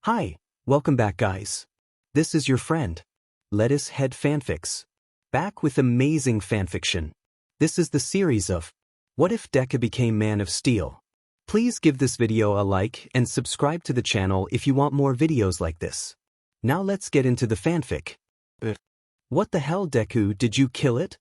Hi, welcome back guys. This is your friend, Lettuce Head Fanfics. Back with amazing fanfiction. This is the series of What If Deku Became Man of Steel. Please give this video a like and subscribe to the channel if you want more videos like this. Now let's get into the fanfic. What the hell, Deku, did you kill it?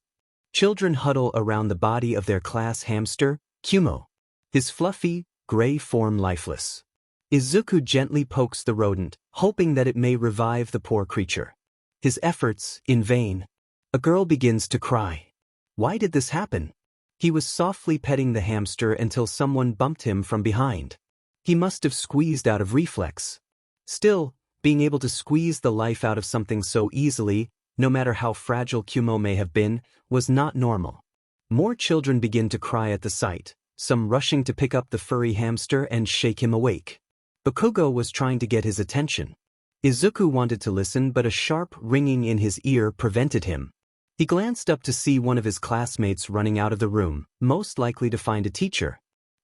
Children huddle around the body of their class hamster, Kumo. His fluffy, gray form lifeless. Izuku gently pokes the rodent, hoping that it may revive the poor creature. His efforts, in vain. A girl begins to cry. Why did this happen? He was softly petting the hamster until someone bumped him from behind. He must have squeezed out of reflex. Still, being able to squeeze the life out of something so easily, no matter how fragile Kumo may have been, was not normal. More children begin to cry at the sight, some rushing to pick up the furry hamster and shake him awake. Bakugo was trying to get his attention. Izuku wanted to listen, but a sharp ringing in his ear prevented him. He glanced up to see one of his classmates running out of the room, most likely to find a teacher.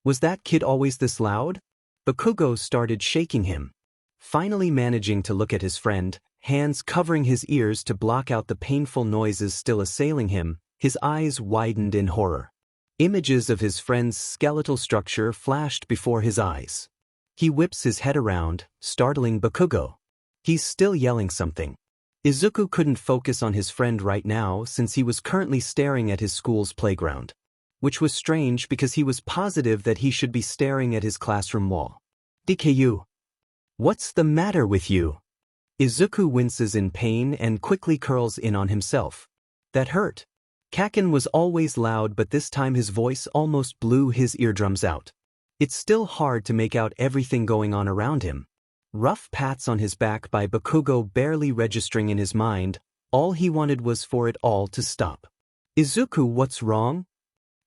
Was that kid always this loud? Bakugo started shaking him. Finally managing to look at his friend, hands covering his ears to block out the painful noises still assailing him, his eyes widened in horror. Images of his friend's skeletal structure flashed before his eyes. He whips his head around, startling Bakugo. He's still yelling something. Izuku couldn't focus on his friend right now since he was currently staring at his school's playground. Which was strange because he was positive that he should be staring at his classroom wall. Deku. What's the matter with you? Izuku winces in pain and quickly curls in on himself. That hurt. Kaken was always loud, but this time his voice almost blew his eardrums out. It's still hard to make out everything going on around him. Rough pats on his back by Bakugo barely registering in his mind, all he wanted was for it all to stop. Izuku, what's wrong?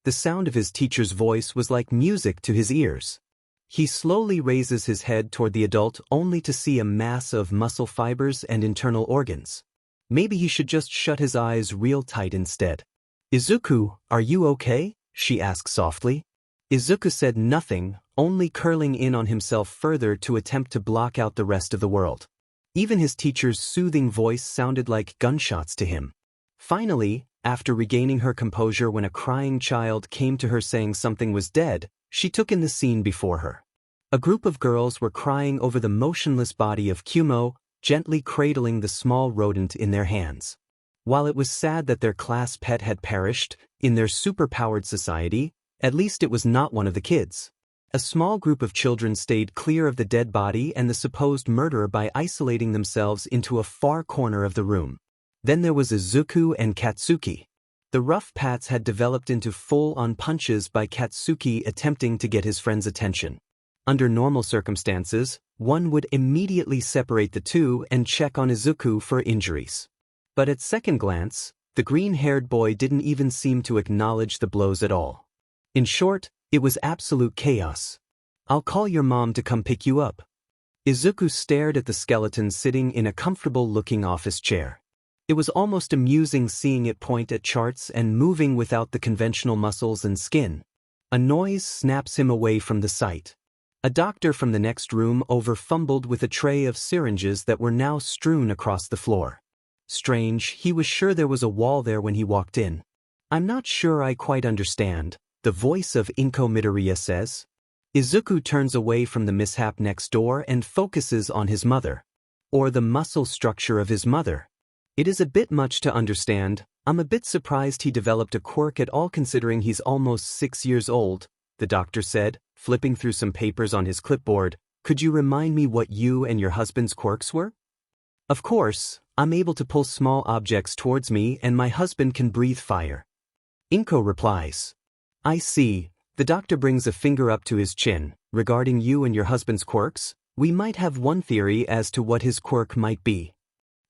The sound of his teacher's voice was like music to his ears. He slowly raises his head toward the adult only to see a mass of muscle fibers and internal organs. Maybe he should just shut his eyes real tight instead. Izuku, are you okay? She asked softly. Izuku said nothing, only curling in on himself further to attempt to block out the rest of the world. Even his teacher's soothing voice sounded like gunshots to him. Finally, after regaining her composure when a crying child came to her saying something was dead, she took in the scene before her. A group of girls were crying over the motionless body of Kumo, gently cradling the small rodent in their hands. While it was sad that their class pet had perished, in their superpowered society, at least it was not one of the kids. A small group of children stayed clear of the dead body and the supposed murderer by isolating themselves into a far corner of the room. Then there was Izuku and Katsuki. The rough pats had developed into full-on punches by Katsuki attempting to get his friend's attention. Under normal circumstances, one would immediately separate the two and check on Izuku for injuries. But at second glance, the green-haired boy didn't even seem to acknowledge the blows at all. In short, it was absolute chaos. I'll call your mom to come pick you up. Izuku stared at the skeleton sitting in a comfortable-looking office chair. It was almost amusing seeing it point at charts and moving without the conventional muscles and skin. A noise snaps him away from the sight. A doctor from the next room over fumbled with a tray of syringes that were now strewn across the floor. Strange, he was sure there was a wall there when he walked in. I'm not sure I quite understand, the voice of Midoriya says. Izuku turns away from the mishap next door and focuses on his mother. Or the muscle structure of his mother. It is a bit much to understand. I'm a bit surprised he developed a quirk at all considering he's almost 6 years old, the doctor said, flipping through some papers on his clipboard. Could you remind me what you and your husband's quirks were? Of course, I'm able to pull small objects towards me and my husband can breathe fire. Inko replies. I see. The doctor brings a finger up to his chin. Regarding you and your husband's quirks, we might have one theory as to what his quirk might be.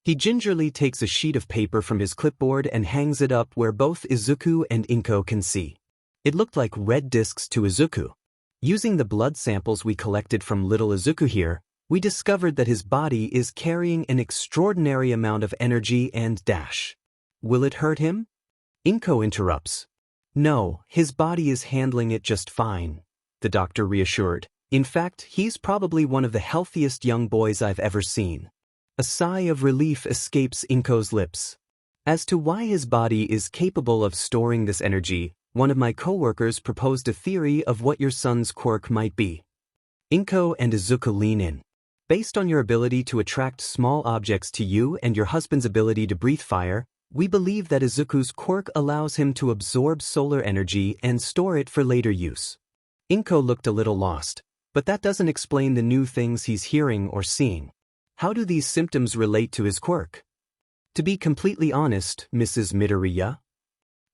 He gingerly takes a sheet of paper from his clipboard and hangs it up where both Izuku and Inko can see. It looked like red discs to Izuku. Using the blood samples we collected from little Izuku here, we discovered that his body is carrying an extraordinary amount of energy and dash. Will it hurt him? Inko interrupts. No, his body is handling it just fine, the doctor reassured. In fact, he's probably one of the healthiest young boys I've ever seen. A sigh of relief escapes Inko's lips. As to why his body is capable of storing this energy, one of my coworkers proposed a theory of what your son's quirk might be. Inko and Izuku lean in. Based on your ability to attract small objects to you and your husband's ability to breathe fire, we believe that Izuku's quirk allows him to absorb solar energy and store it for later use. Inko looked a little lost, but that doesn't explain the new things he's hearing or seeing. How do these symptoms relate to his quirk? To be completely honest, Mrs. Midoriya.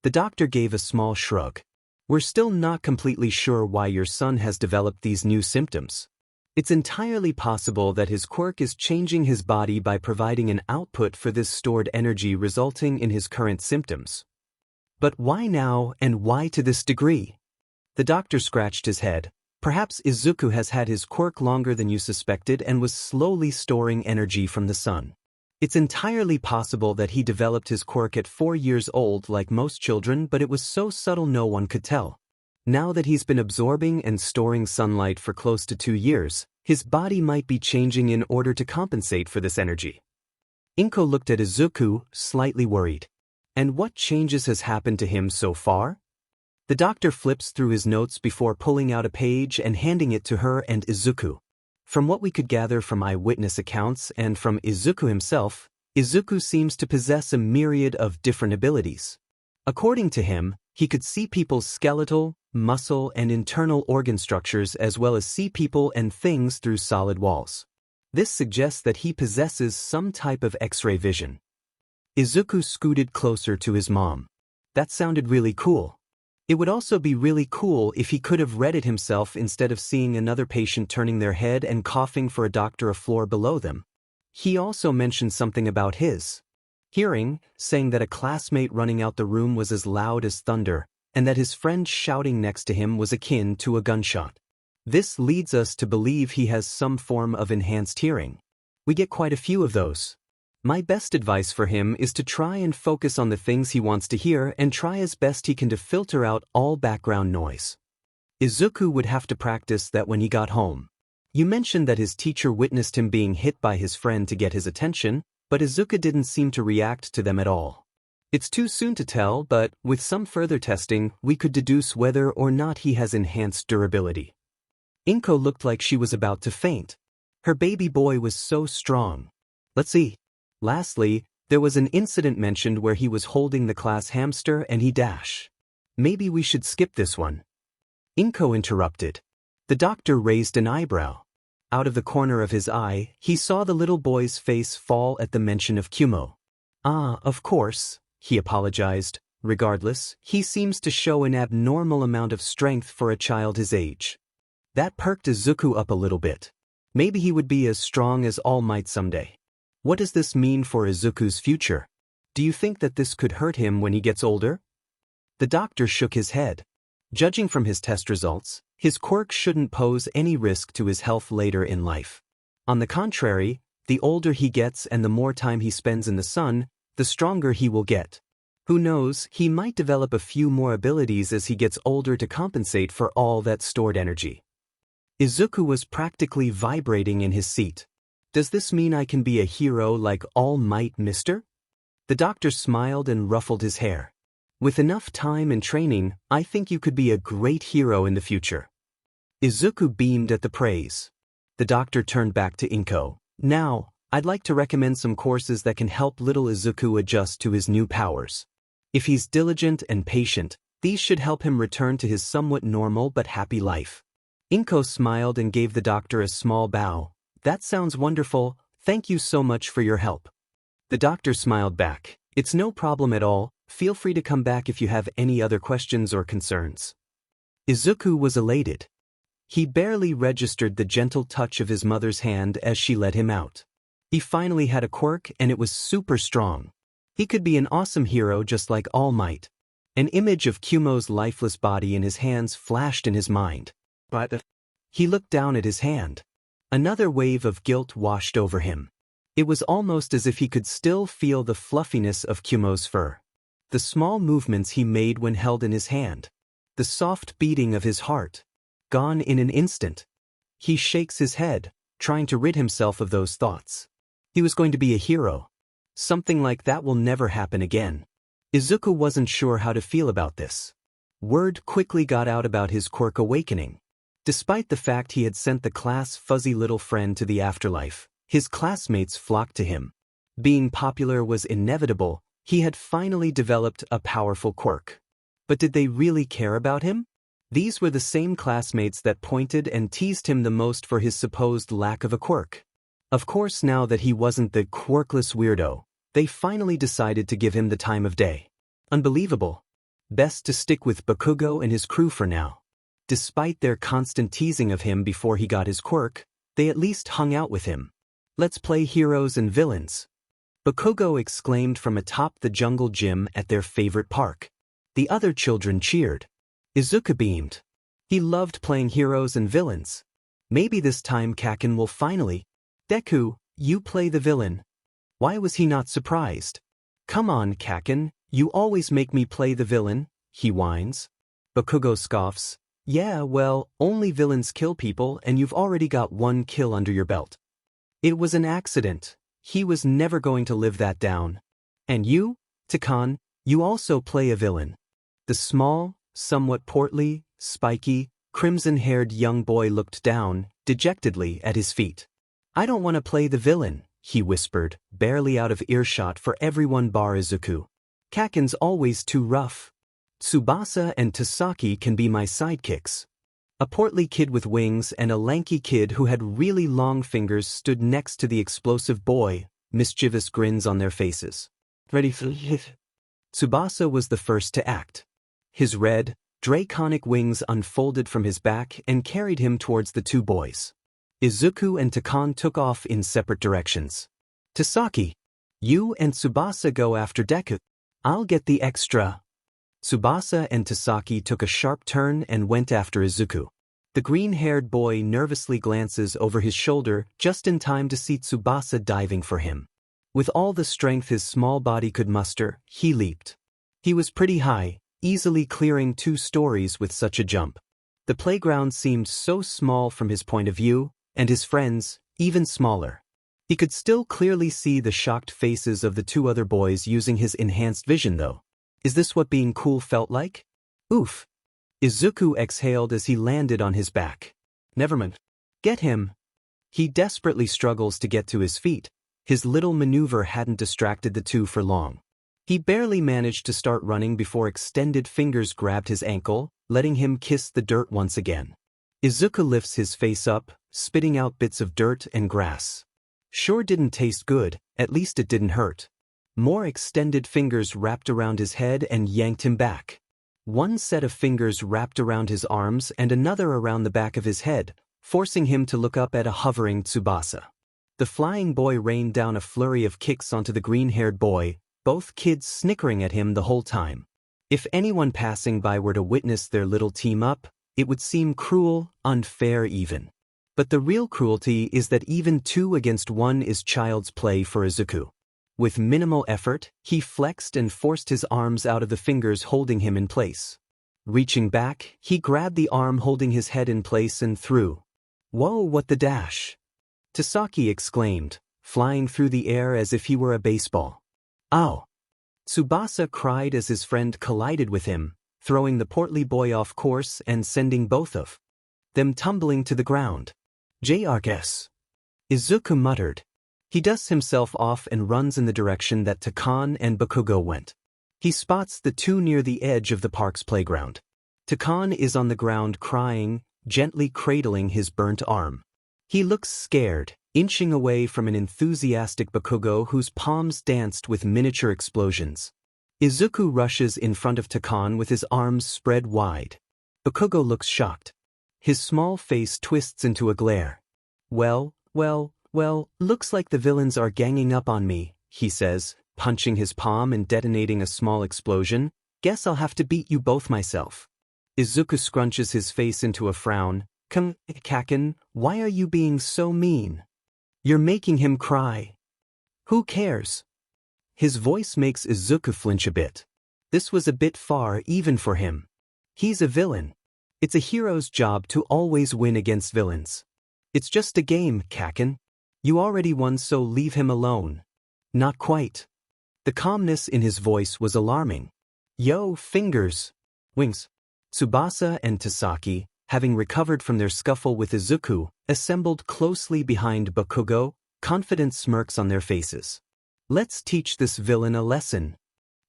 The doctor gave a small shrug. We're still not completely sure why your son has developed these new symptoms. It's entirely possible that his quirk is changing his body by providing an output for this stored energy resulting in his current symptoms. But why now and why to this degree? The doctor scratched his head. Perhaps Izuku has had his quirk longer than you suspected and was slowly storing energy from the sun. It's entirely possible that he developed his quirk at 4 years old like most children, but it was so subtle no one could tell. Now that he's been absorbing and storing sunlight for close to 2 years, his body might be changing in order to compensate for this energy. Inko looked at Izuku, slightly worried. And what changes has happened to him so far? The doctor flips through his notes before pulling out a page and handing it to her and Izuku. From what we could gather from eyewitness accounts and from Izuku himself, Izuku seems to possess a myriad of different abilities. According to him, he could see people's skeletal, muscle, and internal organ structures as well as see people and things through solid walls. This suggests that he possesses some type of X-ray vision. Izuku scooted closer to his mom. That sounded really cool. It would also be really cool if he could have read it himself instead of seeing another patient turning their head and coughing for a doctor a floor below them. He also mentioned something about his hearing, saying that a classmate running out the room was as loud as thunder, and that his friend shouting next to him was akin to a gunshot. This leads us to believe he has some form of enhanced hearing. We get quite a few of those. My best advice for him is to try and focus on the things he wants to hear and try as best he can to filter out all background noise. Izuku would have to practice that when he got home. You mentioned that his teacher witnessed him being hit by his friend to get his attention, but Izuku didn't seem to react to them at all. It's too soon to tell, but with some further testing, we could deduce whether or not he has enhanced durability. Inko looked like she was about to faint. Her baby boy was so strong. Let's see. Lastly, there was an incident mentioned where he was holding the class hamster and he dashed. Maybe we should skip this one. Inko interrupted. The doctor raised an eyebrow. Out of the corner of his eye, he saw the little boy's face fall at the mention of Kumo. Ah, of course, he apologized. Regardless, he seems to show an abnormal amount of strength for a child his age. That perked Izuku up a little bit. Maybe he would be as strong as All Might someday. What does this mean for Izuku's future? Do you think that this could hurt him when he gets older? The doctor shook his head. Judging from his test results, his quirk shouldn't pose any risk to his health later in life. On the contrary, the older he gets and the more time he spends in the sun, the stronger he will get. Who knows, he might develop a few more abilities as he gets older to compensate for all that stored energy. Izuku was practically vibrating in his seat. Does this mean I can be a hero like All Might, mister? The doctor smiled and ruffled his hair. With enough time and training, I think you could be a great hero in the future. Izuku beamed at the praise. The doctor turned back to Inko. Now, I'd like to recommend some courses that can help little Izuku adjust to his new powers. If he's diligent and patient, these should help him return to his somewhat normal but happy life. Inko smiled and gave the doctor a small bow. That sounds wonderful, thank you so much for your help. The doctor smiled back. It's no problem at all, feel free to come back if you have any other questions or concerns. Izuku was elated. He barely registered the gentle touch of his mother's hand as she led him out. He finally had a quirk and it was super strong. He could be an awesome hero just like All Might. An image of Kumo's lifeless body in his hands flashed in his mind. He looked down at his hand. Another wave of guilt washed over him. It was almost as if he could still feel the fluffiness of Kumo's fur. The small movements he made when held in his hand. The soft beating of his heart. Gone in an instant. He shakes his head, trying to rid himself of those thoughts. He was going to be a hero. Something like that will never happen again. Izuku wasn't sure how to feel about this. Word quickly got out about his quirk awakening. Despite the fact he had sent the class fuzzy little friend to the afterlife, his classmates flocked to him. Being popular was inevitable. He had finally developed a powerful quirk. But did they really care about him? These were the same classmates that pointed and teased him the most for his supposed lack of a quirk. Of course, now that he wasn't the quirkless weirdo, they finally decided to give him the time of day. Unbelievable. Best to stick with Bakugo and his crew for now. Despite their constant teasing of him before he got his quirk, they at least hung out with him. Let's play heroes and villains. Bakugo exclaimed from atop the jungle gym at their favorite park. The other children cheered. Izuku beamed. He loved playing heroes and villains. Maybe this time Kaken will finally. Deku, you play the villain. Why was he not surprised? Come on, Kaken, you always make me play the villain, he whines. Bakugo scoffs. Yeah, well, only villains kill people and you've already got one kill under your belt. It was an accident. He was never going to live that down. And you, Takan, you also play a villain. The small, somewhat portly, spiky, crimson-haired young boy looked down, dejectedly, at his feet. I don't want to play the villain, he whispered, barely out of earshot for everyone bar Izuku. Kaken's always too rough. Tsubasa and Tasaki can be my sidekicks. A portly kid with wings and a lanky kid who had really long fingers stood next to the explosive boy, mischievous grins on their faces. Ready for it? Tsubasa was the first to act. His red, draconic wings unfolded from his back and carried him towards the two boys. Izuku and Takan took off in separate directions. Tasaki, you and Tsubasa go after Deku. I'll get the extra. Tsubasa and Tasaki took a sharp turn and went after Izuku. The green-haired boy nervously glances over his shoulder just in time to see Tsubasa diving for him. With all the strength his small body could muster, he leaped. He was pretty high, easily clearing 2 stories with such a jump. The playground seemed so small from his point of view, and his friends, even smaller. He could still clearly see the shocked faces of the 2 other boys using his enhanced vision though. Is this what being cool felt like? Oof. Izuku exhaled as he landed on his back. Nevermind. Get him. He desperately struggles to get to his feet. His little maneuver hadn't distracted the 2 for long. He barely managed to start running before extended fingers grabbed his ankle, letting him kiss the dirt once again. Izuku lifts his face up, spitting out bits of dirt and grass. Sure didn't taste good, at least it didn't hurt. More extended fingers wrapped around his head and yanked him back. One set of fingers wrapped around his arms and another around the back of his head, forcing him to look up at a hovering Tsubasa. The flying boy rained down a flurry of kicks onto the green-haired boy, both kids snickering at him the whole time. If anyone passing by were to witness their little team-up, it would seem cruel, unfair even. But the real cruelty is that even 2 against 1 is child's play for Izuku. With minimal effort, he flexed and forced his arms out of the fingers holding him in place. Reaching back, he grabbed the arm holding his head in place and threw. Whoa, what the dash! Tasaki exclaimed, flying through the air as if he were a baseball. Ow! Tsubasa cried as his friend collided with him, throwing the portly boy off course and sending both of them tumbling to the ground. JRS. Izuku muttered. He dusts himself off and runs in the direction that Takan and Bakugo went. He spots the 2 near the edge of the park's playground. Takan is on the ground crying, gently cradling his burnt arm. He looks scared, inching away from an enthusiastic Bakugo whose palms danced with miniature explosions. Izuku rushes in front of Takan with his arms spread wide. Bakugo looks shocked. His small face twists into a glare. Well, looks like the villains are ganging up on me, he says, punching his palm and detonating a small explosion. Guess I'll have to beat you both myself. Izuku scrunches his face into a frown. Kaken, why are you being so mean? You're making him cry. Who cares? His voice makes Izuku flinch a bit. This was a bit far even for him. He's a villain. It's a hero's job to always win against villains. It's just a game, Kaken. You already won, so leave him alone. Not quite. The calmness in his voice was alarming. Yo, fingers. Wings. Tsubasa and Tasaki, having recovered from their scuffle with Izuku, assembled closely behind Bakugo, confident smirks on their faces. Let's teach this villain a lesson.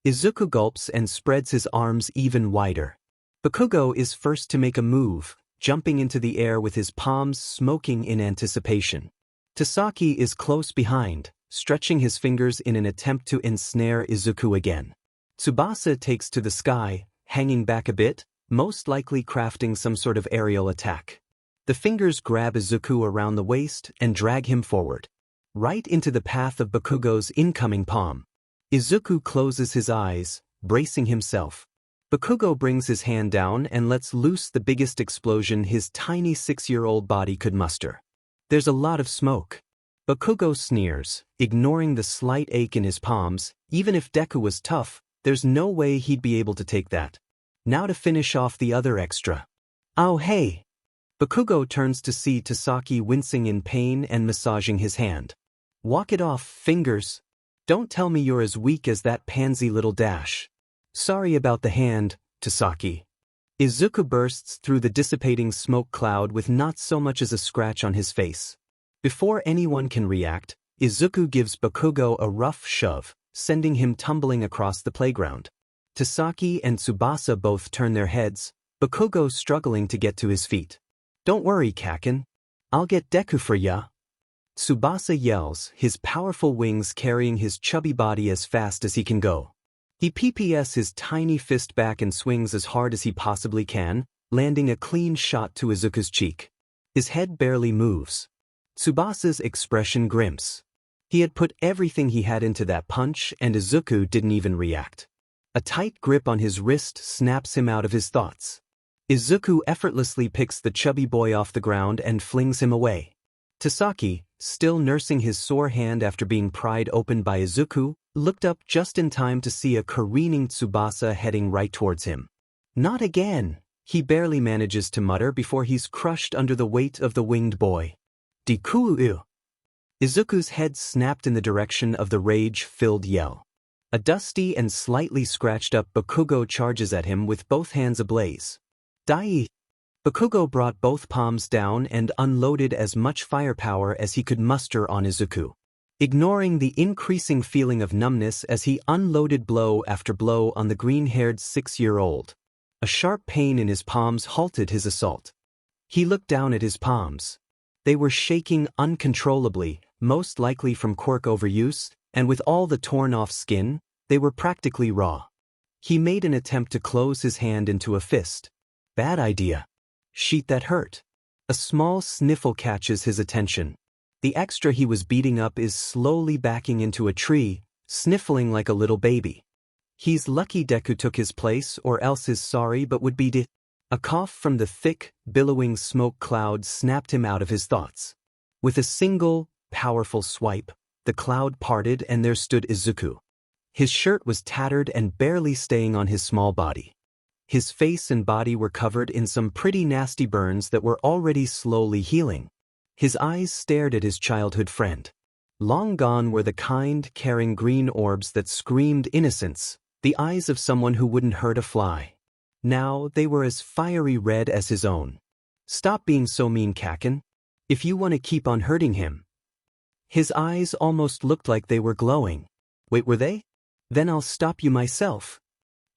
Izuku gulps and spreads his arms even wider. Bakugo is first to make a move, jumping into the air with his palms smoking in anticipation. Tasaki is close behind, stretching his fingers in an attempt to ensnare Izuku again. Tsubasa takes to the sky, hanging back a bit, most likely crafting some sort of aerial attack. The fingers grab Izuku around the waist and drag him forward, right into the path of Bakugo's incoming palm. Izuku closes his eyes, bracing himself. Bakugo brings his hand down and lets loose the biggest explosion his tiny 6-year-old body could muster. There's a lot of smoke. Bakugo sneers, ignoring the slight ache in his palms. Even if Deku was tough, there's no way he'd be able to take that. Now to finish off the other extra. Oh hey! Bakugo turns to see Tasaki wincing in pain and massaging his hand. Walk it off, fingers. Don't tell me you're as weak as that pansy little dash. Sorry about the hand, Tasaki. Izuku bursts through the dissipating smoke cloud with not so much as a scratch on his face. Before anyone can react, Izuku gives Bakugo a rough shove, sending him tumbling across the playground. Tasaki and Tsubasa both turn their heads, Bakugo struggling to get to his feet. Don't worry, Kaken. I'll get Deku for ya. Tsubasa yells, his powerful wings carrying his chubby body as fast as he can go. He PPS his tiny fist back and swings as hard as he possibly can, landing a clean shot to Izuku's cheek. His head barely moves. Tsubasa's expression grimps. He had put everything he had into that punch and Izuku didn't even react. A tight grip on his wrist snaps him out of his thoughts. Izuku effortlessly picks the chubby boy off the ground and flings him away. Tasaki, still nursing his sore hand after being pried open by Izuku, looked up just in time to see a careening Tsubasa heading right towards him. Not again, he barely manages to mutter before he's crushed under the weight of the winged boy. Deku! Izuku's head snapped in the direction of the rage-filled yell. A dusty and slightly scratched-up Bakugo charges at him with both hands ablaze. Dai! Bakugo brought both palms down and unloaded as much firepower as he could muster on Izuku, ignoring the increasing feeling of numbness as he unloaded blow after blow on the green-haired 6-year-old. A sharp pain in his palms halted his assault. He looked down at his palms. They were shaking uncontrollably, most likely from quirk overuse, and with all the torn-off skin, they were practically raw. He made an attempt to close his hand into a fist. Bad idea. Sheet that hurt. A small sniffle catches his attention. The extra he was beating up is slowly backing into a tree, sniffling like a little baby. He's lucky Deku took his place or else is sorry but would be A cough from the thick, billowing smoke cloud snapped him out of his thoughts. With a single, powerful swipe, the cloud parted and there stood Izuku. His shirt was tattered and barely staying on his small body. His face and body were covered in some pretty nasty burns that were already slowly healing. His eyes stared at his childhood friend. Long gone were the kind, caring green orbs that screamed innocence, the eyes of someone who wouldn't hurt a fly. Now they were as fiery red as his own. Stop being so mean, Kaken. If you want to keep on hurting him. His eyes almost looked like they were glowing. Wait, were they? Then I'll stop you myself.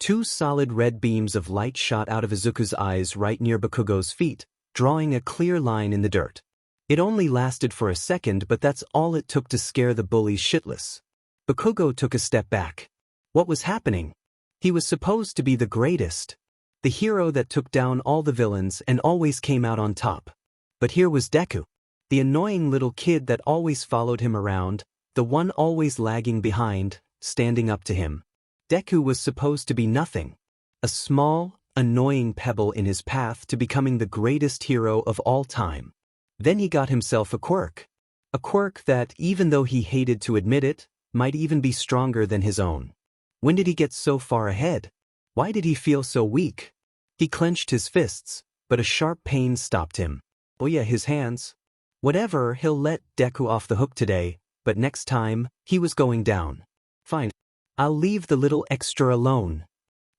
2 solid red beams of light shot out of Izuku's eyes right near Bakugo's feet, drawing a clear line in the dirt. It only lasted for a second, but that's all it took to scare the bullies shitless. Bakugo took a step back. What was happening? He was supposed to be the greatest. The hero that took down all the villains and always came out on top. But here was Deku, the annoying little kid that always followed him around, the one always lagging behind, standing up to him. Deku was supposed to be nothing. A small, annoying pebble in his path to becoming the greatest hero of all time. Then he got himself a quirk. A quirk that, even though he hated to admit it, might even be stronger than his own. When did he get so far ahead? Why did he feel so weak? He clenched his fists, but a sharp pain stopped him. Oh yeah, his hands. Whatever, he'll let Deku off the hook today, but next time, he was going down. Fine. I'll leave the little extra alone.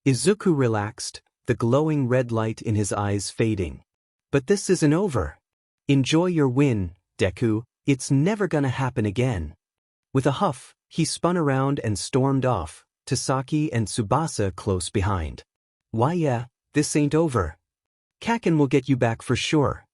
Izuku relaxed, the glowing red light in his eyes fading. But this isn't over. Enjoy your win, Deku, it's never gonna happen again. With a huff, he spun around and stormed off, Tasaki and Tsubasa close behind. Why yeah, this ain't over. Kaken will get you back for sure.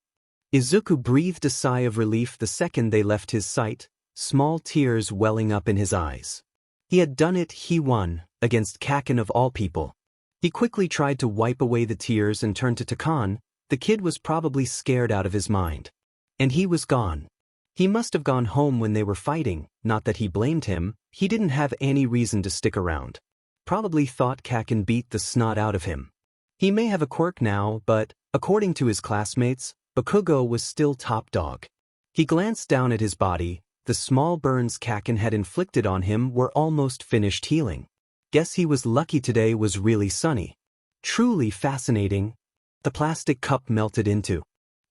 Izuku breathed a sigh of relief the second they left his sight, small tears welling up in his eyes. He had done it, he won, against Kaken of all people. He quickly tried to wipe away the tears and turned to Takan. The kid was probably scared out of his mind. And he was gone. He must have gone home when they were fighting, not that he blamed him, he didn't have any reason to stick around. Probably thought Kaken beat the snot out of him. He may have a quirk now, but, according to his classmates, Bakugo was still top dog. He glanced down at his body, the small burns Kaken had inflicted on him were almost finished healing. Guess he was lucky today was really sunny. Truly fascinating. The plastic cup melted into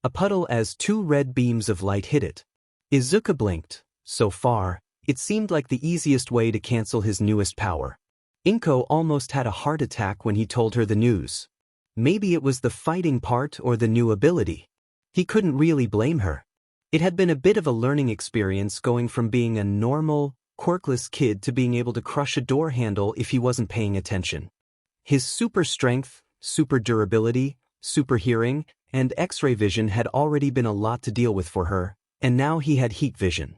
a puddle as two red beams of light hit it. Izuku blinked. So far, it seemed like the easiest way to cancel his newest power. Inko almost had a heart attack when he told her the news. Maybe it was the fighting part or the new ability. He couldn't really blame her. It had been a bit of a learning experience going from being a normal, quirkless kid to being able to crush a door handle if he wasn't paying attention. His super strength, super durability, super hearing, and X-ray vision had already been a lot to deal with for her, and now he had heat vision.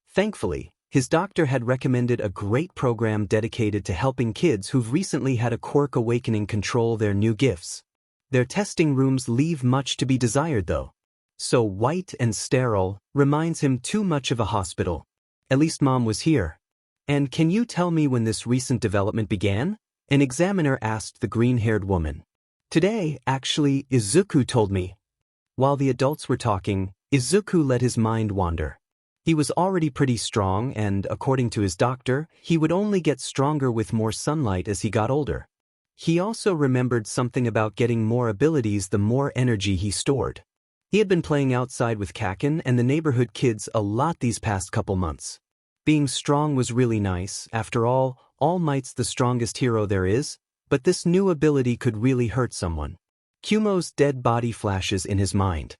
Thankfully, his doctor had recommended a great program dedicated to helping kids who've recently had a quirk awakening control their new gifts. Their testing rooms leave much to be desired though. So white and sterile reminds him too much of a hospital. At least Mom was here. And can you tell me when this recent development began? An examiner asked the green-haired woman. Today, actually, Izuku told me. While the adults were talking, Izuku let his mind wander. He was already pretty strong and, according to his doctor, he would only get stronger with more sunlight as he got older. He also remembered something about getting more abilities the more energy he stored. He had been playing outside with Kaken and the neighborhood kids a lot these past couple months. Being strong was really nice, after all Might's the strongest hero there is, but this new ability could really hurt someone. Kumo's dead body flashes in his mind.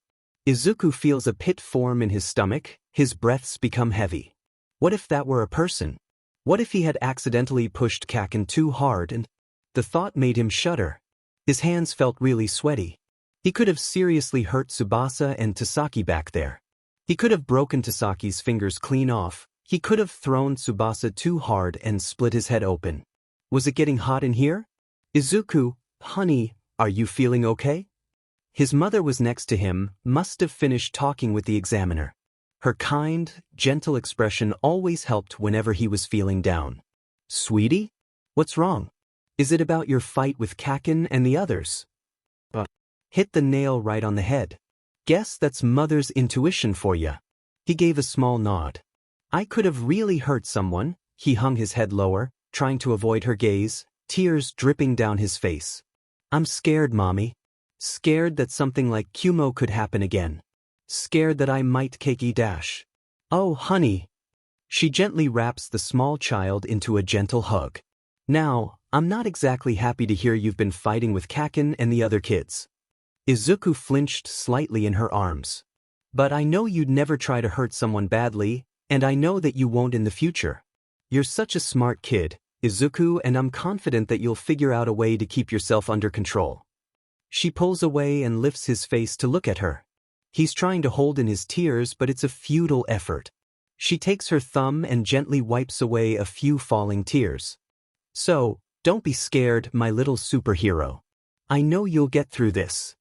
Izuku feels a pit form in his stomach, his breaths become heavy. What if that were a person? What if he had accidentally pushed Kaken too hard and... The thought made him shudder. His hands felt really sweaty. He could have seriously hurt Tsubasa and Tasaki back there. He could have broken Tasaki's fingers clean off. He could have thrown Tsubasa too hard and split his head open. Was it getting hot in here? Izuku, honey, are you feeling okay? His mother was next to him, must have finished talking with the examiner. Her kind, gentle expression always helped whenever he was feeling down. Sweetie? What's wrong? Is it about your fight with Kaken and the others? Hit the nail right on the head. Guess that's mother's intuition for ya. He gave a small nod. I could have really hurt someone. He hung his head lower, trying to avoid her gaze, tears dripping down his face. I'm scared, Mommy. Scared that something like Kumo could happen again. Scared that I might Keiki dash. Oh, honey. She gently wraps the small child into a gentle hug. Now, I'm not exactly happy to hear you've been fighting with Kaken and the other kids. Izuku flinched slightly in her arms. But I know you'd never try to hurt someone badly, and I know that you won't in the future. You're such a smart kid, Izuku, and I'm confident that you'll figure out a way to keep yourself under control. She pulls away and lifts his face to look at her. He's trying to hold in his tears, but it's a futile effort. She takes her thumb and gently wipes away a few falling tears. So, don't be scared, my little superhero. I know you'll get through this.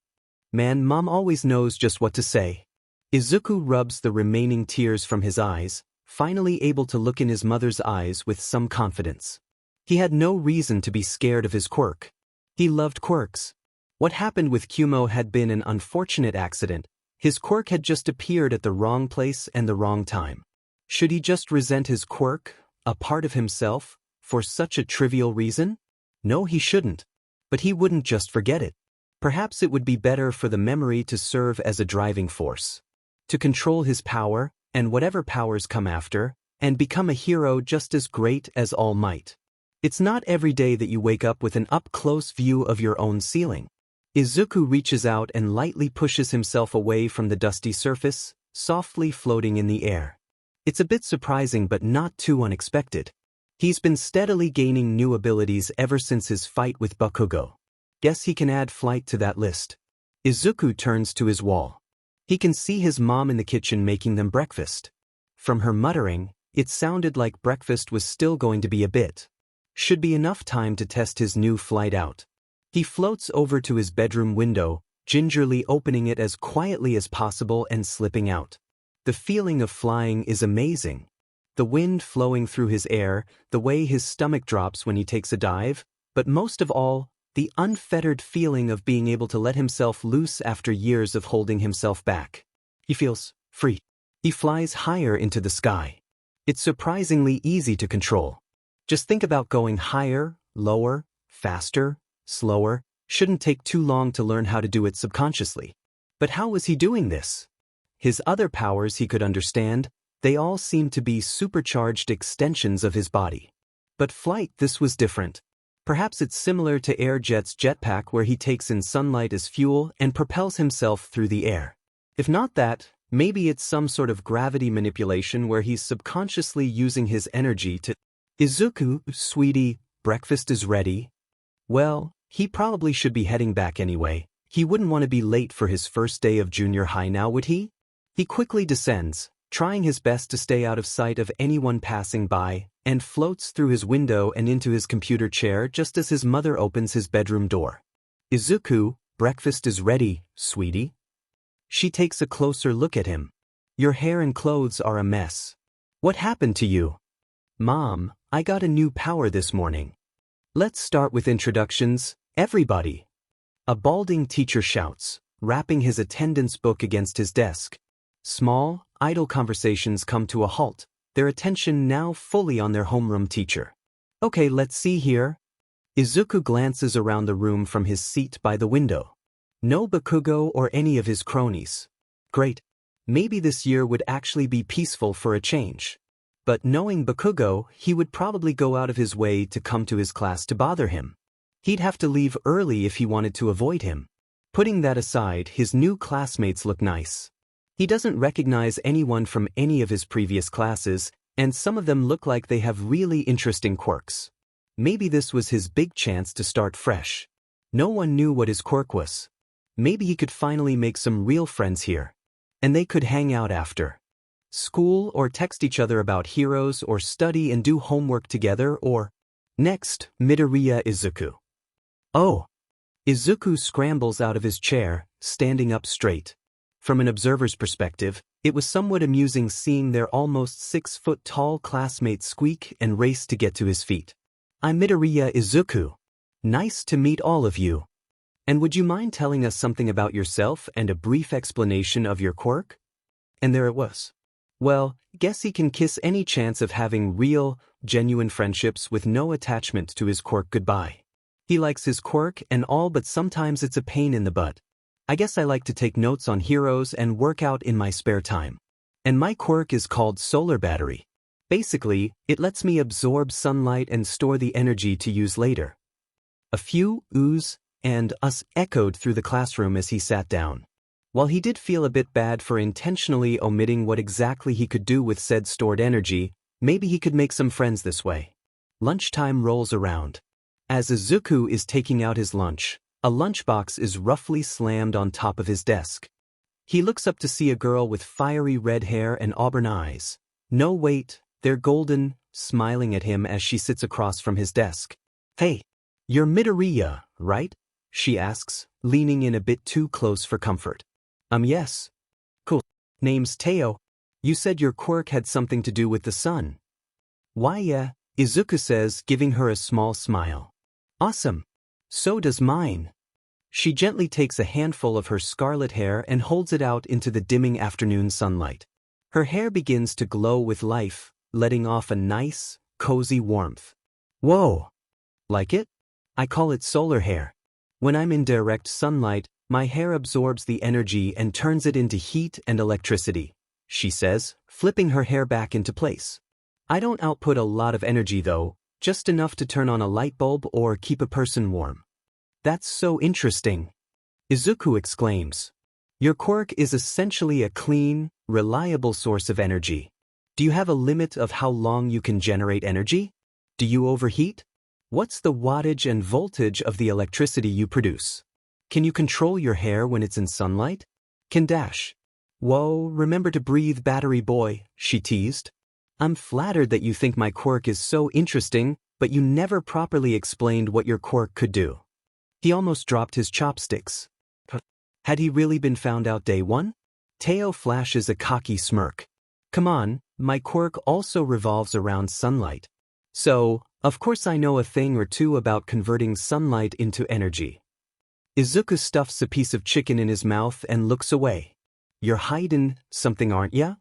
Man, Mom always knows just what to say. Izuku rubs the remaining tears from his eyes, finally able to look in his mother's eyes with some confidence. He had no reason to be scared of his quirk. He loved quirks. What happened with Kumo had been an unfortunate accident. His quirk had just appeared at the wrong place and the wrong time. Should he just resent his quirk, a part of himself, for such a trivial reason? No, he shouldn't. But he wouldn't just forget it. Perhaps it would be better for the memory to serve as a driving force. to control his power, and whatever powers come after, and become a hero just as great as All Might. It's not every day that you wake up with an up-close view of your own ceiling. Izuku reaches out and lightly pushes himself away from the dusty surface, softly floating in the air. It's a bit surprising but not too unexpected. He's been steadily gaining new abilities ever since his fight with Bakugo. Guess he can add flight to that list. Izuku turns to his wall. He can see his mom in the kitchen making them breakfast. From her muttering, it sounded like breakfast was still going to be a bit. Should be enough time to test his new flight out. He floats over to his bedroom window, gingerly opening it as quietly as possible and slipping out. The feeling of flying is amazing. The wind flowing through his hair, the way his stomach drops when he takes a dive, but most of all, the unfettered feeling of being able to let himself loose after years of holding himself back. He feels free. He flies higher into the sky. It's surprisingly easy to control. Just think about going higher, lower, faster, slower. Shouldn't take too long to learn how to do it subconsciously. But how was he doing this? His other powers he could understand, they all seemed to be supercharged extensions of his body. But flight, this was different. Perhaps it's similar to Air Jet's jetpack where he takes in sunlight as fuel and propels himself through the air. If not that, maybe it's some sort of gravity manipulation where he's subconsciously using his energy to… Izuku, sweetie, breakfast is ready. Well, he probably should be heading back anyway. He wouldn't want to be late for his first day of junior high now, would he? He quickly descends, trying his best to stay out of sight of anyone passing by, and floats through his window and into his computer chair just as his mother opens his bedroom door. Izuku, breakfast is ready, sweetie. She takes a closer look at him. Your hair and clothes are a mess. What happened to you? Mom, I got a new power this morning. Let's start with introductions, everybody. A balding teacher shouts, rapping his attendance book against his desk. Small, idle conversations come to a halt, their attention now fully on their homeroom teacher. Okay, let's see here. Izuku glances around the room from his seat by the window. No Bakugo or any of his cronies. Great. Maybe this year would actually be peaceful for a change. But knowing Bakugo, he would probably go out of his way to come to his class to bother him. He'd have to leave early if he wanted to avoid him. Putting that aside, his new classmates look nice. He doesn't recognize anyone from any of his previous classes, and some of them look like they have really interesting quirks. Maybe this was his big chance to start fresh. No one knew what his quirk was. Maybe he could finally make some real friends here. And they could hang out after school or text each other about heroes or study and do homework together or… Next, Midoriya Izuku. Oh! Izuku scrambles out of his chair, standing up straight. From an observer's perspective, it was somewhat amusing seeing their almost 6-foot-tall classmate squeak and race to get to his feet. I'm Midoriya Izuku. Nice to meet all of you. And would you mind telling us something about yourself and a brief explanation of your quirk? And there it was. Well, guess he can kiss any chance of having real, genuine friendships with no attachment to his quirk goodbye. He likes his quirk and all, but sometimes it's a pain in the butt. I guess I like to take notes on heroes and work out in my spare time. And my quirk is called Solar Battery. Basically, it lets me absorb sunlight and store the energy to use later. A few oohs and us echoed through the classroom as he sat down. While he did feel a bit bad for intentionally omitting what exactly he could do with said stored energy, maybe he could make some friends this way. Lunchtime rolls around. As Izuku is taking out his lunch, a lunchbox is roughly slammed on top of his desk. He looks up to see a girl with fiery red hair and auburn eyes. No wait, they're golden, smiling at him as she sits across from his desk. Hey, you're Midoriya, right? She asks, leaning in a bit too close for comfort. Yes. Cool. Name's Teo. You said your quirk had something to do with the sun. Why, yeah, Izuku says, giving her a small smile. Awesome. So does mine. She gently takes a handful of her scarlet hair and holds it out into the dimming afternoon sunlight. Her hair begins to glow with life, letting off a nice, cozy warmth. Whoa! Like it? I call it solar hair. When I'm in direct sunlight, My hair absorbs the energy and turns it into heat and electricity, she says, flipping her hair back into place. I don't output a lot of energy though, just enough to turn on a light bulb or keep a person warm. That's so interesting. Izuku exclaims. Your quirk is essentially a clean, reliable source of energy. Do you have a limit of how long you can generate energy? Do you overheat? What's the wattage and voltage of the electricity you produce? Can you control your hair when it's in sunlight? Can dash. Whoa, remember to breathe, battery boy, she teased. I'm flattered that you think my quirk is so interesting, but you never properly explained what your quirk could do. He almost dropped his chopsticks. Had he really been found out day one? Teo flashes a cocky smirk. Come on, my quirk also revolves around sunlight. So, of course I know a thing or two about converting sunlight into energy. Izuku stuffs a piece of chicken in his mouth and looks away. You're hidin' something, aren't ya?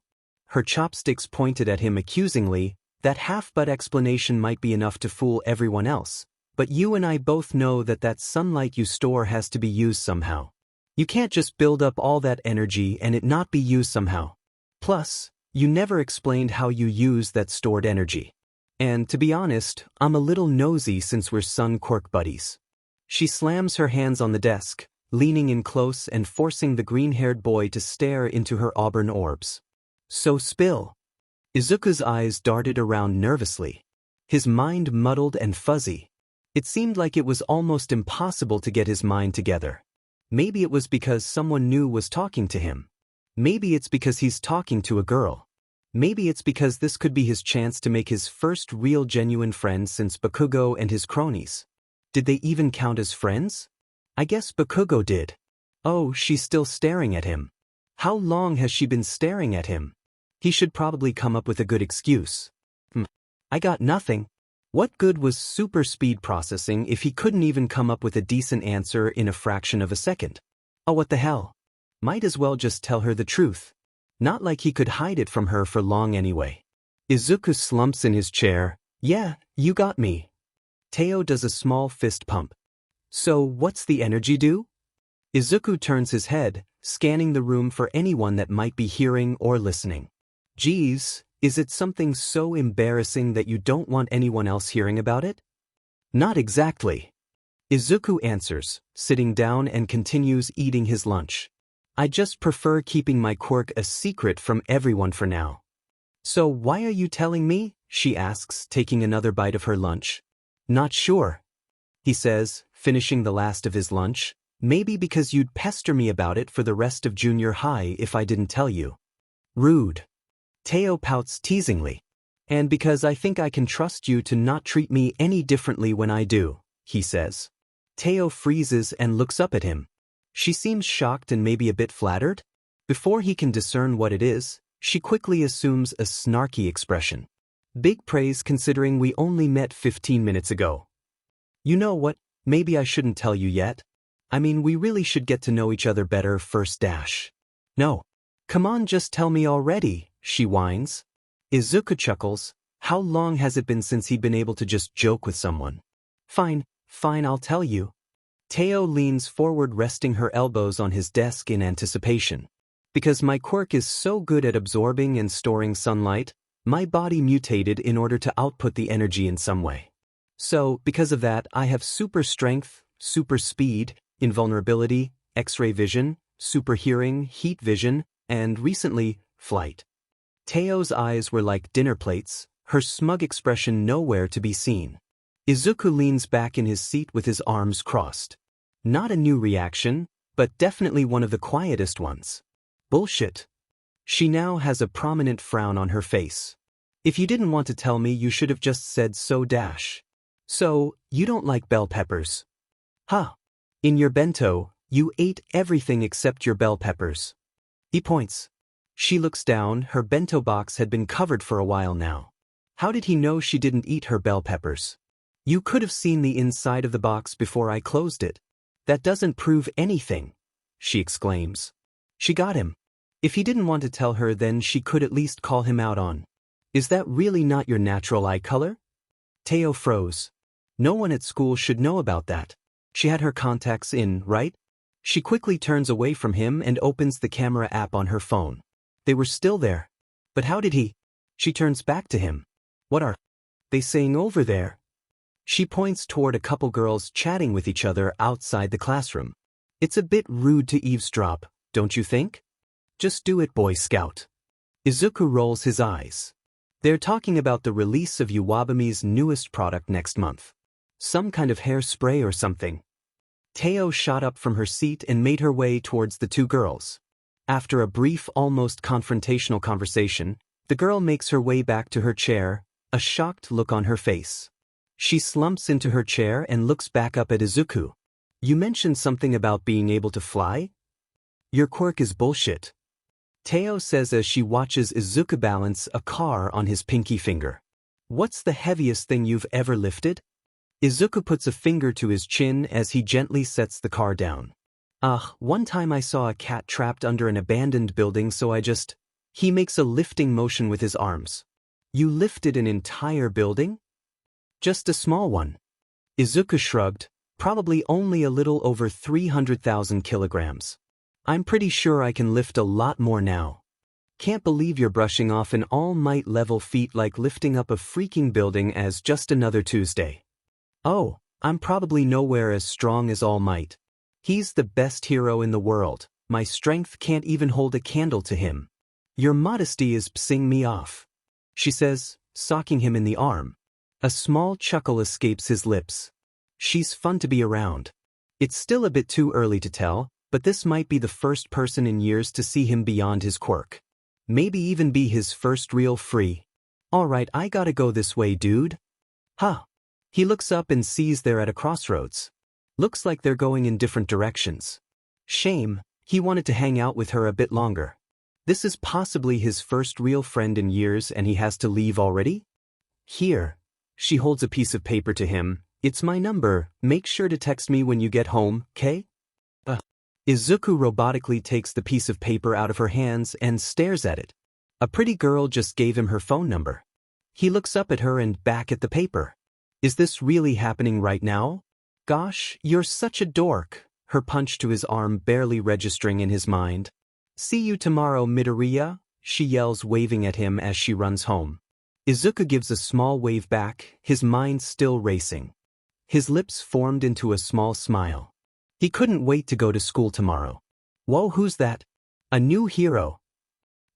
Her chopsticks pointed at him accusingly. That half-butt explanation might be enough to fool everyone else, but you and I both know that sunlight you store has to be used somehow. You can't just build up all that energy and it not be used somehow. Plus, you never explained how you use that stored energy. And to be honest, I'm a little nosy since we're sun quirk buddies. She slams her hands on the desk, leaning in close and forcing the green-haired boy to stare into her auburn orbs. So spill. Izuku's eyes darted around nervously. His mind muddled and fuzzy. It seemed like it was almost impossible to get his mind together. Maybe it was because someone new was talking to him. Maybe it's because he's talking to a girl. Maybe it's because this could be his chance to make his first real genuine friend since Bakugo and his cronies. Did they even count as friends? I guess Bakugo did. Oh, she's still staring at him. How long has she been staring at him? He should probably come up with a good excuse. I got nothing. What good was super speed processing if he couldn't even come up with a decent answer in a fraction of a second? Oh, what the hell? Might as well just tell her the truth. Not like he could hide it from her for long anyway. Izuku slumps in his chair. Yeah, you got me. Teo does a small fist pump. So what's the energy do? Izuku turns his head, scanning the room for anyone that might be hearing or listening. Geez, is it something so embarrassing that you don't want anyone else hearing about it? Not exactly. Izuku answers, sitting down and continues eating his lunch. I just prefer keeping my quirk a secret from everyone for now. So why are you telling me? She asks, taking another bite of her lunch. Not sure. He says, finishing the last of his lunch. Maybe because you'd pester me about it for the rest of junior high if I didn't tell you. Rude. Teo pouts teasingly. And because I think I can trust you to not treat me any differently when I do, he says. Teo freezes and looks up at him. She seems shocked and maybe a bit flattered. Before he can discern what it is, she quickly assumes a snarky expression. Big praise considering we only met 15 minutes ago. You know what, maybe I shouldn't tell you yet. I mean, we really should get to know each other better first dash. No. Come on, just tell me already, she whines. Izuku chuckles. How long has it been since he'd been able to just joke with someone? Fine, I'll tell you. Teo leans forward, resting her elbows on his desk in anticipation. Because my quirk is so good at absorbing and storing sunlight, my body mutated in order to output the energy in some way. So, because of that, I have super strength, super speed, invulnerability, X-ray vision, super hearing, heat vision, and recently, flight. Teo's eyes were like dinner plates, her smug expression nowhere to be seen. Izuku leans back in his seat with his arms crossed. Not a new reaction, but definitely one of the quietest ones. Bullshit. She now has a prominent frown on her face. If you didn't want to tell me, you should have just said so dash. So, you don't like bell peppers? Huh. In your bento, you ate everything except your bell peppers. He points. She looks down, her bento box had been covered for a while now. How did he know she didn't eat her bell peppers? You could have seen the inside of the box before I closed it. That doesn't prove anything, she exclaims. She got him. If he didn't want to tell her, then she could at least call him out on. Is that really not your natural eye color? Teo froze. No one at school should know about that. She had her contacts in, right? She quickly turns away from him and opens the camera app on her phone. They were still there. But how did he? She turns back to him. What are they saying over there? She points toward a couple girls chatting with each other outside the classroom. It's a bit rude to eavesdrop, don't you think? Just do it, Boy Scout. Izuku rolls his eyes. They're talking about the release of Iwabami's newest product next month. Some kind of hairspray or something. Teo shot up from her seat and made her way towards the two girls. After a brief, almost confrontational conversation, the girl makes her way back to her chair, a shocked look on her face. She slumps into her chair and looks back up at Izuku. You mentioned something about being able to fly? Your quirk is bullshit. Teo says as she watches Izuku balance a car on his pinky finger. What's the heaviest thing you've ever lifted? Izuku puts a finger to his chin as he gently sets the car down. One time I saw a cat trapped under an abandoned building, so He makes a lifting motion with his arms. You lifted an entire building? Just a small one. Izuku shrugged, probably only a little over 300,000 kilograms. I'm pretty sure I can lift a lot more now. Can't believe you're brushing off an all-might level feat like lifting up a freaking building as just another Tuesday. Oh, I'm probably nowhere as strong as All Might. He's the best hero in the world. My strength can't even hold a candle to him. Your modesty is pissing me off, she says, socking him in the arm. A small chuckle escapes his lips. She's fun to be around. It's still a bit too early to tell, but this might be the first person in years to see him beyond his quirk. Maybe even be his first real free. Alright, I gotta go this way, dude. Huh. He looks up and sees they're at a crossroads. Looks like they're going in different directions. Shame, he wanted to hang out with her a bit longer. This is possibly his first real friend in years and he has to leave already? Here. She holds a piece of paper to him. It's my number, make sure to text me when you get home, 'kay? Izuku robotically takes the piece of paper out of her hands and stares at it. A pretty girl just gave him her phone number. He looks up at her and back at the paper. Is this really happening right now? Gosh, you're such a dork, her punch to his arm barely registering in his mind. See you tomorrow, Midoriya, she yells, waving at him as she runs home. Izuku gives a small wave back, his mind still racing. His lips formed into a small smile. He couldn't wait to go to school tomorrow. Whoa, who's that? A new hero.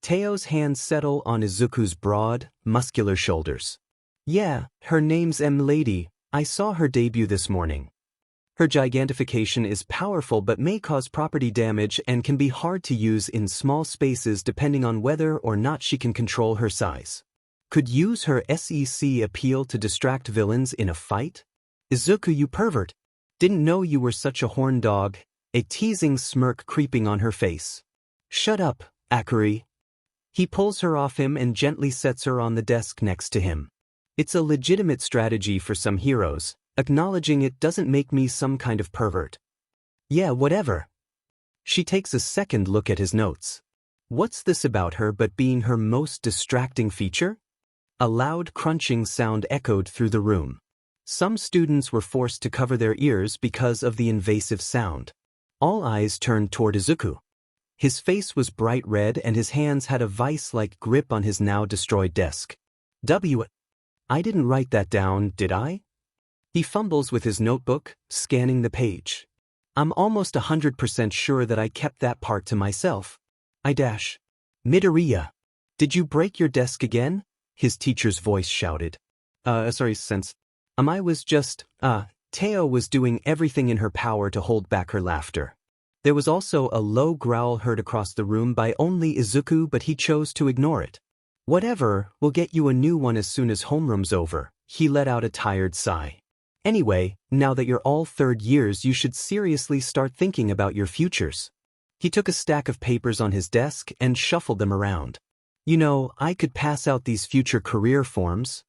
Teo's hands settle on Izuku's broad, muscular shoulders. Yeah, her name's M-Lady, I saw her debut this morning. Her gigantification is powerful but may cause property damage and can be hard to use in small spaces depending on whether or not she can control her size. Could use her SEC appeal to distract villains in a fight? Izuku, you pervert. Didn't know you were such a horn dog, a teasing smirk creeping on her face. Shut up, Akari. He pulls her off him and gently sets her on the desk next to him. It's a legitimate strategy for some heroes, acknowledging it doesn't make me some kind of pervert. Yeah, whatever. She takes a second look at his notes. What's this about her but being her most distracting feature? A loud crunching sound echoed through the room. Some students were forced to cover their ears because of the invasive sound. All eyes turned toward Izuku. His face was bright red and his hands had a vice-like grip on his now destroyed desk. I didn't write that down, did I? He fumbles with his notebook, scanning the page. I'm almost 100% sure that I kept that part to myself. Midoriya. Did you break your desk again? His teacher's voice shouted. Sorry, Sense. I was just, Teo was doing everything in her power to hold back her laughter. There was also a low growl heard across the room by only Izuku, but he chose to ignore it. Whatever, we'll get you a new one as soon as homeroom's over. He let out a tired sigh. Anyway, now that you're all third years, you should seriously start thinking about your futures. He took a stack of papers on his desk and shuffled them around. You know, I could pass out these future career forms.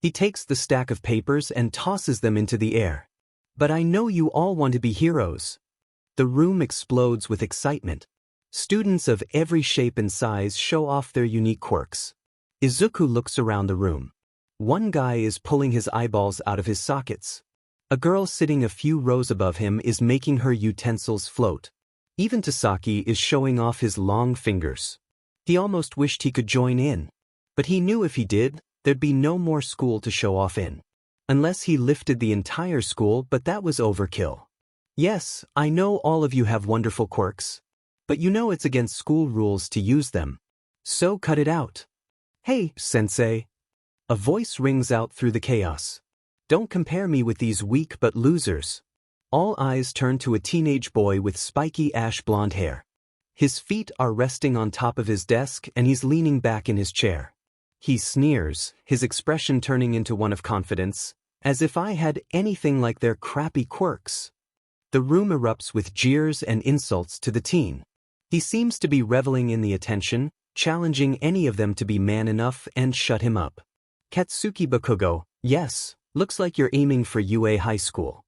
He takes the stack of papers and tosses them into the air. But I know you all want to be heroes. The room explodes with excitement. Students of every shape and size show off their unique quirks. Izuku looks around the room. One guy is pulling his eyeballs out of his sockets. A girl sitting a few rows above him is making her utensils float. Even Tasaki is showing off his long fingers. He almost wished he could join in. But he knew if he did, there'd be no more school to show off in. Unless he lifted the entire school, but that was overkill. Yes, I know all of you have wonderful quirks. But you know it's against school rules to use them. So cut it out. Hey, sensei. A voice rings out through the chaos. Don't compare me with these weak but losers. All eyes turn to a teenage boy with spiky ash blonde hair. His feet are resting on top of his desk and he's leaning back in his chair. He sneers, his expression turning into one of confidence, as if I had anything like their crappy quirks. The room erupts with jeers and insults to the teen. He seems to be reveling in the attention, challenging any of them to be man enough and shut him up. Katsuki Bakugo, yes, looks like you're aiming for UA High School.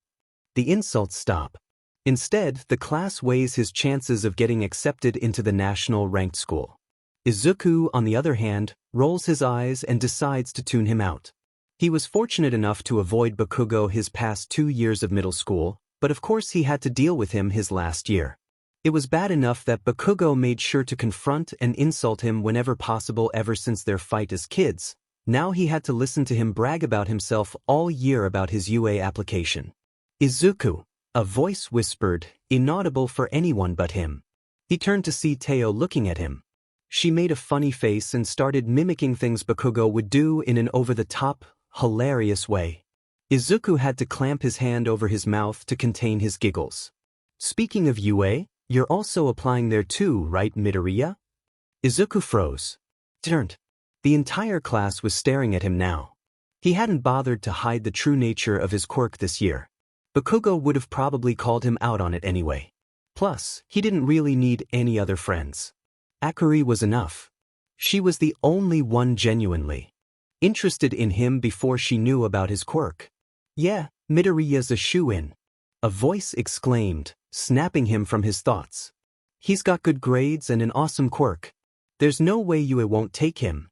The insults stop. Instead, the class weighs his chances of getting accepted into the national ranked school. Izuku, on the other hand, rolls his eyes and decides to tune him out. He was fortunate enough to avoid Bakugo his past 2 years of middle school, but of course he had to deal with him his last year. It was bad enough that Bakugo made sure to confront and insult him whenever possible ever since their fight as kids. Now he had to listen to him brag about himself all year about his UA application. Izuku, a voice whispered, inaudible for anyone but him. He turned to see Teo looking at him. She made a funny face and started mimicking things Bakugo would do in an over-the-top, hilarious way. Izuku had to clamp his hand over his mouth to contain his giggles. Speaking of UA, you're also applying there too, right, Midoriya? Izuku froze. Turned. The entire class was staring at him now. He hadn't bothered to hide the true nature of his quirk this year. Bakugo would have probably called him out on it anyway. Plus, he didn't really need any other friends. Akari was enough. She was the only one genuinely interested in him before she knew about his quirk. Yeah, Midoriya's a shoo-in. A voice exclaimed, snapping him from his thoughts. He's got good grades and an awesome quirk. There's no way UA won't take him.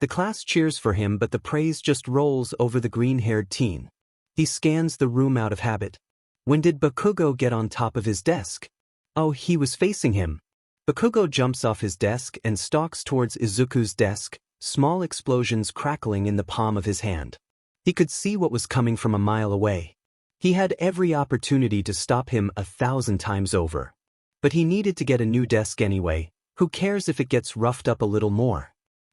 The class cheers for him, but the praise just rolls over the green-haired teen. He scans the room out of habit. When did Bakugo get on top of his desk? Oh, he was facing him. Bakugo jumps off his desk and stalks towards Izuku's desk, small explosions crackling in the palm of his hand. He could see what was coming from a mile away. He had every opportunity to stop him 1,000 times over. But he needed to get a new desk anyway. Who cares if it gets roughed up a little more?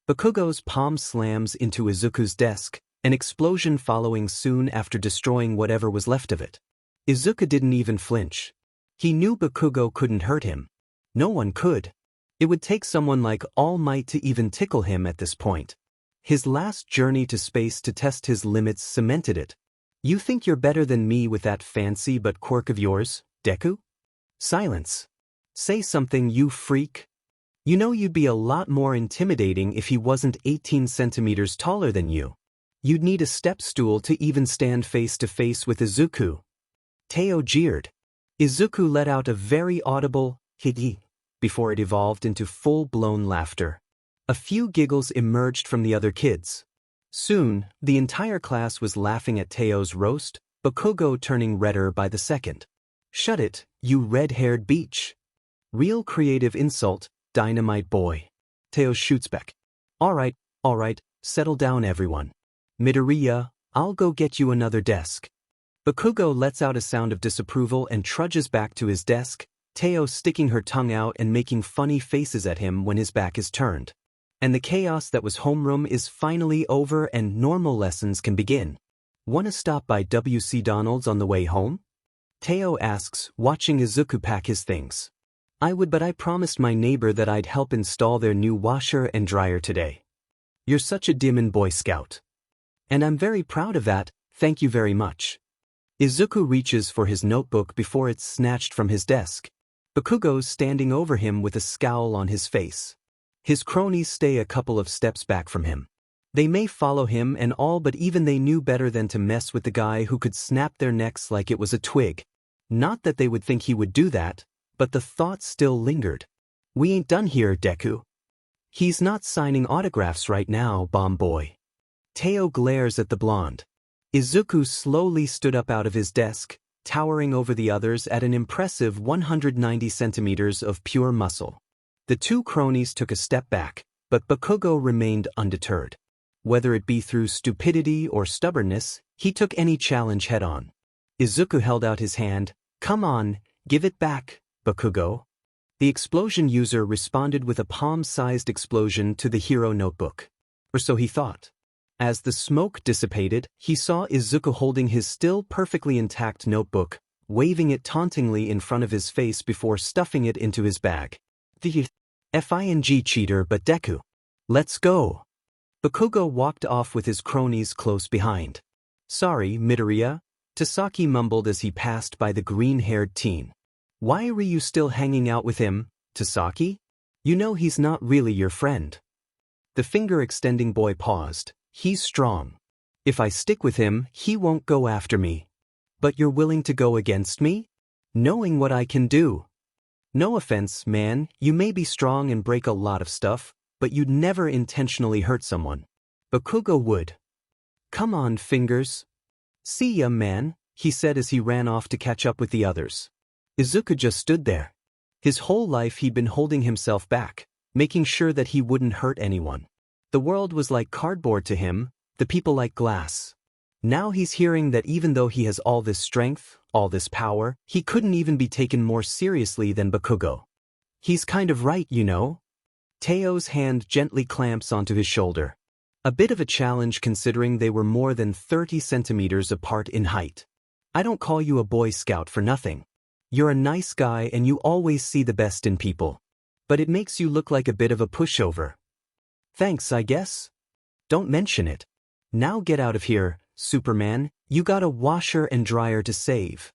Bakugo's palm slams into Izuku's desk, an explosion following soon after destroying whatever was left of it. Izuku didn't even flinch. He knew Bakugo couldn't hurt him. No one could. It would take someone like All Might to even tickle him at this point. His last journey to space to test his limits cemented it. You think you're better than me with that fancy but quirk of yours, Deku? Silence. Say something, you freak. You know you'd be a lot more intimidating if he wasn't 18 centimeters taller than you. You'd need a step stool to even stand face to face with Izuku. Teo jeered. Izuku let out a very audible hee before it evolved into full-blown laughter. A few giggles emerged from the other kids. Soon, the entire class was laughing at Teo's roast, Bakugo turning redder by the second. Shut it, you red-haired beach. Real creative insult, dynamite boy. Teo shoots back. All right, settle down everyone. Midoriya, I'll go get you another desk. Bakugo lets out a sound of disapproval and trudges back to his desk, Teo sticking her tongue out and making funny faces at him when his back is turned. And the chaos that was homeroom is finally over and normal lessons can begin. Wanna stop by WC Donald's on the way home? Teo asks, watching Izuku pack his things. I would, but I promised my neighbor that I'd help install their new washer and dryer today. You're such a Demon Boy Scout. And I'm very proud of that, thank you very much. Izuku reaches for his notebook before it's snatched from his desk. Bakugo's standing over him with a scowl on his face. His cronies stay a couple of steps back from him. They may follow him and all, but even they knew better than to mess with the guy who could snap their necks like it was a twig. Not that they would think he would do that, but the thought still lingered. We ain't done here, Deku. He's not signing autographs right now, bomb boy. Teo glares at the blonde. Izuku slowly stood up out of his desk, towering over the others at an impressive 190 centimeters of pure muscle. The two cronies took a step back, but Bakugo remained undeterred. Whether it be through stupidity or stubbornness, he took any challenge head-on. Izuku held out his hand. "Come on, give it back, Bakugo." The explosion user responded with a palm-sized explosion to the hero notebook. Or so he thought. As the smoke dissipated, he saw Izuku holding his still perfectly intact notebook, waving it tauntingly in front of his face before stuffing it into his bag. The FING cheater but Deku. Let's go. Bakugo walked off with his cronies close behind. "Sorry, Midoriya," Tasaki mumbled as he passed by the green-haired teen. "Why were you still hanging out with him, Tasaki? You know he's not really your friend." The finger-extending boy paused. "He's strong. If I stick with him, he won't go after me." "But you're willing to go against me? Knowing what I can do." "No offense, man, you may be strong and break a lot of stuff, but you'd never intentionally hurt someone. Bakugo would." "Come on, Fingers." "See ya, man," he said as he ran off to catch up with the others. Izuku just stood there. His whole life he'd been holding himself back, making sure that he wouldn't hurt anyone. The world was like cardboard to him, the people like glass. Now he's hearing that even though he has all this strength, all this power, he couldn't even be taken more seriously than Bakugo. He's kind of right, you know? Teo's hand gently clamps onto his shoulder. A bit of a challenge considering they were more than 30 centimeters apart in height. "I don't call you a Boy Scout for nothing. You're a nice guy and you always see the best in people. But it makes you look like a bit of a pushover." "Thanks, I guess. Don't mention it. Now get out of here, Superman, you got a washer and dryer to save."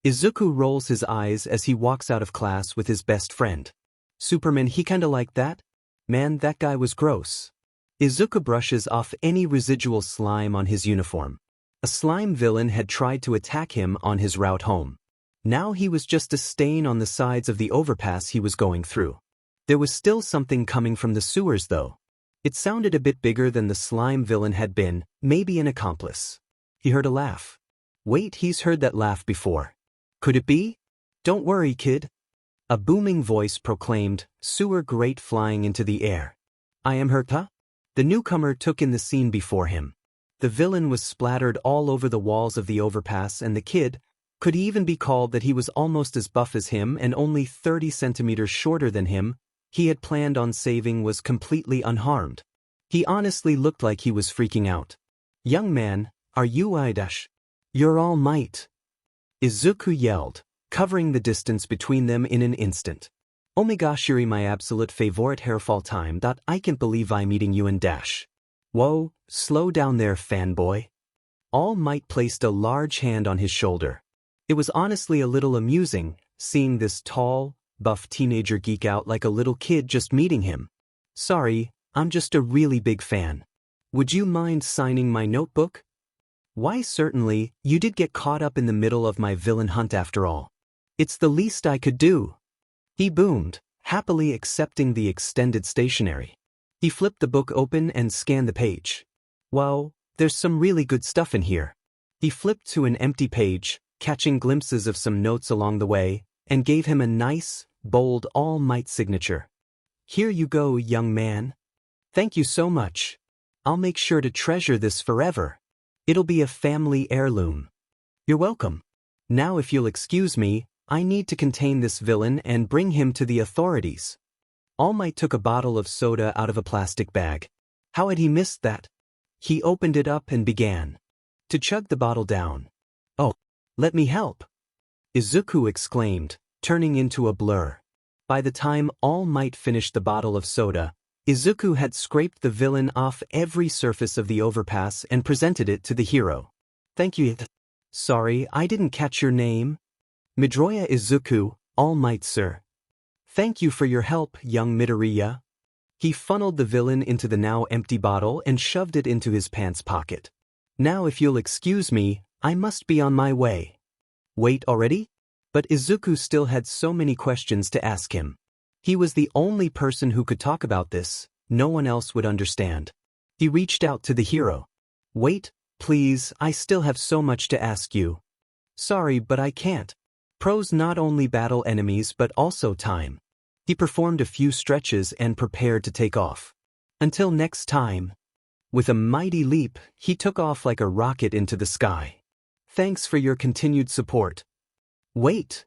Izuku rolls his eyes as he walks out of class with his best friend. "Superman, he kinda like that? Man, that guy was gross." Izuku brushes off any residual slime on his uniform. A slime villain had tried to attack him on his route home. Now he was just a stain on the sides of the overpass he was going through. There was still something coming from the sewers though. It sounded a bit bigger than the slime villain had been, maybe an accomplice. He heard a laugh. Wait, he's heard that laugh before. Could it be? "Don't worry, kid." A booming voice proclaimed, sewer grate flying into the air. "I am Herta." The newcomer took in the scene before him. The villain was splattered all over the walls of the overpass and the kid, could he even be called that he was almost as buff as him and only 30 centimeters shorter than him, he had planned on saving was completely unharmed. He honestly looked like he was freaking out. "Young man, are you Idash? You're all might." Izuku yelled, covering the distance between them in an instant. "Oh my gosh, you're my absolute favorite hairfall time. I can't believe I'm meeting you in Dash." "Whoa, slow down there, fanboy." All Might placed a large hand on his shoulder. It was honestly a little amusing, seeing this tall, buff teenager geek out like a little kid just meeting him. "Sorry, I'm just a really big fan. Would you mind signing my notebook?" "Why certainly, you did get caught up in the middle of my villain hunt after all. It's the least I could do." He boomed, happily accepting the extended stationery. He flipped the book open and scanned the page. "Wow, there's some really good stuff in here." He flipped to an empty page, catching glimpses of some notes along the way, and gave him a nice, bold All Might signature. "Here you go, young man. Thank you so much. I'll make sure to treasure this forever. It'll be a family heirloom." "You're welcome. Now if you'll excuse me, I need to contain this villain and bring him to the authorities." All Might took a bottle of soda out of a plastic bag. How had he missed that? He opened it up and began to chug the bottle down. "Oh, let me help," Izuku exclaimed, turning into a blur. By the time All Might finished the bottle of soda, Izuku had scraped the villain off every surface of the overpass and presented it to the hero. "Thank you." "Sorry, I didn't catch your name." "Midoriya Izuku, All Might, sir." "Thank you for your help, young Midoriya." He funneled the villain into the now empty bottle and shoved it into his pants pocket. "Now if you'll excuse me, I must be on my way." "Wait already?" But Izuku still had so many questions to ask him. He was the only person who could talk about this, no one else would understand. He reached out to the hero. "Wait, please, I still have so much to ask you." Sorry, but I can't. Pros not only battle enemies but also time. He performed a few stretches and prepared to take off. Until next time. With a mighty leap, he took off like a rocket into the sky. Thanks for your continued support. Wait!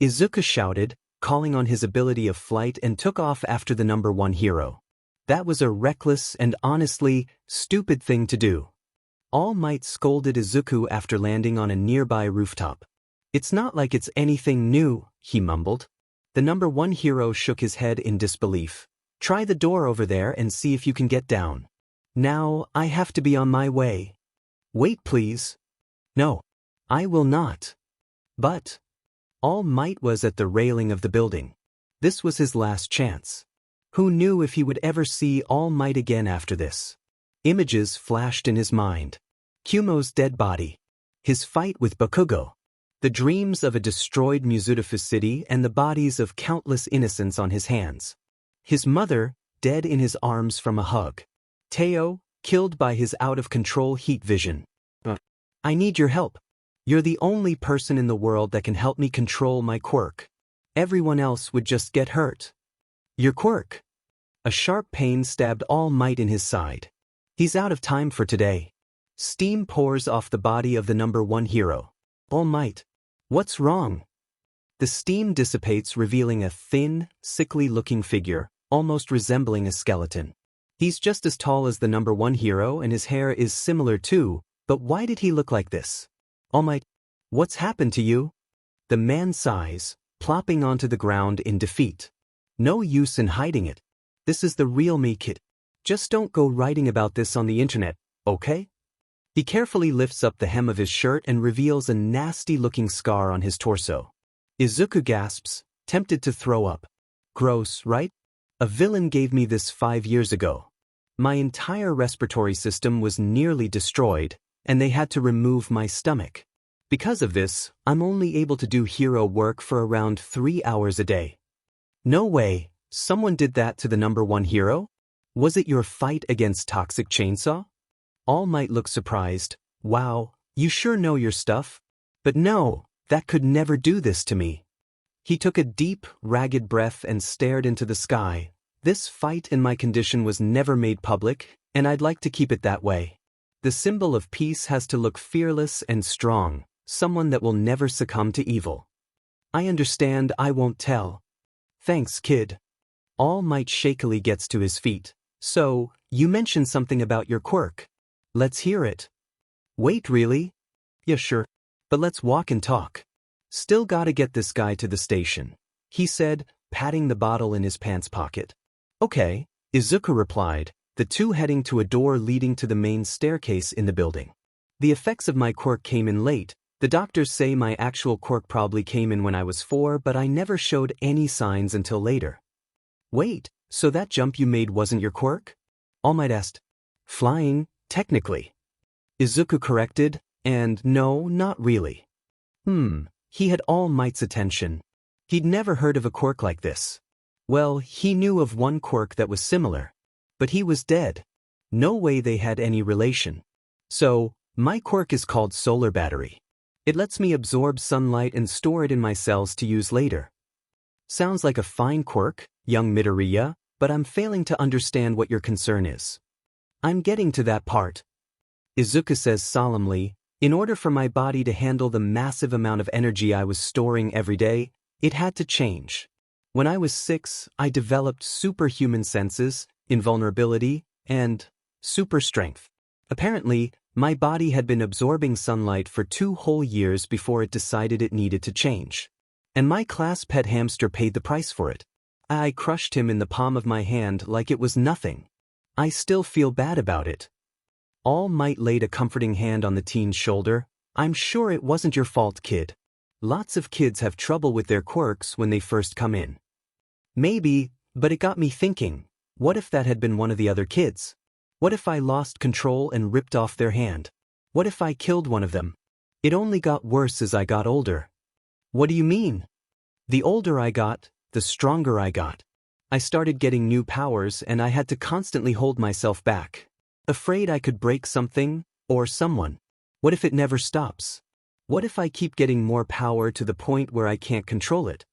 Izuku shouted, calling on his ability of flight, and took off after the number one hero. That was a reckless and honestly stupid thing to do. All Might scolded Izuku after landing on a nearby rooftop. It's not like it's anything new, he mumbled. The number one hero shook his head in disbelief. Try the door over there and see if you can get down. Now, I have to be on my way. Wait, please. No, I will not. But All Might was at the railing of the building. This was his last chance. Who knew if he would ever see All Might again after this? Images flashed in his mind. Kumo's dead body. His fight with Bakugo. The dreams of a destroyed Muzutafu city and the bodies of countless innocents on his hands. His mother, dead in his arms from a hug. Teo, killed by his out-of-control heat vision. I need your help. You're the only person in the world that can help me control my quirk. Everyone else would just get hurt. Your quirk? A sharp pain stabbed All Might in his side. He's out of time for today. Steam pours off the body of the number one hero. All Might. What's wrong? The steam dissipates, revealing a thin, sickly-looking figure, almost resembling a skeleton. He's just as tall as the number one hero and his hair is similar too, but why did he look like this? All Might, what's happened to you? The man sighs, plopping onto the ground in defeat. No use in hiding it. This is the real me, kid. Just don't go writing about this on the internet, okay? He carefully lifts up the hem of his shirt and reveals a nasty-looking scar on his torso. Izuku gasps, tempted to throw up. Gross, right? A villain gave me this 5 years ago. My entire respiratory system was nearly destroyed, and they had to remove my stomach. Because of this, I'm only able to do hero work for around 3 hours a day. No way, someone did that to the number one hero? Was it your fight against Toxic Chainsaw? All Might look surprised. Wow, you sure know your stuff? But no, that could never do this to me. He took a deep, ragged breath and stared into the sky. This fight and my condition was never made public, and I'd like to keep it that way. The symbol of peace has to look fearless and strong, someone that will never succumb to evil. I understand, I won't tell. Thanks, kid. All Might shakily gets to his feet. So, you mentioned something about your quirk. Let's hear it. Wait, really? Yeah, sure. But let's walk and talk. Still gotta get this guy to the station, he said, patting the bottle in his pants pocket. Okay, Izuku replied, the two heading to a door leading to the main staircase in the building. The effects of my quirk came in late. The doctors say my actual quirk probably came in when I was 4, but I never showed any signs until later. Wait, so that jump you made wasn't your quirk? All Might asked. Flying, technically. Izuku corrected, and no, not really. He had All Might's attention. He'd never heard of a quirk like this. Well, he knew of one quirk that was similar. But he was dead. No way they had any relation. So, my quirk is called Solar Battery. It lets me absorb sunlight and store it in my cells to use later. Sounds like a fine quirk, young Midoriya, but I'm failing to understand what your concern is. I'm getting to that part. Izuku says solemnly, in order for my body to handle the massive amount of energy I was storing every day, it had to change. When I was 6, I developed superhuman senses, invulnerability, and super strength. Apparently, my body had been absorbing sunlight for 2 whole years before it decided it needed to change. And my class pet hamster paid the price for it. I crushed him in the palm of my hand like it was nothing. I still feel bad about it. All Might laid a comforting hand on the teen's shoulder. I'm sure it wasn't your fault, kid. Lots of kids have trouble with their quirks when they first come in. Maybe, but it got me thinking, what if that had been one of the other kids? What if I lost control and ripped off their hand? What if I killed one of them? It only got worse as I got older. What do you mean? The older I got, the stronger I got. I started getting new powers and I had to constantly hold myself back. Afraid I could break something, or someone. What if it never stops? What if I keep getting more power to the point where I can't control it?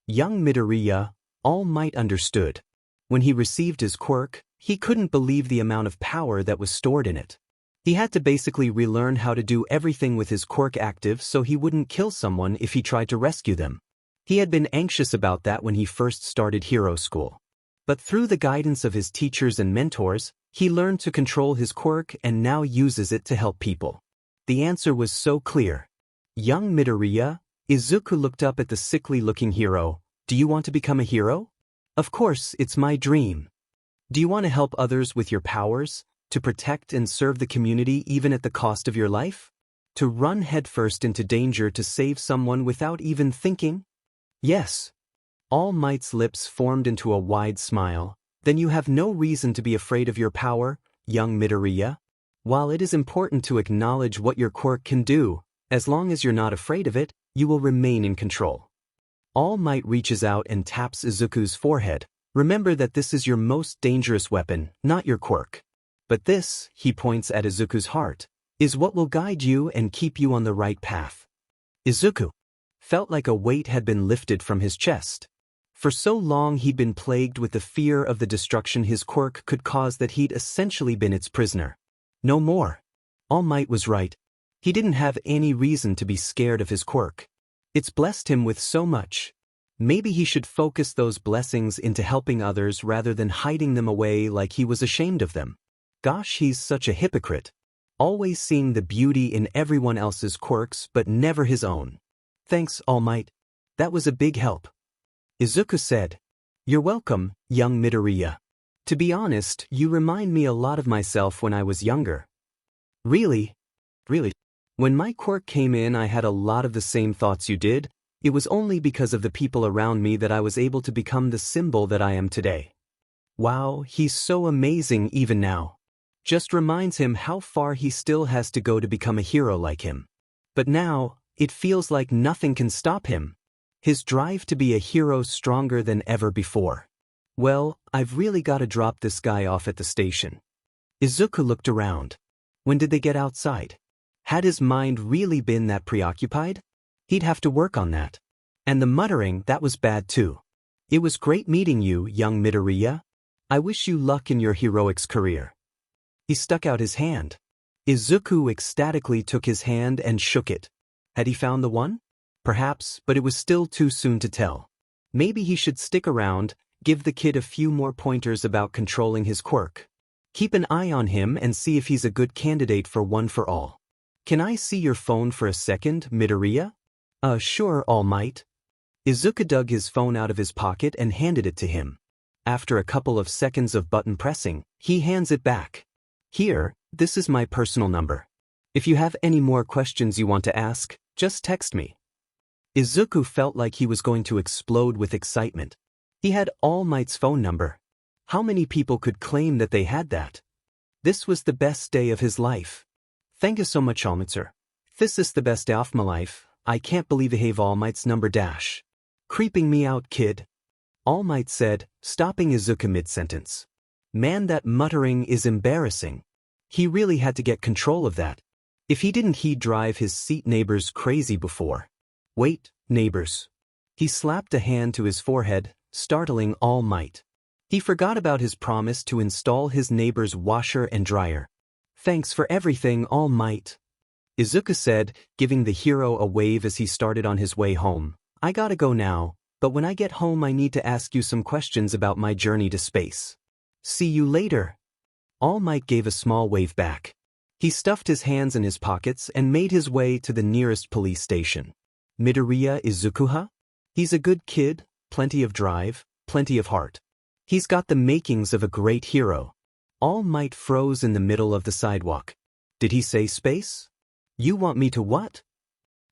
Young Midoriya, All Might understood. When he received his quirk, he couldn't believe the amount of power that was stored in it. He had to basically relearn how to do everything with his quirk active so he wouldn't kill someone if he tried to rescue them. He had been anxious about that when he first started hero school. But through the guidance of his teachers and mentors, he learned to control his quirk and now uses it to help people. The answer was so clear. Young Midoriya, Izuku looked up at the sickly-looking hero. Do you want to become a hero? Of course, it's my dream. Do you want to help others with your powers, to protect and serve the community even at the cost of your life? To run headfirst into danger to save someone without even thinking? Yes. All Might's lips formed into a wide smile. Then you have no reason to be afraid of your power, young Midoriya. While it is important to acknowledge what your quirk can do, as long as you're not afraid of it, you will remain in control. All Might reaches out and taps Izuku's forehead. Remember that this is your most dangerous weapon, not your quirk. But this, he points at Izuku's heart, is what will guide you and keep you on the right path. Izuku felt like a weight had been lifted from his chest. For so long he'd been plagued with the fear of the destruction his quirk could cause that he'd essentially been its prisoner. No more. All Might was right. He didn't have any reason to be scared of his quirk. It's blessed him with so much. Maybe he should focus those blessings into helping others rather than hiding them away like he was ashamed of them. Gosh, he's such a hypocrite. Always seeing the beauty in everyone else's quirks but never his own. Thanks, All Might. That was a big help. Izuku said. You're welcome, young Midoriya. To be honest, you remind me a lot of myself when I was younger. Really? Really? When my quirk came in, I had a lot of the same thoughts you did. It was only because of the people around me that I was able to become the symbol that I am today. Wow, he's so amazing even now. Just reminds him how far he still has to go to become a hero like him. But now, it feels like nothing can stop him. His drive to be a hero stronger than ever before. Well, I've really got to drop this guy off at the station. Izuku looked around. When did they get outside? Had his mind really been that preoccupied? He'd have to work on that. And the muttering, that was bad too. It was great meeting you, young Midoriya. I wish you luck in your heroics career. He stuck out his hand. Izuku ecstatically took his hand and shook it. Had he found the one? Perhaps, but it was still too soon to tell. Maybe he should stick around, give the kid a few more pointers about controlling his quirk. Keep an eye on him and see if he's a good candidate for One for All. Can I see your phone for a second, Midoriya? Sure, All Might. Izuku dug his phone out of his pocket and handed it to him. After a couple of seconds of button pressing, he hands it back. Here, this is my personal number. If you have any more questions you want to ask, just text me. Izuku felt like he was going to explode with excitement. He had All Might's phone number. How many people could claim that they had that? This was the best day of his life. Thank you so much, All Might, sir. This is the best day of my life. I can't believe I have All Might's number dash. Creeping me out, kid. All Might said, stopping Izuku mid-sentence. Man, that muttering is embarrassing. He really had to get control of that. If he didn't, he'd drive his seat neighbors crazy before. Wait, neighbors. He slapped a hand to his forehead, startling All Might. He forgot about his promise to install his neighbor's washer and dryer. Thanks for everything, All Might. Izuku said, giving the hero a wave as he started on his way home. I gotta go now, but when I get home I need to ask you some questions about my journey to space. See you later. All Might gave a small wave back. He stuffed his hands in his pockets and made his way to the nearest police station. Midoriya Izuku? He's a good kid, plenty of drive, plenty of heart. He's got the makings of a great hero. All Might froze in the middle of the sidewalk. Did he say space? You want me to what?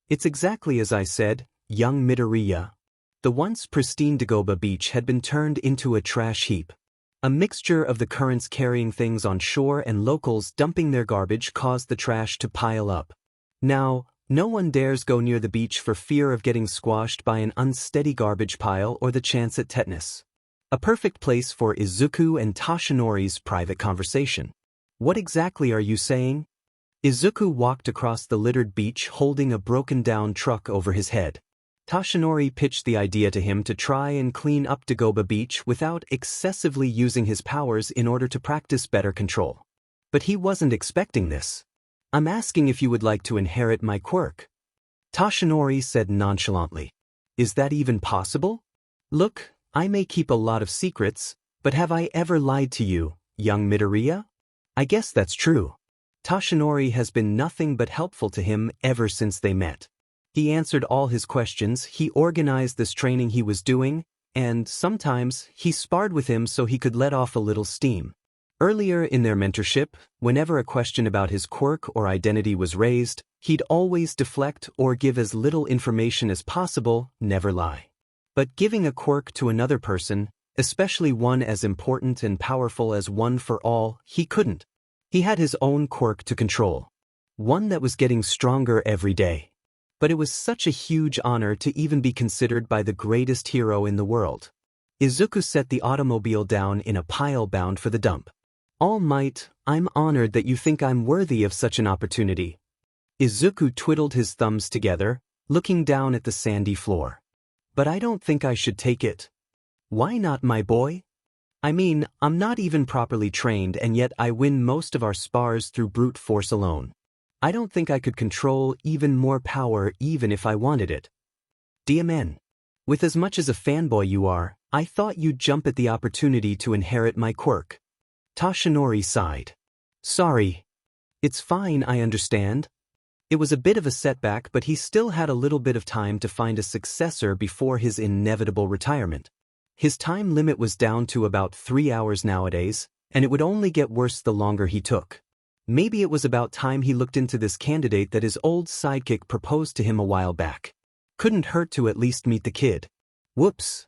It's exactly as I said, young Midoriya. The once pristine Dagoba beach had been turned into a trash heap. A mixture of the currents carrying things on shore and locals dumping their garbage caused the trash to pile up. Now, no one dares go near the beach for fear of getting squashed by an unsteady garbage pile or the chance at tetanus. A perfect place for Izuku and Tashinori's private conversation. What exactly are you saying? Izuku walked across the littered beach holding a broken-down truck over his head. Toshinori pitched the idea to him to try and clean up Dagoba Beach without excessively using his powers in order to practice better control. But he wasn't expecting this. "I'm asking if you would like to inherit my quirk," Toshinori said nonchalantly. "Is that even possible? Look, I may keep a lot of secrets, but have I ever lied to you, young Midoriya? I guess that's true." Toshinori has been nothing but helpful to him ever since they met. He answered all his questions, he organized this training he was doing, and sometimes he sparred with him so he could let off a little steam. Earlier in their mentorship, whenever a question about his quirk or identity was raised, he'd always deflect or give as little information as possible, never lie. But giving a quirk to another person, especially one as important and powerful as One for All, he couldn't. He had his own quirk to control. One that was getting stronger every day. But it was such a huge honor to even be considered by the greatest hero in the world. Izuku set the automobile down in a pile bound for the dump. "All Might, I'm honored that you think I'm worthy of such an opportunity." Izuku twiddled his thumbs together, looking down at the sandy floor. "But I don't think I should take it." "Why not, my boy? I mean, I'm not even properly trained and yet I win most of our spars through brute force alone. I don't think I could control even more power even if I wanted it." "DMN. With as much as a fanboy you are, I thought you'd jump at the opportunity to inherit my quirk." Toshinori sighed. "Sorry. It's fine, I understand." It was a bit of a setback, but he still had a little bit of time to find a successor before his inevitable retirement. His time limit was down to about 3 hours nowadays, and it would only get worse the longer he took. Maybe it was about time he looked into this candidate that his old sidekick proposed to him a while back. Couldn't hurt to at least meet the kid. Whoops.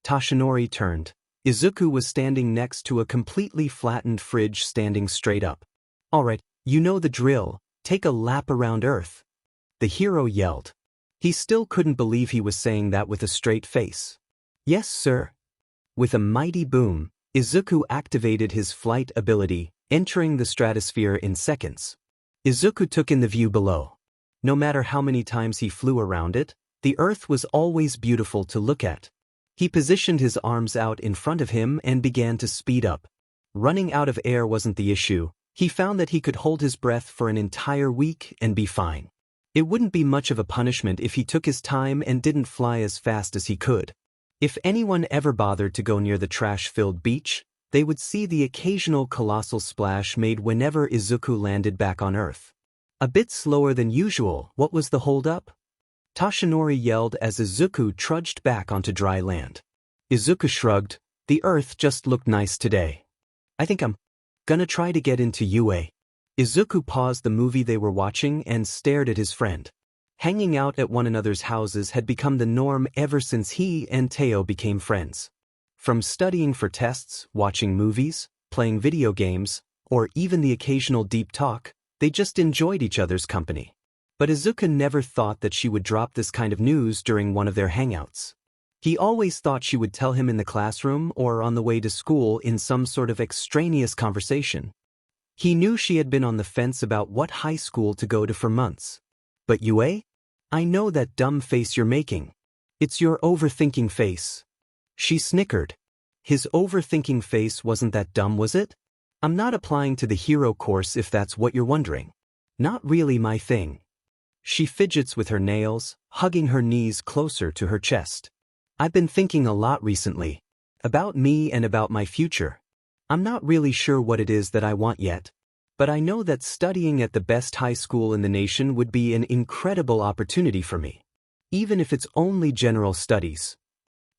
Toshinori turned. Izuku was standing next to a completely flattened fridge standing straight up. "Alright, you know the drill, take a lap around Earth," the hero yelled. He still couldn't believe he was saying that with a straight face. "Yes, sir." With a mighty boom, Izuku activated his flight ability, entering the stratosphere in seconds. Izuku took in the view below. No matter how many times he flew around it, the Earth was always beautiful to look at. He positioned his arms out in front of him and began to speed up. Running out of air wasn't the issue. He found that he could hold his breath for an entire week and be fine. It wouldn't be much of a punishment if he took his time and didn't fly as fast as he could. If anyone ever bothered to go near the trash-filled beach, they would see the occasional colossal splash made whenever Izuku landed back on Earth. A bit slower than usual, what was the hold-up? Toshinori yelled as Izuku trudged back onto dry land. Izuku shrugged. The Earth just looked nice today. "I think I'm gonna try to get into UA." Izuku paused the movie they were watching and stared at his friend. Hanging out at one another's houses had become the norm ever since he and Teo became friends. From studying for tests, watching movies, playing video games, or even the occasional deep talk, they just enjoyed each other's company. But Izuku never thought that she would drop this kind of news during one of their hangouts. He always thought she would tell him in the classroom or on the way to school in some sort of extraneous conversation. He knew she had been on the fence about what high school to go to for months. "But UA? I know that dumb face you're making. It's your overthinking face." She snickered. His overthinking face wasn't that dumb, was it? "I'm not applying to the hero course if that's what you're wondering. Not really my thing." She fidgets with her nails, hugging her knees closer to her chest. "I've been thinking a lot recently. About me and about my future. I'm not really sure what it is that I want yet. But I know that studying at the best high school in the nation would be an incredible opportunity for me. Even if it's only general studies."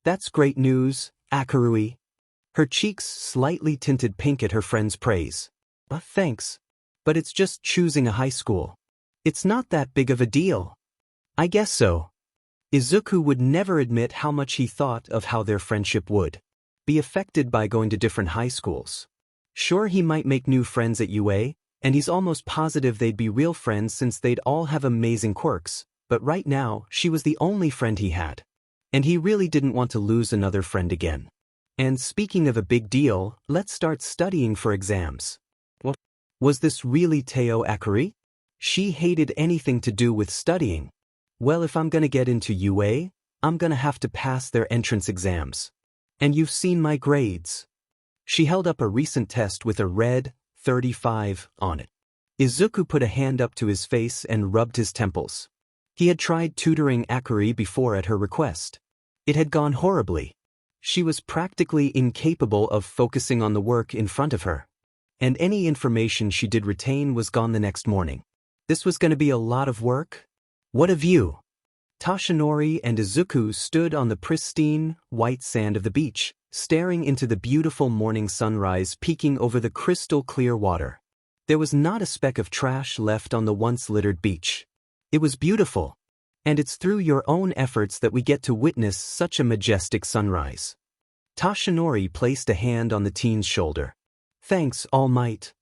"That's great news, Akarui." Her cheeks slightly tinted pink at her friend's praise. Thanks. But it's just choosing a high school. It's not that big of a deal." "I guess so." Izuku would never admit how much he thought of how their friendship would be affected by going to different high schools. Sure, he might make new friends at UA, and he's almost positive they'd be real friends since they'd all have amazing quirks, but right now, she was the only friend he had. And he really didn't want to lose another friend again. And speaking of a big deal, let's start studying for exams. What? Was this really Teo Akari? She hated anything to do with studying. Well, if I'm gonna get into UA, I'm gonna have to pass their entrance exams. And you've seen my grades. She held up a recent test with a red 35 on it. Izuku put a hand up to his face and rubbed his temples. He had tried tutoring Akari before at her request. It had gone horribly. She was practically incapable of focusing on the work in front of her. And any information she did retain was gone the next morning. This was going to be a lot of work? What a view! Toshinori and Izuku stood on the pristine, white sand of the beach, staring into the beautiful morning sunrise peeking over the crystal-clear water. There was not a speck of trash left on the once-littered beach. It was beautiful. And it's through your own efforts that we get to witness such a majestic sunrise. Toshinori placed a hand on the teen's shoulder. Thanks, All Might.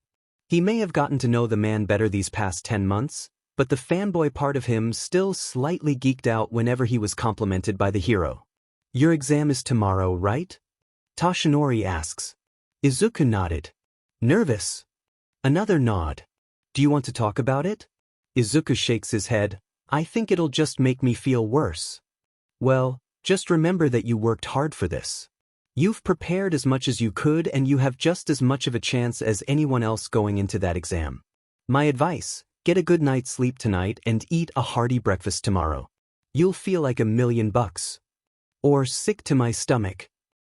He may have gotten to know the man better these past 10 months, but the fanboy part of him still slightly geeked out whenever he was complimented by the hero. Your exam is tomorrow, right? Toshinori asks. Izuku nodded. Nervous? Another nod. Do you want to talk about it? Izuku shakes his head. I think it'll just make me feel worse. Well, just remember that you worked hard for this. You've prepared as much as you could and you have just as much of a chance as anyone else going into that exam. My advice, get a good night's sleep tonight and eat a hearty breakfast tomorrow. You'll feel like $1,000,000. Or sick to my stomach.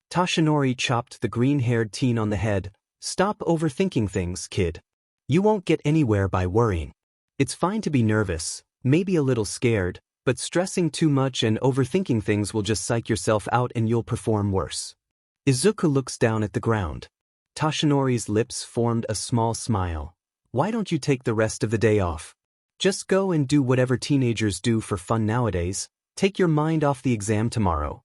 Toshinori chopped the green-haired teen on the head. Stop overthinking things, kid. You won't get anywhere by worrying. It's fine to be nervous, maybe a little scared, but stressing too much and overthinking things will just psych yourself out and you'll perform worse. Izuku looks down at the ground. Toshinori's lips formed a small smile. Why don't you take the rest of the day off? Just go and do whatever teenagers do for fun nowadays. Take your mind off the exam tomorrow.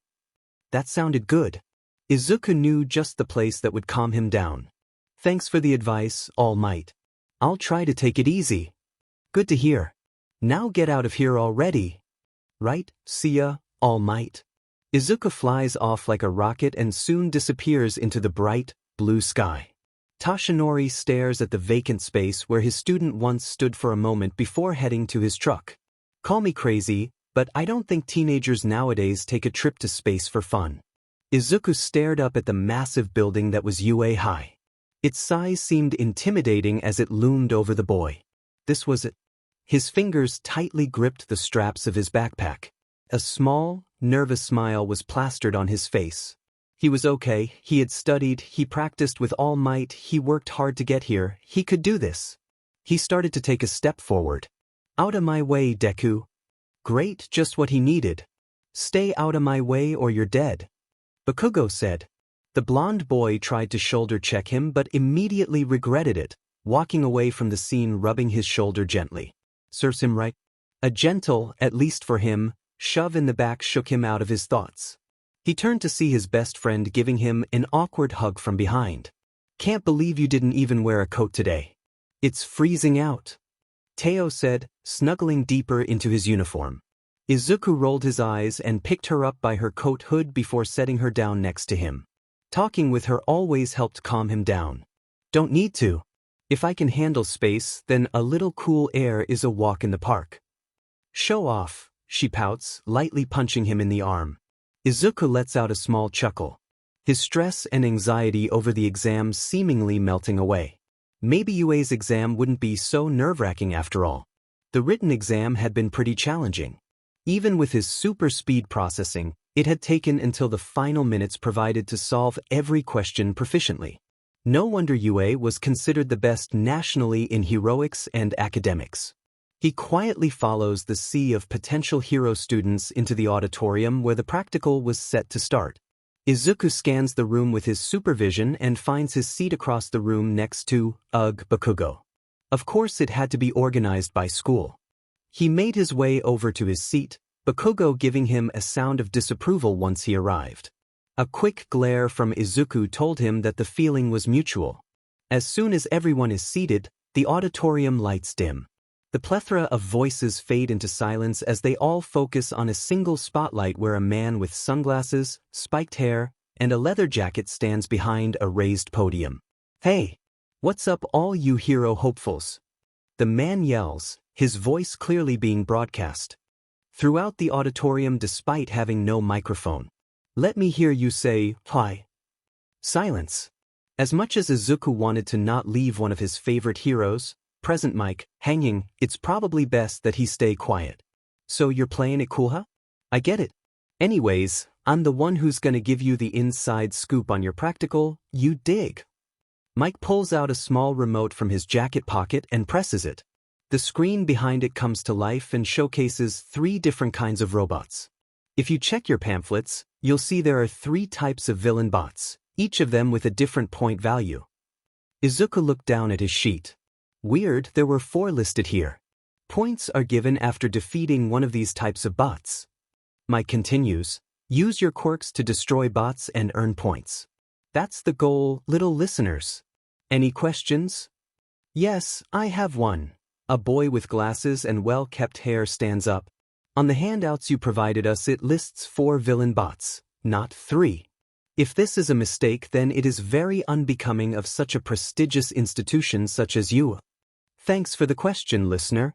That sounded good. Izuku knew just the place that would calm him down. Thanks for the advice, All Might. I'll try to take it easy. Good to hear. Now get out of here already. Right, see ya, All Might. Izuku flies off like a rocket and soon disappears into the bright, blue sky. Toshinori stares at the vacant space where his student once stood for a moment before heading to his truck. Call me crazy, but I don't think teenagers nowadays take a trip to space for fun. Izuku stared up at the massive building that was UA high. Its size seemed intimidating as it loomed over the boy. This was it. His fingers tightly gripped the straps of his backpack. A small, nervous smile was plastered on his face. He was okay, he had studied, he practiced with all might, he worked hard to get here, he could do this. He started to take a step forward. Out of my way, Deku. Great, just what he needed. Stay out of my way or you're dead. Bakugo said. The blonde boy tried to shoulder check him but immediately regretted it, walking away from the scene rubbing his shoulder gently. Serves him right. A gentle, at least for him, shove in the back shook him out of his thoughts. He turned to see his best friend giving him an awkward hug from behind. Can't believe you didn't even wear a coat today. It's freezing out. Teo said, snuggling deeper into his uniform. Izuku rolled his eyes and picked her up by her coat hood before setting her down next to him. Talking with her always helped calm him down. Don't need to. If I can handle space, then a little cool air is a walk in the park. Show off, she pouts, lightly punching him in the arm. Izuku lets out a small chuckle. His stress and anxiety over the exam seemingly melting away. Maybe UA's exam wouldn't be so nerve-wracking after all. The written exam had been pretty challenging. Even with his super speed processing, it had taken until the final minutes provided to solve every question proficiently. No wonder UA was considered the best nationally in heroics and academics. He quietly follows the sea of potential hero students into the auditorium where the practical was set to start. Izuku scans the room with his supervision and finds his seat across the room next to Bakugo. Of course it had to be organized by school. He made his way over to his seat, Bakugo giving him a sound of disapproval once he arrived. A quick glare from Izuku told him that the feeling was mutual. As soon as everyone is seated, the auditorium lights dim. The plethora of voices fade into silence as they all focus on a single spotlight where a man with sunglasses, spiked hair, and a leather jacket stands behind a raised podium. Hey! What's up all you hero hopefuls? The man yells, his voice clearly being broadcast throughout the auditorium despite having no microphone. "Let me hear you say, hi." Silence. As much as Izuku wanted to not leave one of his favorite heroes, present mic, hanging, it's probably best that he stay quiet. "So you're playing it cool, huh? I get it. Anyways, I'm the one who's gonna give you the inside scoop on your practical, you dig." Mike pulls out a small remote from his jacket pocket and presses it. The screen behind it comes to life and showcases 3 different kinds of robots. If you check your pamphlets, you'll see there are 3 types of villain bots, each of them with a different point value. Izuku looked down at his sheet. Weird, there were 4 listed here. Points are given after defeating one of these types of bots. Mike continues, "Use your quirks to destroy bots and earn points. That's the goal, little listeners. Any questions?" "Yes, I have one." A boy with glasses and well-kept hair stands up. "On the handouts you provided us it lists 4 villain bots, not 3. If this is a mistake then it is very unbecoming of such a prestigious institution such as you." "Thanks for the question, listener,"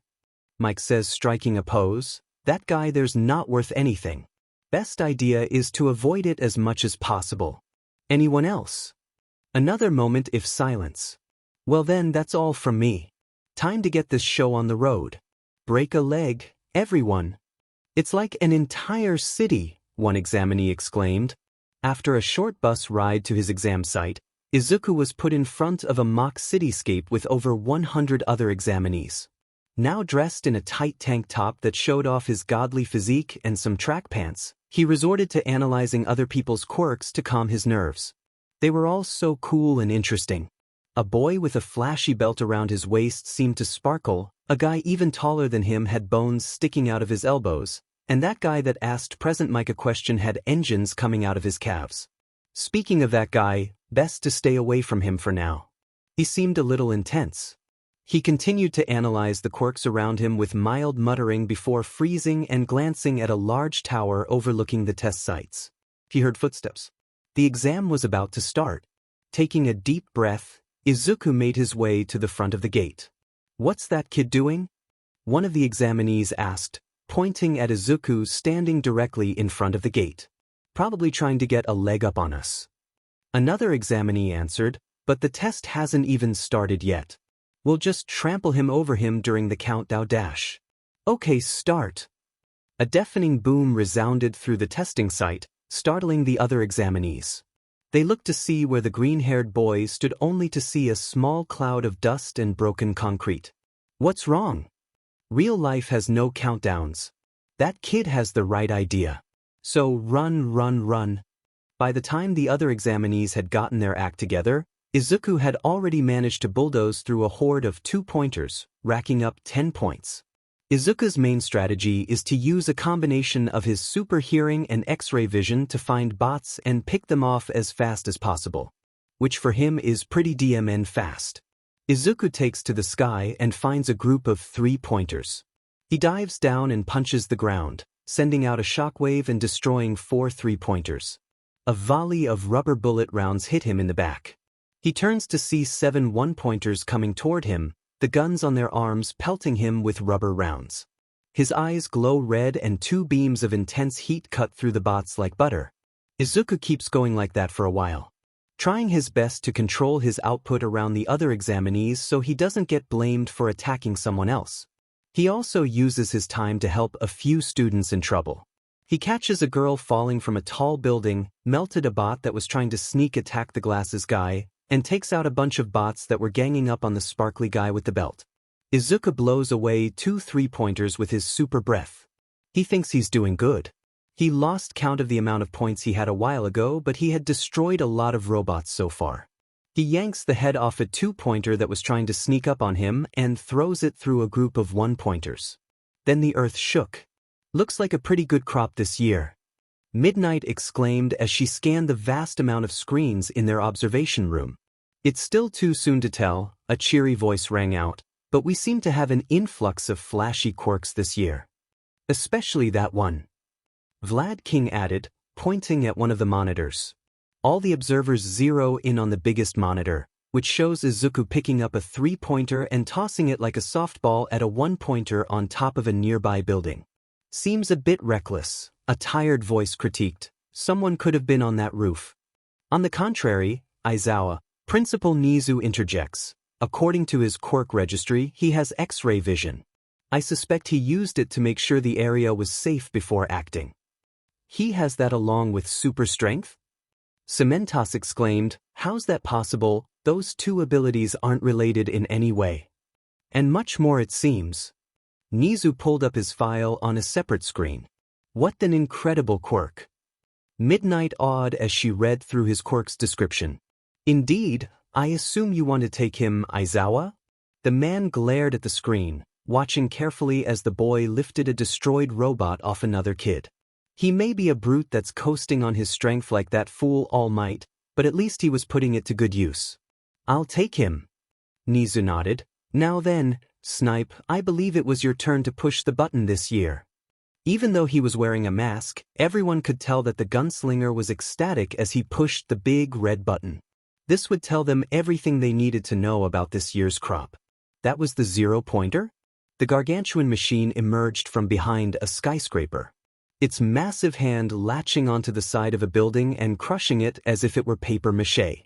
Mike says, striking a pose. "That guy there's not worth anything. Best idea is to avoid it as much as possible. Anyone else?" Another moment of silence. "Well then, that's all from me. Time to get this show on the road. Break a leg, everyone." "It's like an entire city," one examinee exclaimed. After a short bus ride to his exam site, Izuku was put in front of a mock cityscape with over 100 other examinees. Now dressed in a tight tank top that showed off his godly physique and some track pants, he resorted to analyzing other people's quirks to calm his nerves. They were all so cool and interesting. A boy with a flashy belt around his waist seemed to sparkle, a guy even taller than him had bones sticking out of his elbows, and that guy that asked Present Mike a question had engines coming out of his calves. Speaking of that guy, best to stay away from him for now. He seemed a little intense. He continued to analyze the quirks around him with mild muttering before freezing and glancing at a large tower overlooking the test sites. He heard footsteps. The exam was about to start. Taking a deep breath, Izuku made his way to the front of the gate. "What's that kid doing?" one of the examinees asked, pointing at Izuku standing directly in front of the gate. "Probably trying to get a leg up on us." Another examinee answered, "But the test hasn't even started yet. We'll just trample him over him during the countdown dash." "Okay, start." A deafening boom resounded through the testing site, startling the other examinees. They looked to see where the green-haired boy stood only to see a small cloud of dust and broken concrete. "What's wrong? Real life has no countdowns. That kid has the right idea. So run, run, run." By the time the other examinees had gotten their act together, Izuku had already managed to bulldoze through a horde of 2-pointers, racking up 10 points. Izuku's main strategy is to use a combination of his super hearing and X-ray vision to find bots and pick them off as fast as possible, which for him is pretty DMN fast. Izuku takes to the sky and finds a group of 3-pointers. He dives down and punches the ground, sending out a shockwave and destroying 4 3-pointers. A volley of rubber bullet rounds hit him in the back. He turns to see 7 1-pointers coming toward him, the guns on their arms pelting him with rubber rounds. His eyes glow red and 2 beams of intense heat cut through the bots like butter. Izuku keeps going like that for a while, trying his best to control his output around the other examinees so he doesn't get blamed for attacking someone else. He also uses his time to help a few students in trouble. He catches a girl falling from a tall building, melted a bot that was trying to sneak attack the glasses guy, and takes out a bunch of bots that were ganging up on the sparkly guy with the belt. Izuku blows away 2 3-pointers with his super breath. He thinks he's doing good. He lost count of the amount of points he had a while ago, but he had destroyed a lot of robots so far. He yanks the head off a 2-pointer that was trying to sneak up on him and throws it through a group of 1-pointers. Then the earth shook. "Looks like a pretty good crop this year," Midnight exclaimed as she scanned the vast amount of screens in their observation room. "It's still too soon to tell," a cheery voice rang out, "but we seem to have an influx of flashy quirks this year. Especially that one," Vlad King added, pointing at one of the monitors. All the observers zero in on the biggest monitor, which shows Izuku picking up a 3-pointer and tossing it like a softball at a 1-pointer on top of a nearby building. Seems a bit reckless, a tired voice critiqued. Someone could have been on that roof. On the contrary, Aizawa, Principal Nizu interjects. According to his quirk registry, he has X-ray vision. I suspect he used it to make sure the area was safe before acting. He has that along with super strength? Cementos exclaimed, how's that possible? Those two abilities aren't related in any way. And much more it seems. Nizu pulled up his file on a separate screen. What an incredible quirk. Midnight awed as she read through his quirk's description. Indeed, I assume you want to take him, Aizawa? The man glared at the screen, watching carefully as the boy lifted a destroyed robot off another kid. He may be a brute that's coasting on his strength like that fool All Might, but at least he was putting it to good use. I'll take him. Nizu nodded. Now then, Snipe, I believe it was your turn to push the button this year. Even though he was wearing a mask, everyone could tell that the gunslinger was ecstatic as he pushed the big red button. This would tell them everything they needed to know about this year's crop. That was the 0-pointer? The gargantuan machine emerged from behind a skyscraper. Its massive hand latching onto the side of a building and crushing it as if it were paper mache.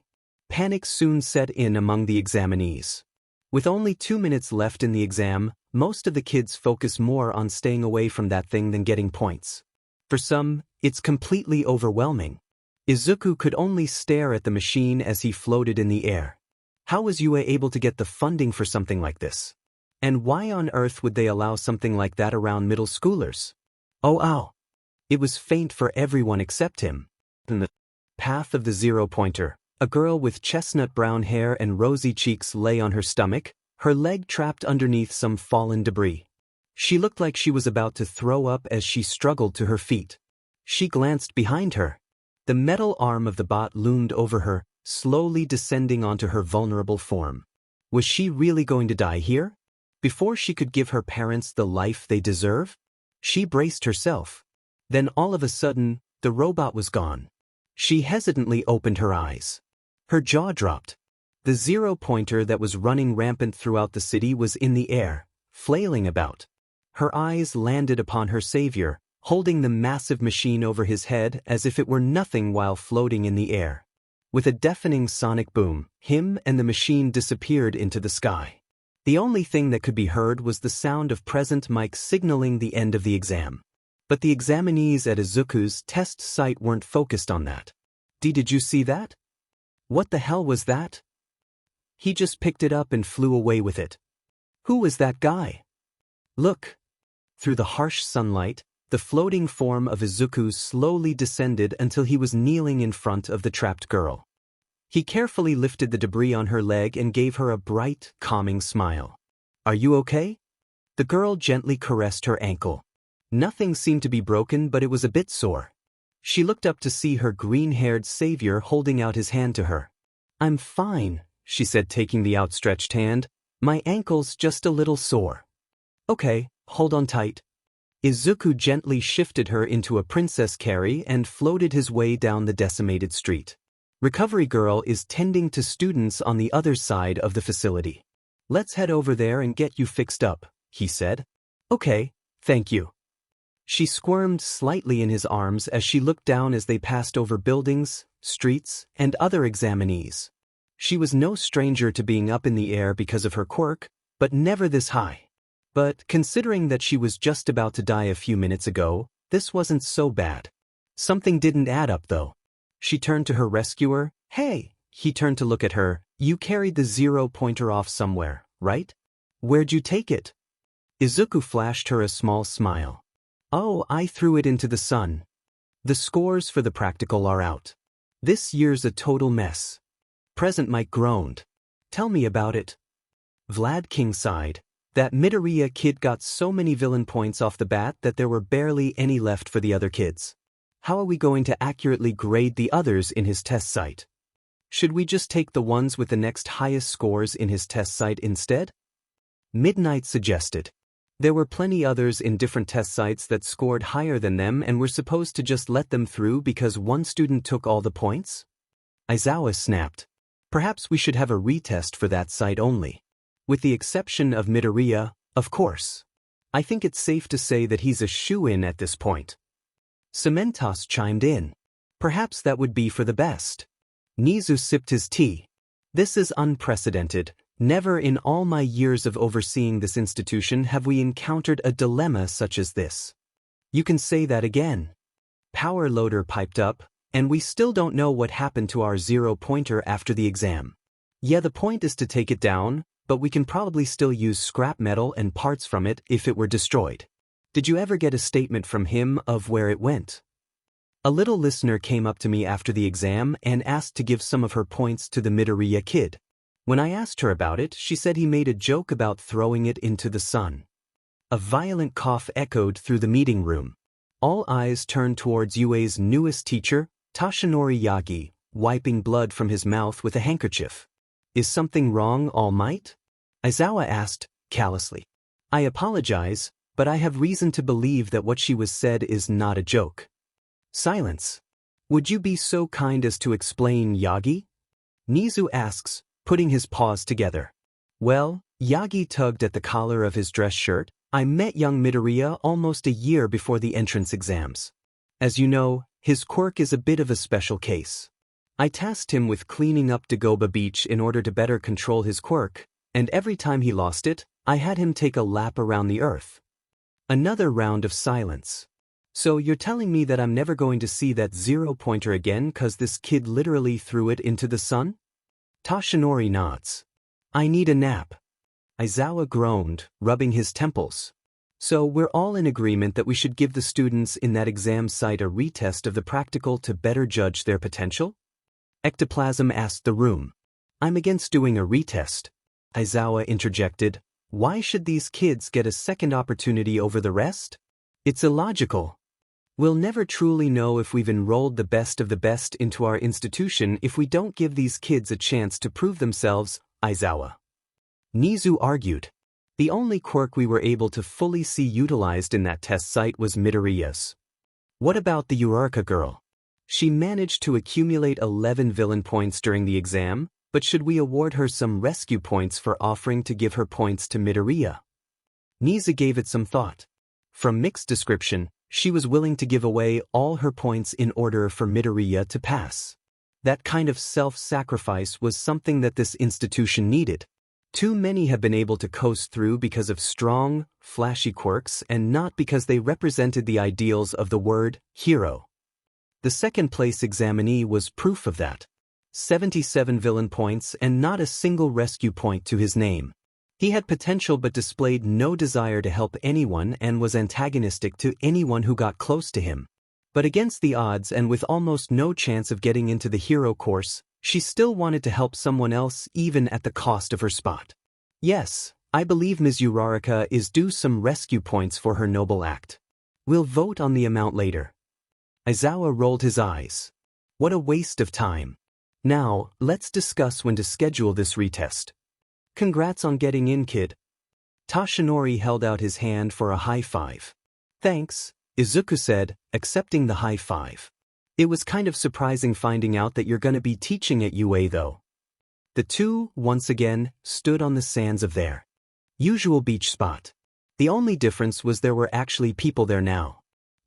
Panic soon set in among the examinees. With only 2 minutes left in the exam, most of the kids focus more on staying away from that thing than getting points. For some, it's completely overwhelming. Izuku could only stare at the machine as he floated in the air. How was UA able to get the funding for something like this? And why on earth would they allow something like that around middle schoolers? Oh ow! It was faint for everyone except him. In the path of the 0-pointer, a girl with chestnut brown hair and rosy cheeks lay on her stomach, her leg trapped underneath some fallen debris. She looked like she was about to throw up as she struggled to her feet. She glanced behind her. The metal arm of the bot loomed over her, slowly descending onto her vulnerable form. Was she really going to die here? Before she could give her parents the life they deserve? She braced herself. Then all of a sudden, the robot was gone. She hesitantly opened her eyes. Her jaw dropped. The 0-pointer that was running rampant throughout the city was in the air, flailing about. Her eyes landed upon her savior, holding the massive machine over his head as if it were nothing while floating in the air. With a deafening sonic boom, him and the machine disappeared into the sky. The only thing that could be heard was the sound of present mic signaling the end of the exam. But the examinees at Izuku's test site weren't focused on that. Did you see that? What the hell was that? He just picked it up and flew away with it. Who was that guy? Look. Through the harsh sunlight, the floating form of Izuku slowly descended until he was kneeling in front of the trapped girl. He carefully lifted the debris on her leg and gave her a bright, calming smile. Are you okay? The girl gently caressed her ankle. Nothing seemed to be broken, but it was a bit sore. She looked up to see her green-haired savior holding out his hand to her. I'm fine, she said, taking the outstretched hand. My ankle's just a little sore. Okay, hold on tight. Izuku gently shifted her into a princess carry and floated his way down the decimated street. Recovery Girl is tending to students on the other side of the facility. Let's head over there and get you fixed up, he said. Okay, thank you. She squirmed slightly in his arms as she looked down as they passed over buildings, streets, and other examinees. She was no stranger to being up in the air because of her quirk, but never this high. But considering that she was just about to die a few minutes ago, this wasn't so bad. Something didn't add up though. She turned to her rescuer. Hey, he turned to look at her. You carried the 0-pointer off somewhere, right? Where'd you take it? Izuku flashed her a small smile. Oh, I threw it into the sun. The scores for the practical are out. This year's a total mess. Present Mike groaned. Tell me about it. Vlad King sighed. That Midoriya kid got so many villain points off the bat that there were barely any left for the other kids. How are we going to accurately grade the others in his test site? Should we just take the ones with the next highest scores in his test site instead? Midnight suggested. There were plenty others in different test sites that scored higher than them and were supposed to just let them through because one student took all the points? Aizawa snapped. Perhaps we should have a retest for that site only. With the exception of Midoriya, of course. I think it's safe to say that he's a shoo-in at this point. Cementos chimed in. Perhaps that would be for the best. Nizu sipped his tea. This is unprecedented. Never in all my years of overseeing this institution have we encountered a dilemma such as this. You can say that again. Power Loader piped up, and we still don't know what happened to our zero-pointer after the exam. Yeah, the point is to take it down, but we can probably still use scrap metal and parts from it if it were destroyed. Did you ever get a statement from him of where it went? A little listener came up to me after the exam and asked to give some of her points to the Midoriya kid. When I asked her about it, she said he made a joke about throwing it into the sun. A violent cough echoed through the meeting room. All eyes turned towards UA's newest teacher, Toshinori Yagi, wiping blood from his mouth with a handkerchief. Is something wrong, All Might? Aizawa asked, callously. I apologize, but I have reason to believe that what she was said is not a joke. Silence. Would you be so kind as to explain, Yagi? Nizu asks, putting his paws together. Well, Yagi tugged at the collar of his dress shirt. I met young Midoriya almost a year before the entrance exams. As you know, his quirk is a bit of a special case. I tasked him with cleaning up Dagoba Beach in order to better control his quirk, and every time he lost it, I had him take a lap around the earth. Another round of silence. So you're telling me that I'm never going to see that zero-pointer again cause this kid literally threw it into the sun? Toshinori nods. I need a nap. Aizawa groaned, rubbing his temples. So we're all in agreement that we should give the students in that exam site a retest of the practical to better judge their potential? Ectoplasm asked the room. I'm against doing a retest. Aizawa interjected. Why should these kids get a second opportunity over the rest? It's illogical. We'll never truly know if we've enrolled the best of the best into our institution if we don't give these kids a chance to prove themselves, Aizawa. Nizu argued. The only quirk we were able to fully see utilized in that test site was Midoriya's. What about the Uraraka girl? She managed to accumulate 11 villain points during the exam, but should we award her some rescue points for offering to give her points to Midoriya? Nizu gave it some thought. From Mick's description, she was willing to give away all her points in order for Midoriya to pass. That kind of self-sacrifice was something that this institution needed. Too many have been able to coast through because of strong, flashy quirks and not because they represented the ideals of the word hero. The second-place examinee was proof of that. 77 villain points and not a single rescue point to his name. He had potential but displayed no desire to help anyone and was antagonistic to anyone who got close to him. But against the odds and with almost no chance of getting into the hero course, she still wanted to help someone else even at the cost of her spot. Yes, I believe Ms. Uraraka is due some rescue points for her noble act. We'll vote on the amount later. Aizawa rolled his eyes. What a waste of time. Now, let's discuss when to schedule this retest. Congrats on getting in, kid. Toshinori held out his hand for a high five. Thanks, Izuku said, accepting the high five. It was kind of surprising finding out that you're gonna be teaching at UA though. The two, once again, stood on the sands of their usual beach spot. The only difference was there were actually people there now.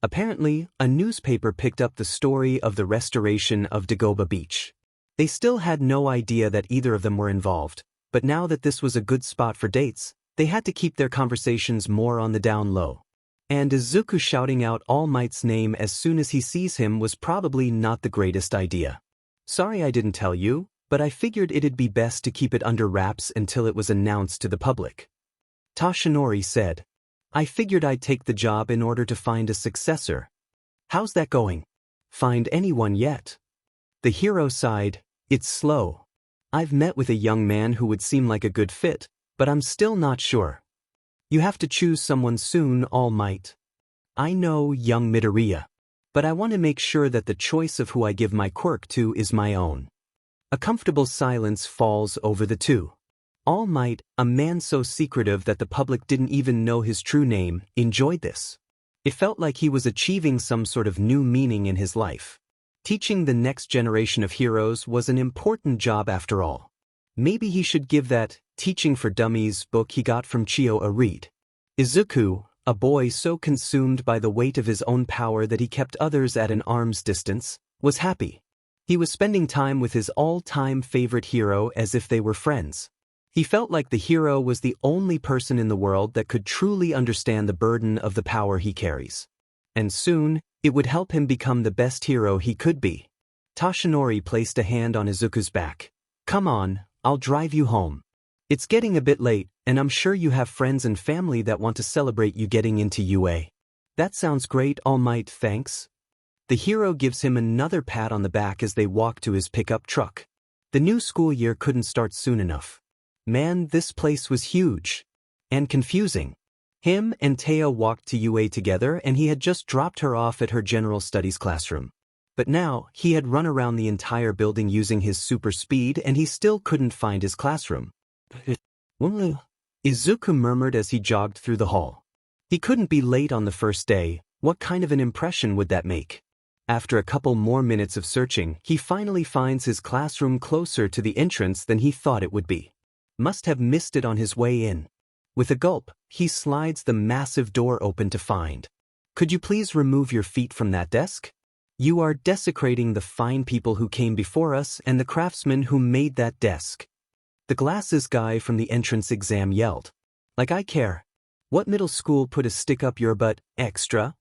Apparently, a newspaper picked up the story of the restoration of Dagoba Beach. They still had no idea that either of them were involved, but now that this was a good spot for dates, they had to keep their conversations more on the down low. And Izuku shouting out All Might's name as soon as he sees him was probably not the greatest idea. Sorry I didn't tell you, but I figured it'd be best to keep it under wraps until it was announced to the public. Toshinori said. I figured I'd take the job in order to find a successor. How's that going? Find anyone yet? The hero sighed. It's slow. I've met with a young man who would seem like a good fit, but I'm still not sure. You have to choose someone soon, All Might. I know young Midoriya, but I want to make sure that the choice of who I give my quirk to is my own. A comfortable silence falls over the two. All Might, a man so secretive that the public didn't even know his true name, enjoyed this. It felt like he was achieving some sort of new meaning in his life. Teaching the next generation of heroes was an important job after all. Maybe he should give that Teaching for Dummies book he got from Chio a read. Izuku, a boy so consumed by the weight of his own power that he kept others at an arm's distance, was happy. He was spending time with his all-time favorite hero as if they were friends. He felt like the hero was the only person in the world that could truly understand the burden of the power he carries. And soon, it would help him become the best hero he could be. Toshinori placed a hand on Izuku's back. "Come on, I'll drive you home. It's getting a bit late, and I'm sure you have friends and family that want to celebrate you getting into UA." "That sounds great, All Might, thanks." The hero gives him another pat on the back as they walk to his pickup truck. The new school year couldn't start soon enough. Man, this place was huge. And confusing. Him and Taya walked to UA together and he had just dropped her off at her general studies classroom. But now, he had run around the entire building using his super speed and he still couldn't find his classroom. Izuku murmured as he jogged through the hall. He couldn't be late on the first day. What kind of an impression would that make? After a couple more minutes of searching, he finally finds his classroom closer to the entrance than he thought it would be. Must have missed it on his way in. With a gulp, he slides the massive door open to find. "Could you please remove your feet from that desk? You are desecrating the fine people who came before us and the craftsmen who made that desk." The glasses guy from the entrance exam yelled. "Like I care. What middle school put a stick up your butt, extra?"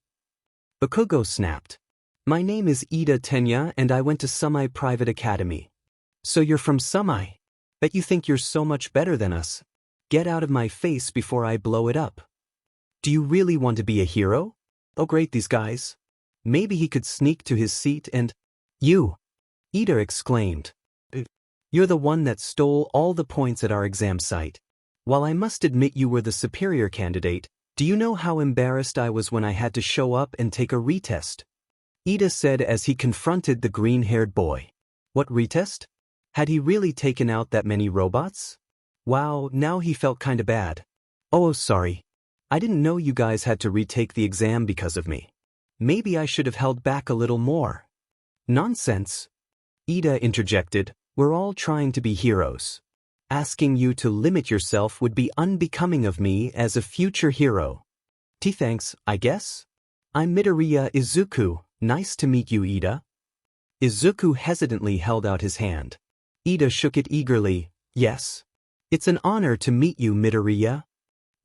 Bakugo snapped. "My name is Ida Tenya and I went to Sumai Private Academy." "So you're from Sumai? Bet you think you're so much better than us. Get out of my face before I blow it up. Do you really want to be a hero? Oh great, these guys." Maybe he could sneak to his seat and... "You!" Ida exclaimed. "You're the one that stole all the points at our exam site. While I must admit you were the superior candidate, do you know how embarrassed I was when I had to show up and take a retest?" Ida said as he confronted the green-haired boy. What retest? Had he really taken out that many robots? Wow, now he felt kinda bad. "Oh, sorry. I didn't know you guys had to retake the exam because of me. Maybe I should have held back a little more." "Nonsense," Ida interjected. "We're all trying to be heroes. Asking you to limit yourself would be unbecoming of me as a future hero." "Thanks, I guess. I'm Midoriya Izuku. Nice to meet you, Ida." Izuku hesitantly held out his hand. Ida shook it eagerly. "Yes. It's an honor to meet you, Midoriya."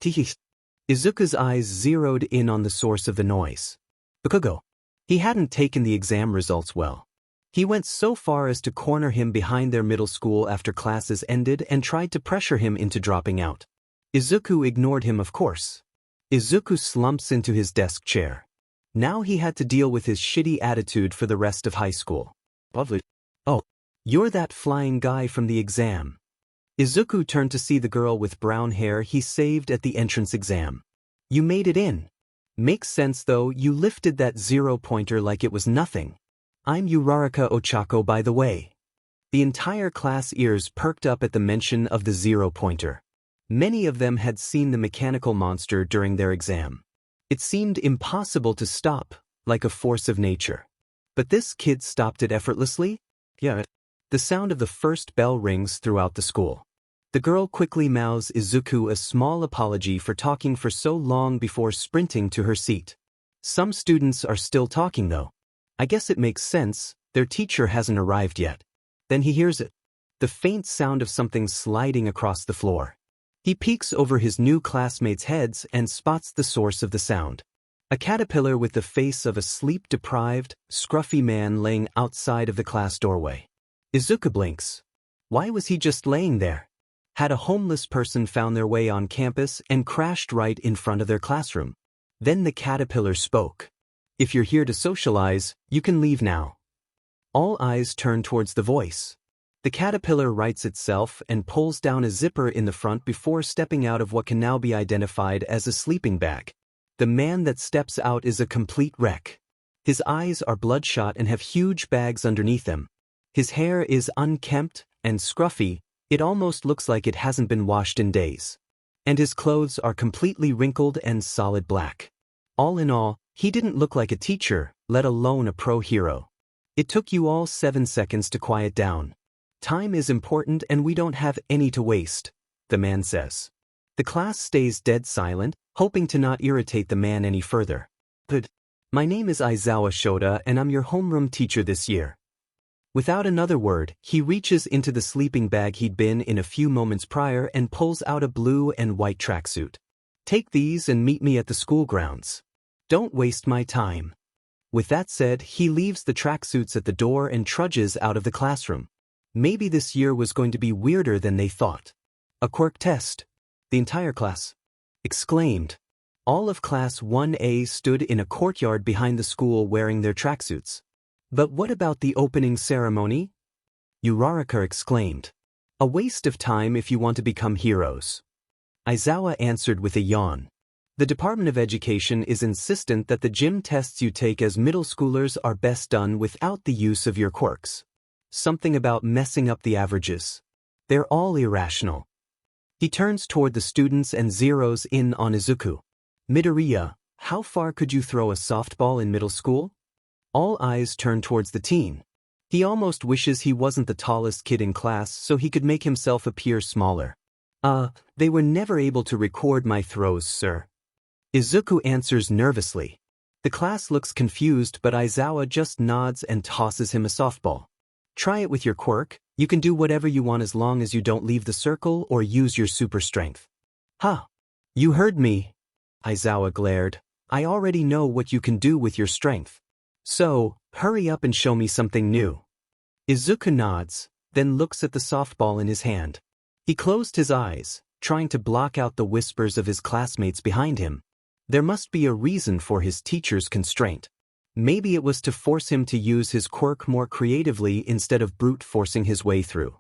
Izuku's eyes zeroed in on the source of the noise. Bakugo. He hadn't taken the exam results well. He went so far as to corner him behind their middle school after classes ended and tried to pressure him into dropping out. Izuku ignored him, of course. Izuku slumps into his desk chair. Now he had to deal with his shitty attitude for the rest of high school. Lovely. "Oh, you're that flying guy from the exam." Izuku turned to see the girl with brown hair he saved at the entrance exam. "You made it in. Makes sense though, you lifted that 0-pointer like it was nothing." "I'm Uraraka Ochako, by the way." The entire class ears perked up at the mention of the 0-pointer. Many of them had seen the mechanical monster during their exam. It seemed impossible to stop, like a force of nature. But this kid stopped it effortlessly? Yeah. The sound of the first bell rings throughout the school. The girl quickly mouths Izuku a small apology for talking for so long before sprinting to her seat. Some students are still talking though. I guess it makes sense, their teacher hasn't arrived yet. Then he hears it. The faint sound of something sliding across the floor. He peeks over his new classmates' heads and spots the source of the sound. A caterpillar with the face of a sleep-deprived, scruffy man laying outside of the class doorway. Izuku blinks. Why was he just laying there? Had a homeless person found their way on campus and crashed right in front of their classroom? Then the caterpillar spoke. "If you're here to socialize, you can leave now." All eyes turn towards the voice. The caterpillar rights itself and pulls down a zipper in the front before stepping out of what can now be identified as a sleeping bag. The man that steps out is a complete wreck. His eyes are bloodshot and have huge bags underneath them. His hair is unkempt and scruffy, it almost looks like it hasn't been washed in days. And his clothes are completely wrinkled and solid black. All in all, he didn't look like a teacher, let alone a pro hero. It took you all 7 seconds to quiet down. Time is important and we don't have any to waste, the man says. The class stays dead silent, hoping to not irritate the man any further. Good. My name is Aizawa Shota and I'm your homeroom teacher this year. Without another word, he reaches into the sleeping bag he'd been in a few moments prior and pulls out a blue and white tracksuit. Take these and meet me at the school grounds. Don't waste my time. With that said, he leaves the tracksuits at the door and trudges out of the classroom. Maybe this year was going to be weirder than they thought. A quirk test. The entire class exclaimed. All of Class 1A stood in a courtyard behind the school wearing their tracksuits. But what about the opening ceremony? Uraraka exclaimed. A waste of time if you want to become heroes. Aizawa answered with a yawn. The Department of Education is insistent that the gym tests you take as middle schoolers are best done without the use of your quirks. Something about messing up the averages. They're all irrational. He turns toward the students and zeroes in on Izuku. Midoriya, how far could you throw a softball in middle school? All eyes turn towards the teen. He almost wishes he wasn't the tallest kid in class so he could make himself appear smaller. They were never able to record my throws, sir. Izuku answers nervously. The class looks confused but Aizawa just nods and tosses him a softball. Try it with your quirk, you can do whatever you want as long as you don't leave the circle or use your super strength. Huh. You heard me. Aizawa glared. I already know what you can do with your strength. So, hurry up and show me something new. Izuku nods, then looks at the softball in his hand. He closed his eyes, trying to block out the whispers of his classmates behind him. There must be a reason for his teacher's constraint. Maybe it was to force him to use his quirk more creatively instead of brute forcing his way through.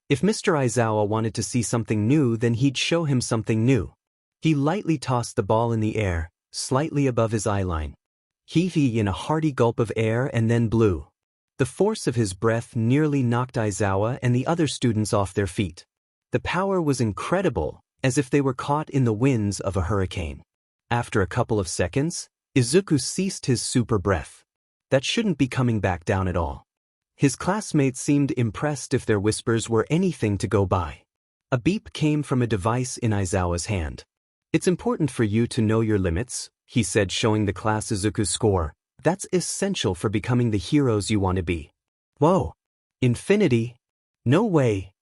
If Mr. Aizawa wanted to see something new, then he'd show him something new. He lightly tossed the ball in the air, slightly above his eyeline. Heaved in a hearty gulp of air and then blew. The force of his breath nearly knocked Aizawa and the other students off their feet. The power was incredible, as if they were caught in the winds of a hurricane. After a couple of seconds, Izuku ceased his super breath. That shouldn't be coming back down at all. His classmates seemed impressed if their whispers were anything to go by. A beep came from a device in Aizawa's hand. It's important for you to know your limits, he said, showing the class Izuku's score. That's essential for becoming the heroes you want to be. Whoa! Infinity? No way!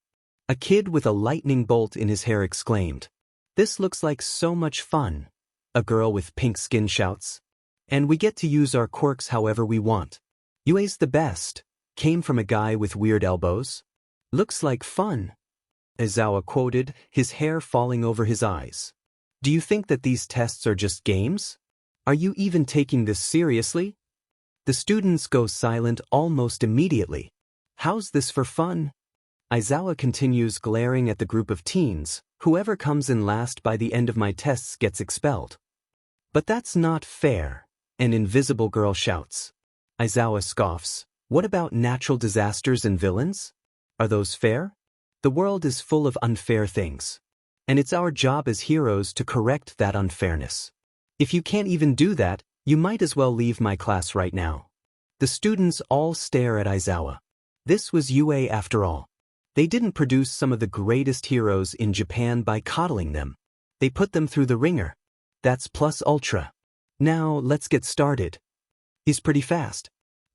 A kid with a lightning bolt in his hair exclaimed. This looks like so much fun. A girl with pink skin shouts. And we get to use our quirks however we want. UA's the best, came from a guy with weird elbows. Looks like fun. Aizawa quoted, his hair falling over his eyes. Do you think that these tests are just games? Are you even taking this seriously? The students go silent almost immediately. How's this for fun? Aizawa continues, glaring at the group of teens. Whoever comes in last by the end of my tests gets expelled. But that's not fair, an invisible girl shouts. Aizawa scoffs. What about natural disasters and villains? Are those fair? The world is full of unfair things. And it's our job as heroes to correct that unfairness. If you can't even do that, you might as well leave my class right now. The students all stare at Aizawa. This was UA after all. They didn't produce some of the greatest heroes in Japan by coddling them. They put them through the ringer. That's plus ultra. Now let's get started. He's pretty fast.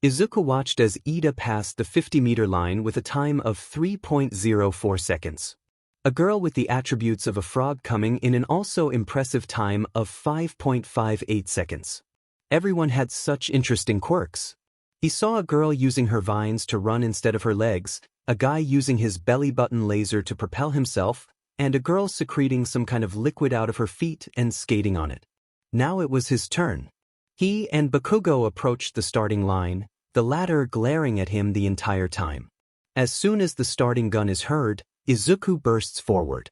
Izuku watched as Ida passed the 50-meter line with a time of 3.04 seconds. A girl with the attributes of a frog coming in an also impressive time of 5.58 seconds. Everyone had such interesting quirks. He saw a girl using her vines to run instead of her legs, a guy using his belly button laser to propel himself, and a girl secreting some kind of liquid out of her feet and skating on it. Now it was his turn. He and Bakugo approached the starting line, the latter glaring at him the entire time. As soon as the starting gun is heard, Izuku bursts forward.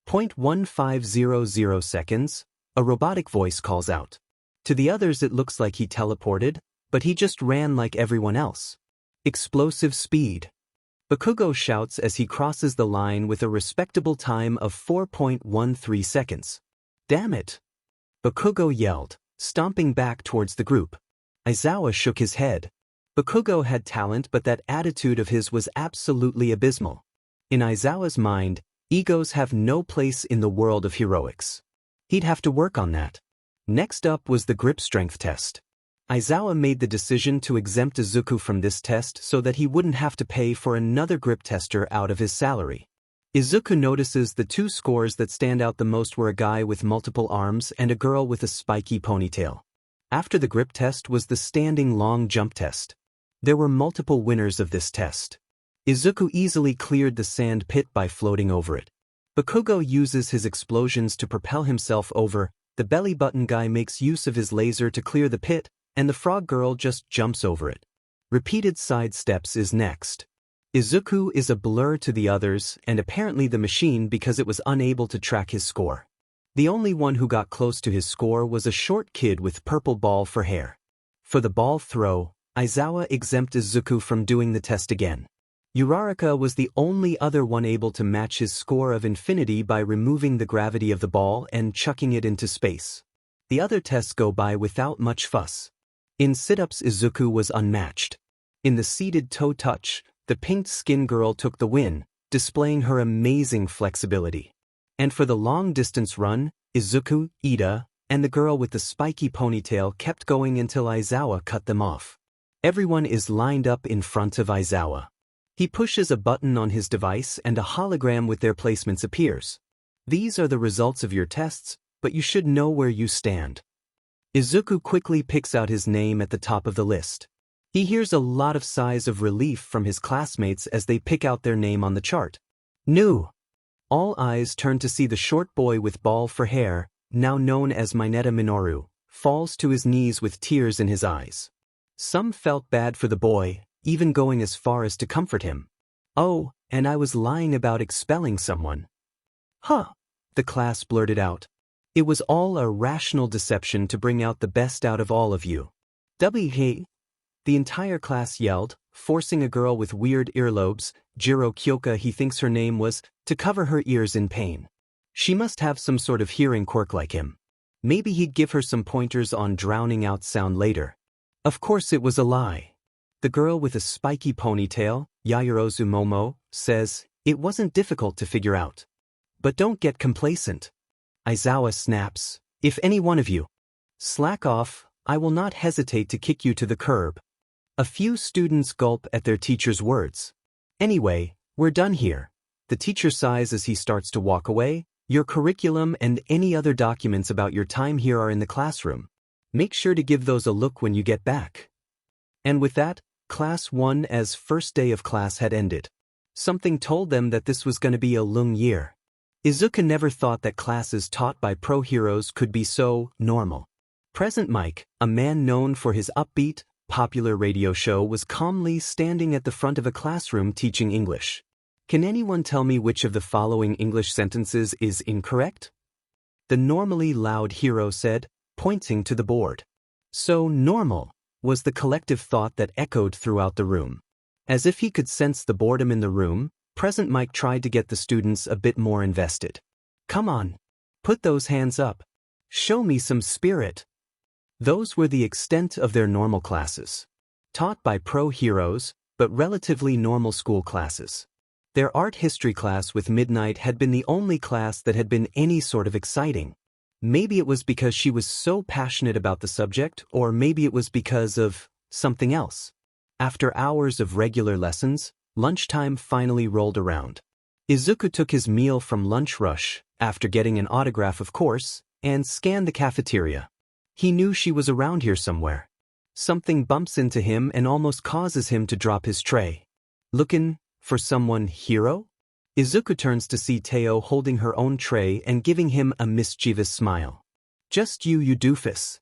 0.1500 seconds, a robotic voice calls out. To the others it looks like he teleported, but he just ran like everyone else. Explosive speed. Bakugo shouts as he crosses the line with a respectable time of 4.13 seconds. Damn it! Bakugo yelled, stomping back towards the group. Aizawa shook his head. Bakugo had talent, but that attitude of his was absolutely abysmal. In Aizawa's mind, egos have no place in the world of heroics. He'd have to work on that. Next up was the grip strength test. Aizawa made the decision to exempt Izuku from this test so that he wouldn't have to pay for another grip tester out of his salary. Izuku notices the two scores that stand out the most were a guy with multiple arms and a girl with a spiky ponytail. After the grip test was the standing long jump test. There were multiple winners of this test. Izuku easily cleared the sand pit by floating over it. Bakugo uses his explosions to propel himself over, the belly button guy makes use of his laser to clear the pit, and the frog girl just jumps over it. Repeated side steps is next. Izuku is a blur to the others and apparently the machine because it was unable to track his score. The only one who got close to his score was a short kid with purple ball for hair. For the ball throw, Aizawa exempted Izuku from doing the test again. Uraraka was the only other one able to match his score of infinity by removing the gravity of the ball and chucking it into space. The other tests go by without much fuss. In sit-ups, Izuku was unmatched. In the seated toe touch, the pink skin girl took the win, displaying her amazing flexibility. And for the long-distance run, Izuku, Ida, and the girl with the spiky ponytail kept going until Aizawa cut them off. Everyone is lined up in front of Aizawa. He pushes a button on his device and a hologram with their placements appears. These are the results of your tests, but you should know where you stand. Izuku quickly picks out his name at the top of the list. He hears a lot of sighs of relief from his classmates as they pick out their name on the chart. New. All eyes turn to see the short boy with ball for hair, now known as Mineta Minoru, falls to his knees with tears in his eyes. Some felt bad for the boy, even going as far as to comfort him. Oh, and I was lying about expelling someone. Huh, the class blurted out. It was all a rational deception to bring out the best out of all of you. W. The entire class yelled, forcing a girl with weird earlobes, Jiro Kyoka he thinks her name was, to cover her ears in pain. She must have some sort of hearing quirk like him. Maybe he'd give her some pointers on drowning out sound later. Of course it was a lie. The girl with a spiky ponytail, Yaoyorozu Momo, says, it wasn't difficult to figure out. But don't get complacent. Aizawa snaps, if any one of you slack off, I will not hesitate to kick you to the curb. A few students gulp at their teacher's words. Anyway, we're done here. The teacher sighs as he starts to walk away. Your curriculum and any other documents about your time here are in the classroom. Make sure to give those a look when you get back. And with that, Class 1 as first day of class had ended. Something told them that this was going to be a long year. Izuku never thought that classes taught by pro heroes could be so normal. Present Mike, a man known for his upbeat, popular radio show, was calmly standing at the front of a classroom teaching English. Can anyone tell me which of the following English sentences is incorrect? The normally loud hero said, pointing to the board. So normal, was the collective thought that echoed throughout the room. As if he could sense the boredom in the room, Present Mike tried to get the students a bit more invested. Come on. Put those hands up. Show me some spirit. Those were the extent of their normal classes. Taught by pro heroes, but relatively normal school classes. Their art history class with Midnight had been the only class that had been any sort of exciting. Maybe it was because she was so passionate about the subject, or maybe it was because of something else. After hours of regular lessons, lunchtime finally rolled around. Izuku took his meal from Lunch Rush, after getting an autograph of course, and scanned the cafeteria. He knew she was around here somewhere. Something bumps into him and almost causes him to drop his tray. Looking for someone, hero? Izuku turns to see Teo holding her own tray and giving him a mischievous smile. Just you doofus.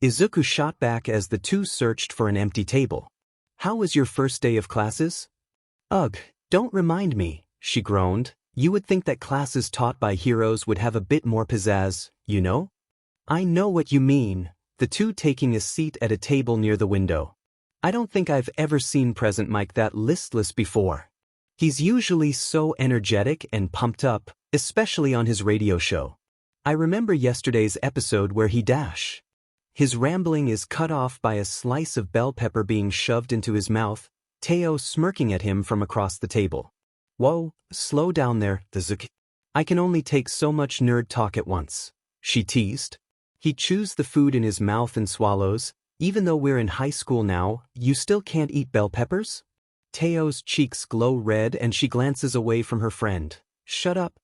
Izuku shot back as the two searched for an empty table. How was your first day of classes? Ugh, don't remind me, she groaned. You would think that classes taught by heroes would have a bit more pizzazz, you know? I know what you mean, the two taking a seat at a table near the window. I don't think I've ever seen Present Mike that listless before. He's usually so energetic and pumped up, especially on his radio show. I remember yesterday's episode where he His rambling is cut off by a slice of bell pepper being shoved into his mouth, Teo smirking at him from across the table. Whoa, slow down there, Izuku. I can only take so much nerd talk at once, she teased. He chews the food in his mouth and swallows. Even though we're in high school now, you still can't eat bell peppers? Teo's cheeks glow red and she glances away from her friend. Shut up.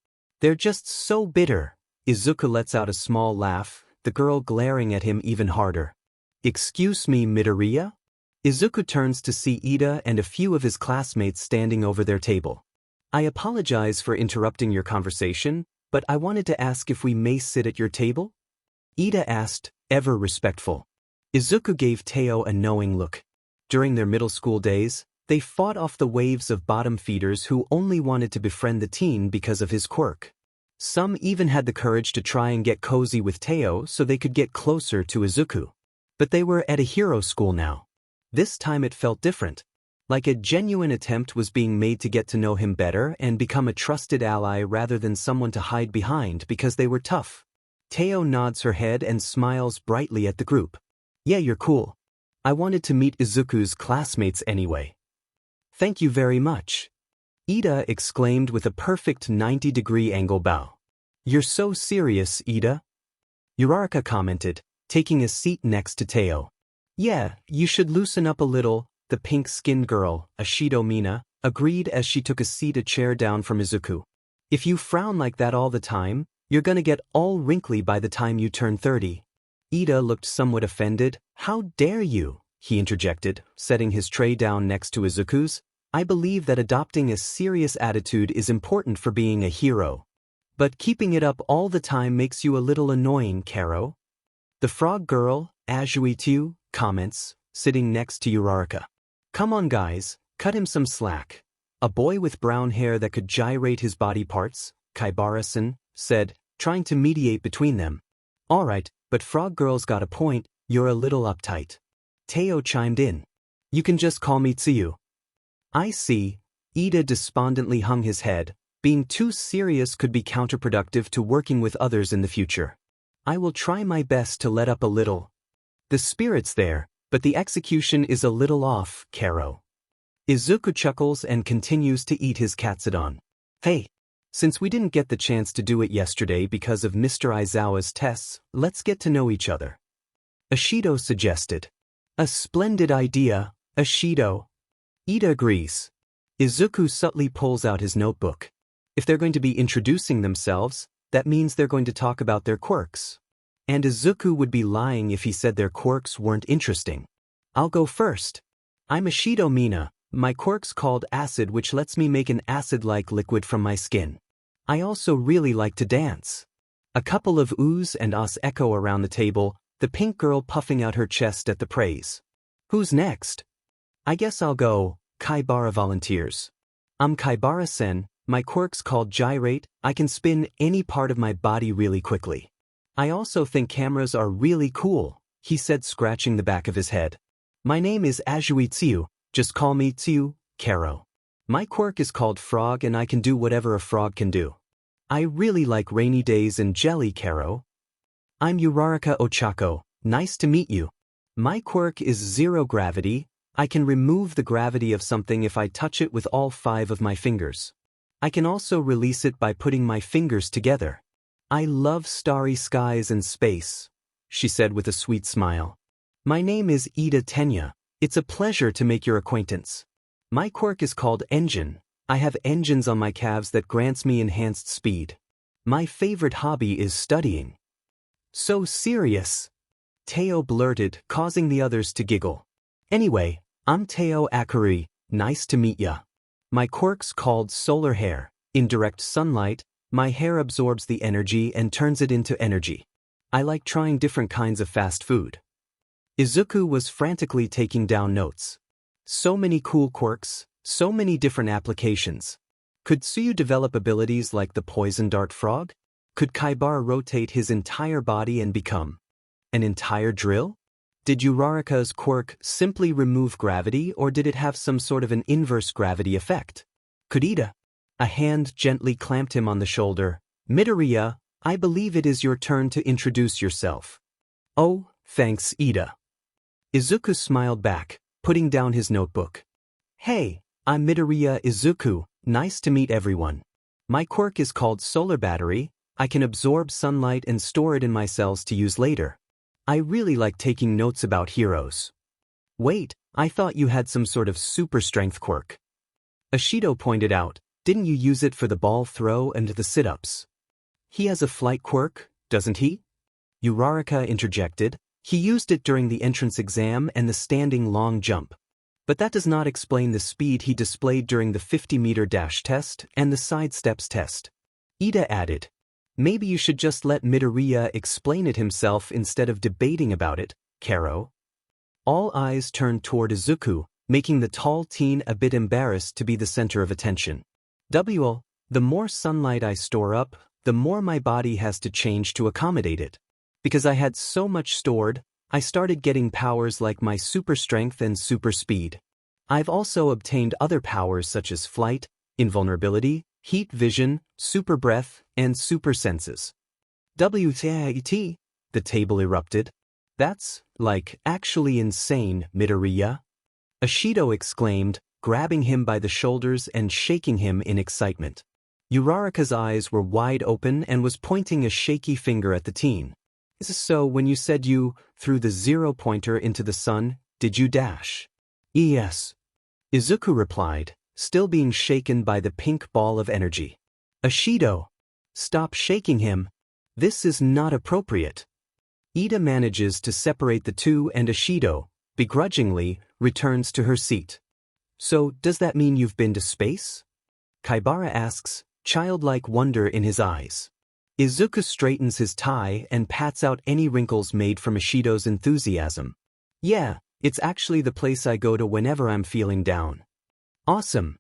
They're just so bitter. Izuku lets out a small laugh, the girl glaring at him even harder. Excuse me, Midoriya? Izuku turns to see Ida and a few of his classmates standing over their table. I apologize for interrupting your conversation, but I wanted to ask if we may sit at your table? Ida asked, ever respectful. Izuku gave Teo a knowing look. During their middle school days, they fought off the waves of bottom feeders who only wanted to befriend the teen because of his quirk. Some even had the courage to try and get cozy with Teo so they could get closer to Izuku. But they were at a hero school now. This time it felt different. Like a genuine attempt was being made to get to know him better and become a trusted ally rather than someone to hide behind because they were tough. Teo nods her head and smiles brightly at the group. Yeah, you're cool. I wanted to meet Izuku's classmates anyway. Thank you very much. Ida exclaimed with a perfect 90-degree angle bow. You're so serious, Ida. Uraraka commented, taking a seat next to Teo. Yeah, you should loosen up a little, the pink-skinned girl, Ashido Mina, agreed as she took a chair down from Izuku. If you frown like that all the time, you're gonna get all wrinkly by the time you turn 30. Ida looked somewhat offended. How dare you, he interjected, setting his tray down next to Izuku's. I believe that adopting a serious attitude is important for being a hero. But keeping it up all the time makes you a little annoying, Karo. The frog girl, Azuitu, comments, sitting next to Uraraka. Come on guys, cut him some slack. A boy with brown hair that could gyrate his body parts, Kaibara-san, said, trying to mediate between them. Alright, but frog girl's got a point, you're a little uptight. Teo chimed in. You can just call me Tsuyu. I see. Ida despondently hung his head. Being too serious could be counterproductive to working with others in the future. I will try my best to let up a little. The spirit's there, but the execution is a little off, Karo. Izuku chuckles and continues to eat his katsudon. Hey, since we didn't get the chance to do it yesterday because of Mr. Aizawa's tests, let's get to know each other. Ashido suggested. A splendid idea, Ashido. Ida agrees. Izuku subtly pulls out his notebook. If they're going to be introducing themselves, that means they're going to talk about their quirks. And Izuku would be lying if he said their quirks weren't interesting. I'll go first. I'm Ashido Mina. My quirk's called acid, which lets me make an acid-like liquid from my skin. I also really like to dance. A couple of oohs and ahs echo around the table, the pink girl puffing out her chest at the praise. Who's next? I guess I'll go, Kaibara volunteers. I'm Kaibara-sen, my quirk's called gyrate, I can spin any part of my body really quickly. I also think cameras are really cool, he said, scratching the back of his head. My name is Azuitsu, just call me Tsu, Karo. My quirk is called frog and I can do whatever a frog can do. I really like rainy days and jelly, Karo. I'm Uraraka Ochako, nice to meet you. My quirk is zero gravity, I can remove the gravity of something if I touch it with all 5 of my fingers. I can also release it by putting my fingers together. I love starry skies and space, she said with a sweet smile. My name is Ida Tenya, it's a pleasure to make your acquaintance. My quirk is called engine. I have engines on my calves that grants me enhanced speed. My favorite hobby is studying. So serious, Teo blurted, causing the others to giggle. Anyway, I'm Teo Akari, nice to meet ya. My quirk's called solar hair. In direct sunlight, my hair absorbs the energy and turns it into energy. I like trying different kinds of fast food. Izuku was frantically taking down notes. So many cool quirks, so many different applications. Could Tsuyu develop abilities like the poison dart frog? Could Kaibara rotate his entire body and become an entire drill? Did Uraraka's quirk simply remove gravity, or did it have some sort of an inverse gravity effect? Could Ida? A hand gently clamped him on the shoulder. Midoriya, I believe it is your turn to introduce yourself. Oh, Thanks, Ida. Izuku smiled back, putting down his notebook. Hey, I'm Midoriya Izuku, nice to meet everyone. My quirk is called Solar Battery. I can absorb sunlight and store it in my cells to use later. I really like taking notes about heroes. Wait, I thought you had some sort of super strength quirk. Ashido pointed out, didn't you use it for the ball throw and the sit-ups? He has a flight quirk, doesn't he? Uraraka interjected. He used it during the entrance exam and the standing long jump. But that does not explain the speed he displayed during the 50-meter dash test and the sidesteps test. Ida added, maybe you should just let Midoriya explain it himself instead of debating about it, Karo. All eyes turned toward Izuku, making the tall teen a bit embarrassed to be the center of attention. The more sunlight I store up, the more my body has to change to accommodate it. Because I had so much stored, I started getting powers like my super strength and super speed. I've also obtained other powers such as flight, invulnerability, heat vision, super breath, and super senses. WTIT, the table erupted. That's, like, actually insane, Midoriya. Ashido exclaimed, grabbing him by the shoulders and shaking him in excitement. Uraraka's eyes were wide open and was pointing a shaky finger at the teen. So when you said you threw the zero-pointer into the sun, did you dash? Yes. Izuku replied, still being shaken by the pink ball of energy. Ashido, stop shaking him. This is not appropriate. Ida manages to separate the two and Ashido, begrudgingly, returns to her seat. So does that mean you've been to space? Kaibara asks, childlike wonder in his eyes. Izuku straightens his tie and pats out any wrinkles made from Ashido's enthusiasm. Yeah, it's actually the place I go to whenever I'm feeling down. Awesome.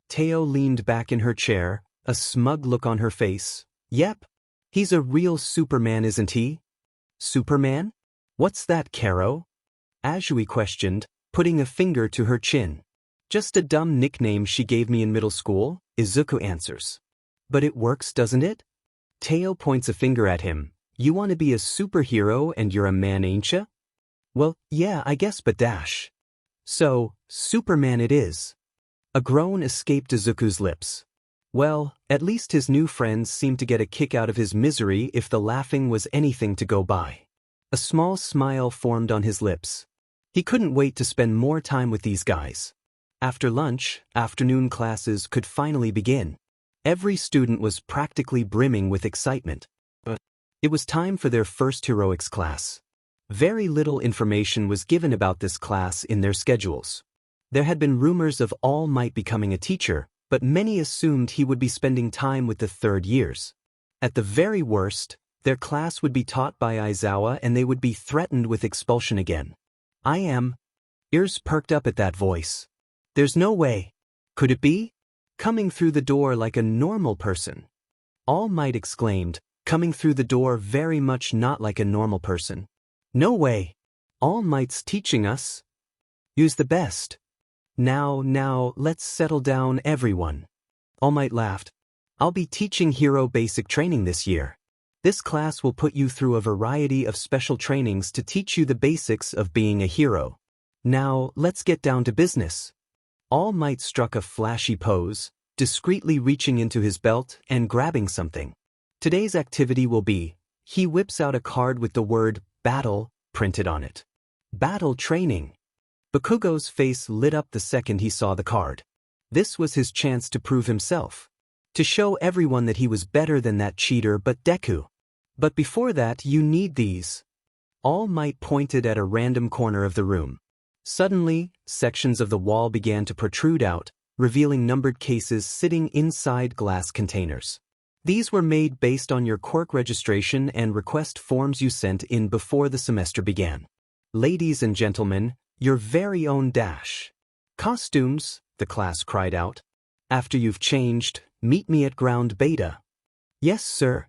Teo leaned back in her chair, a smug look on her face. Yep. He's a real Superman, isn't he? Superman? What's that, Karo? Azui questioned, putting a finger to her chin. Just a dumb nickname she gave me in middle school, Izuku answers. But it works, doesn't it? Teo points a finger at him. You want to be a superhero and you're a man, ain't ya? Well, yeah, I guess, but dash. So, Superman it is. A groan escaped Izuku's lips. Well, at least his new friends seemed to get a kick out of his misery if the laughing was anything to go by. A small smile formed on his lips. He couldn't wait to spend more time with these guys. After lunch, afternoon classes could finally begin. Every student was practically brimming with excitement. But it was time for their first heroics class. Very little information was given about this class in their schedules. There had been rumors of All Might becoming a teacher, but many assumed he would be spending time with the third years. At the very worst, their class would be taught by Aizawa and they would be threatened with expulsion again. Ears perked up at that voice. There's no way. Could it be? Coming through the door like a normal person. All Might exclaimed, coming through the door very much not like a normal person. No way. All Might's teaching us. Use the best. Now, let's settle down, everyone. All Might laughed. I'll be teaching hero basic training this year. This class will put you through a variety of special trainings to teach you the basics of being a hero. Now, let's get down to business. All Might struck a flashy pose, discreetly reaching into his belt and grabbing something. Today's activity will be, he whips out a card with the word, battle, printed on it. Battle training. Bakugo's face lit up the second he saw the card. This was his chance to prove himself. To show everyone that he was better than that cheater but Deku. But before that you need these. All Might pointed at a random corner of the room. Suddenly, sections of the wall began to protrude out, revealing numbered cases sitting inside glass containers. These were made based on your quirk registration and request forms you sent in before the semester began. Ladies and gentlemen, your very own dash. Costumes, the class cried out. After you've changed, meet me at ground beta. Yes, sir.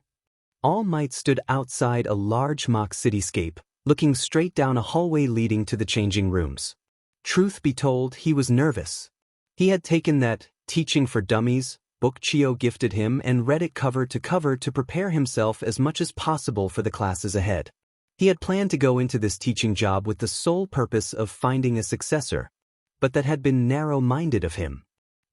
All Might stood outside a large mock cityscape, looking straight down a hallway leading to the changing rooms. Truth be told, he was nervous. He had taken that Teaching for Dummies book Chio gifted him and read it cover to prepare himself as much as possible for the classes ahead. He had planned to go into this teaching job with the sole purpose of finding a successor, but that had been narrow-minded of him.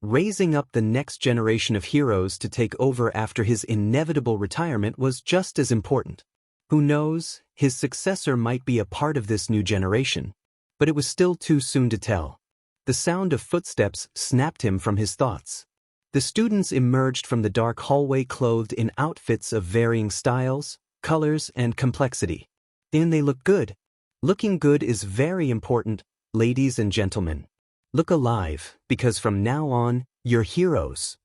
Raising up the next generation of heroes to take over after his inevitable retirement was just as important. Who knows, his successor might be a part of this new generation, but it was still too soon to tell. The sound of footsteps snapped him from his thoughts. The students emerged from the dark hallway clothed in outfits of varying styles, colors, and complexity. And they look good. Looking good is very important, ladies and gentlemen. Look alive, because from now on, you're heroes.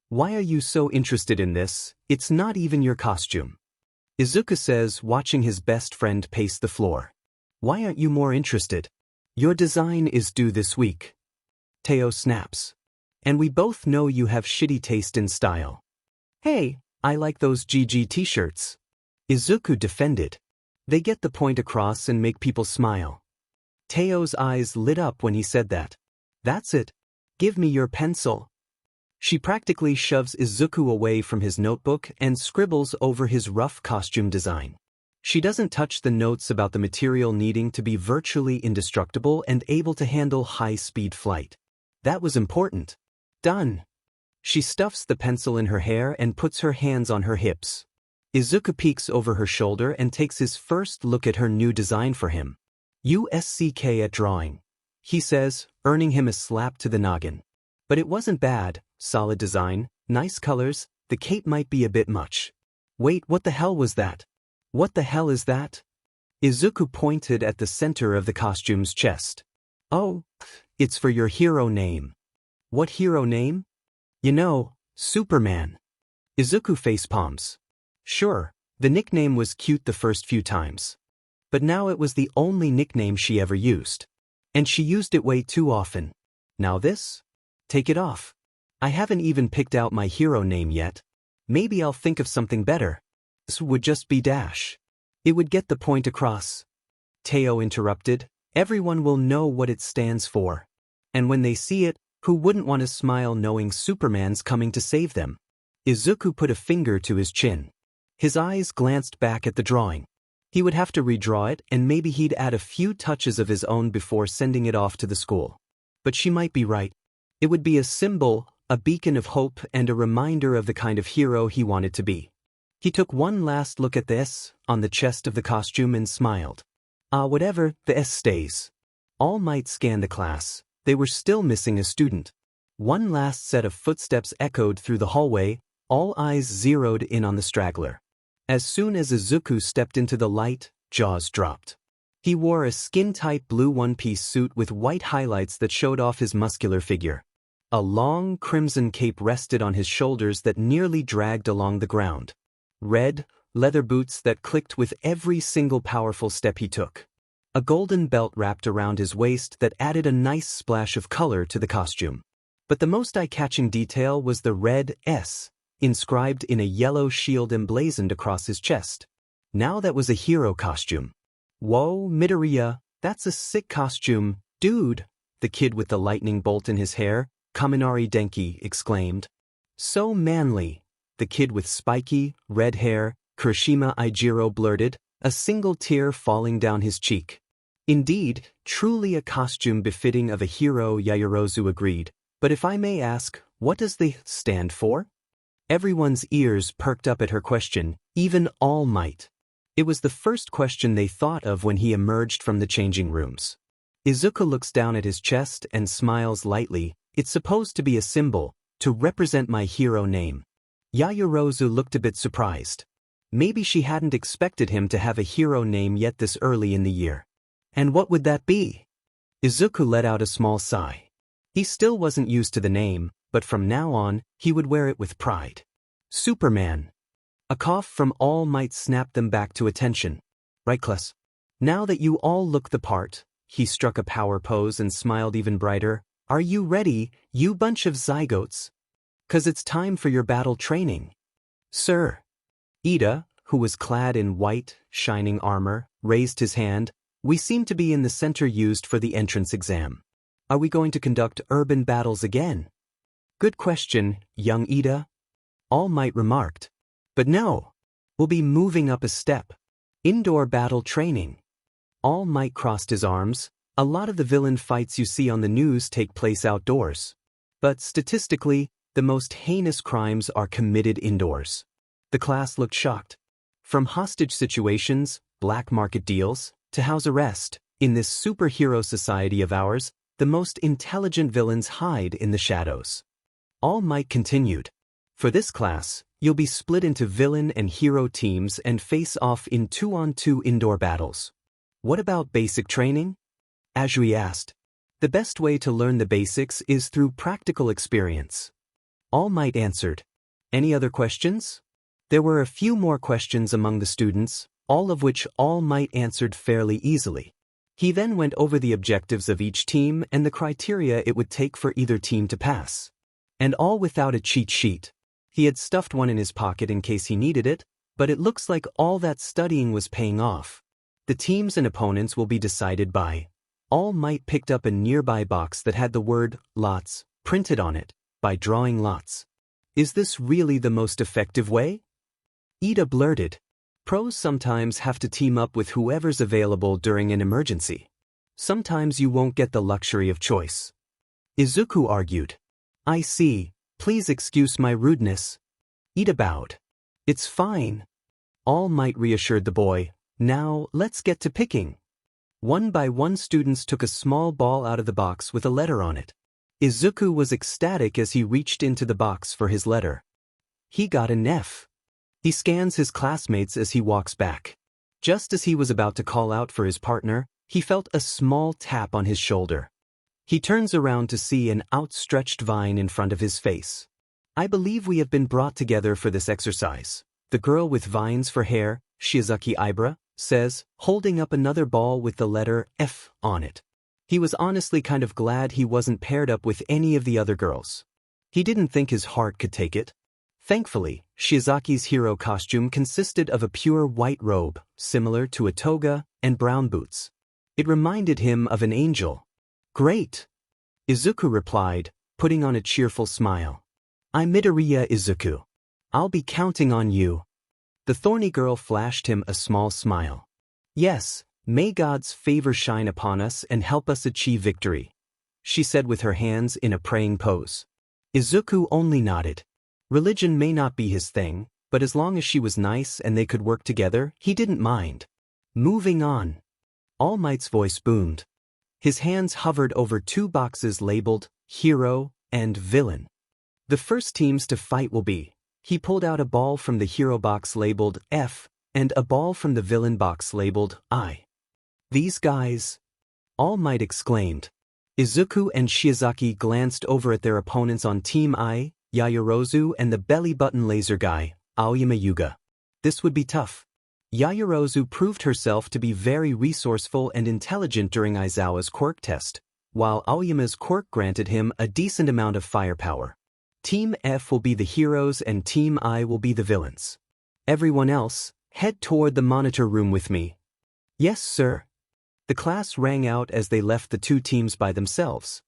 Why are you so interested in this? It's not even your costume. Izuku says, watching his best friend pace the floor. Why aren't you more interested? Your design is due this week. Teo snaps. And we both know you have shitty taste in style. Hey, I like those GG t-shirts. Izuku defended. They get the point across and make people smile. Teo's eyes lit up when he said that. That's it. Give me your pencil. She practically shoves Izuku away from his notebook and scribbles over his rough costume design. She doesn't touch the notes about the material needing to be virtually indestructible and able to handle high-speed flight. That was important. Done. She stuffs the pencil in her hair and puts her hands on her hips. Izuku peeks over her shoulder and takes his first look at her new design for him. USCK at drawing, he says, earning him a slap to the noggin. But it wasn't bad, solid design, nice colors, the cape might be a bit much. Wait, what the hell was that? What the hell is that? Izuku pointed at the center of the costume's chest. Oh, it's for your hero name. What hero name? You know, Superman. Izuku facepalms. Sure, the nickname was cute the first few times. But now it was the only nickname she ever used. And she used it way too often. Now this? Take it off. I haven't even picked out my hero name yet. Maybe I'll think of something better. This would just be Dash. It would get the point across. Teo interrupted. Everyone will know what it stands for. And when they see it, who wouldn't want to smile knowing Superman's coming to save them? Izuku put a finger to his chin. His eyes glanced back at the drawing. He would have to redraw it, and maybe he'd add a few touches of his own before sending it off to the school. But she might be right. It would be a symbol, a beacon of hope, and a reminder of the kind of hero he wanted to be. He took one last look at the S on the chest of the costume and smiled. Whatever, the S stays. All Might scanned the class. They were still missing a student. One last set of footsteps echoed through the hallway, all eyes zeroed in on the straggler. As soon as Izuku stepped into the light, jaws dropped. He wore a skin-tight blue one-piece suit with white highlights that showed off his muscular figure. A long, crimson cape rested on his shoulders that nearly dragged along the ground. Red, leather boots that clicked with every single powerful step he took. A golden belt wrapped around his waist that added a nice splash of color to the costume. But the most eye-catching detail was the red S, inscribed in a yellow shield emblazoned across his chest. Now that was a hero costume. Whoa, Midoriya, that's a sick costume, dude, the kid with the lightning bolt in his hair, Kaminari Denki, exclaimed. So manly, the kid with spiky, red hair, Kurashima Ijiro blurted, a single tear falling down his cheek. Indeed, truly a costume befitting of a hero, Yaoyorozu agreed. But if I may ask, what does the stand for? Everyone's ears perked up at her question, even All Might. It was the first question they thought of when he emerged from the changing rooms. Izuku looks down at his chest and smiles lightly. It's supposed to be a symbol, to represent my hero name. Yaoyorozu looked a bit surprised. Maybe she hadn't expected him to have a hero name yet this early in the year. And what would that be? Izuku let out a small sigh. He still wasn't used to the name, but from now on, he would wear it with pride. Superman. A cough from All Might snapped them back to attention. Right, class? Now that you all look the part, he struck a power pose and smiled even brighter. Are you ready, you bunch of zygotes? 'Cause it's time for your battle training. Sir. Ida, who was clad in white, shining armor, raised his hand. We seem to be in the center used for the entrance exam. Are we going to conduct urban battles again? Good question, young Ida. All Might remarked. But no. We'll be moving up a step. Indoor battle training. All Might crossed his arms. A lot of the villain fights you see on the news take place outdoors. But statistically, the most heinous crimes are committed indoors. The class looked shocked. From hostage situations, black market deals, to house arrest, in this superhero society of ours, the most intelligent villains hide in the shadows. All Might continued. For this class, you'll be split into villain and hero teams and face off in 2-on-2 indoor battles. What about basic training? Ajui asked. The best way to learn the basics is through practical experience. All Might answered. Any other questions? There were a few more questions among the students, all of which All Might answered fairly easily. He then went over the objectives of each team and the criteria it would take for either team to pass. And all without a cheat sheet. He had stuffed one in his pocket in case he needed it, but it looks like all that studying was paying off. The teams and opponents will be decided by. All Might picked up a nearby box that had the word lots printed on it, by drawing lots. Is this really the most effective way? Ida blurted. Pros sometimes have to team up with whoever's available during an emergency. Sometimes you won't get the luxury of choice. Izuku argued. I see. Please excuse my rudeness. Ida bowed. It's fine. All Might reassured the boy. Now, let's get to picking. One by one students took a small ball out of the box with a letter on it. Izuku was ecstatic as he reached into the box for his letter. He got an F. He scans his classmates as he walks back. Just as he was about to call out for his partner, he felt a small tap on his shoulder. He turns around to see an outstretched vine in front of his face. I believe we have been brought together for this exercise. The girl with vines for hair, Shizuki Ibra, says, holding up another ball with the letter F on it. He was honestly kind of glad he wasn't paired up with any of the other girls. He didn't think his heart could take it. Thankfully, Shizuki's hero costume consisted of a pure white robe, similar to a toga, and brown boots. It reminded him of an angel. Great! Izuku replied, putting on a cheerful smile. I'm Midoriya Izuku. I'll be counting on you. The thorny girl flashed him a small smile. Yes, may God's favor shine upon us and help us achieve victory, she said with her hands in a praying pose. Izuku only nodded. Religion may not be his thing, but as long as she was nice and they could work together, he didn't mind. Moving on. All Might's voice boomed. His hands hovered over two boxes labeled Hero and Villain. The first teams to fight will be. He pulled out a ball from the hero box labeled F and a ball from the villain box labeled I. These guys? All Might exclaimed. Izuku and Shizuki glanced over at their opponents on Team I, Yaoyorozu and the belly-button laser guy, Aoyama Yuga. This would be tough. Yaoyorozu proved herself to be very resourceful and intelligent during Aizawa's quirk test, while Aoyama's quirk granted him a decent amount of firepower. Team F will be the heroes and Team I will be the villains. Everyone else, head toward the monitor room with me. Yes, sir. The class rang out as they left the two teams by themselves.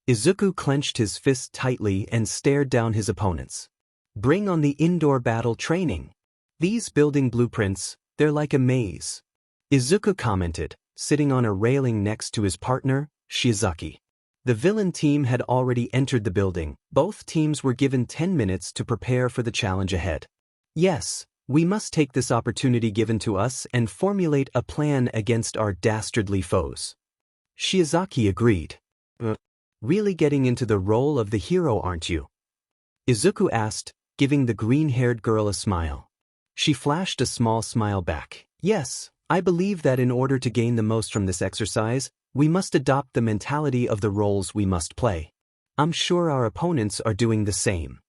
Izuku clenched his fist tightly and stared down his opponents. Bring on the indoor battle training. These building blueprints, they're like a maze. Izuku commented, sitting on a railing next to his partner, Shizuki. The villain team had already entered the building. Both teams were given 10 minutes to prepare for the challenge ahead. Yes, we must take this opportunity given to us and formulate a plan against our dastardly foes. Shizuki agreed. Really getting into the role of the hero, aren't you? Izuku asked, giving the green-haired girl a smile. She flashed a small smile back. Yes, I believe that in order to gain the most from this exercise, we must adopt the mentality of the roles we must play. I'm sure our opponents are doing the same.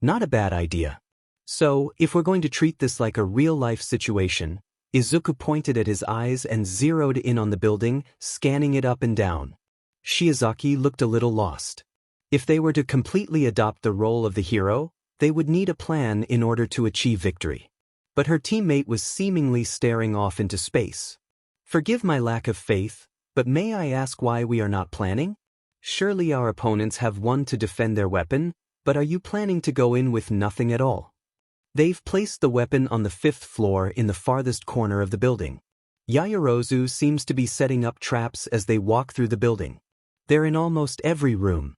Not a bad idea. So, if we're going to treat this like a real-life situation, Izuku pointed at his eyes and zeroed in on the building, scanning it up and down. Shizuki looked a little lost. If they were to completely adopt the role of the hero, they would need a plan in order to achieve victory. But her teammate was seemingly staring off into space. Forgive my lack of faith, but may I ask why we are not planning? Surely our opponents have one to defend their weapon, but are you planning to go in with nothing at all? They've placed the weapon on the 5th floor in the farthest corner of the building. Yaoyorozu seems to be setting up traps as they walk through the building. They're in almost every room.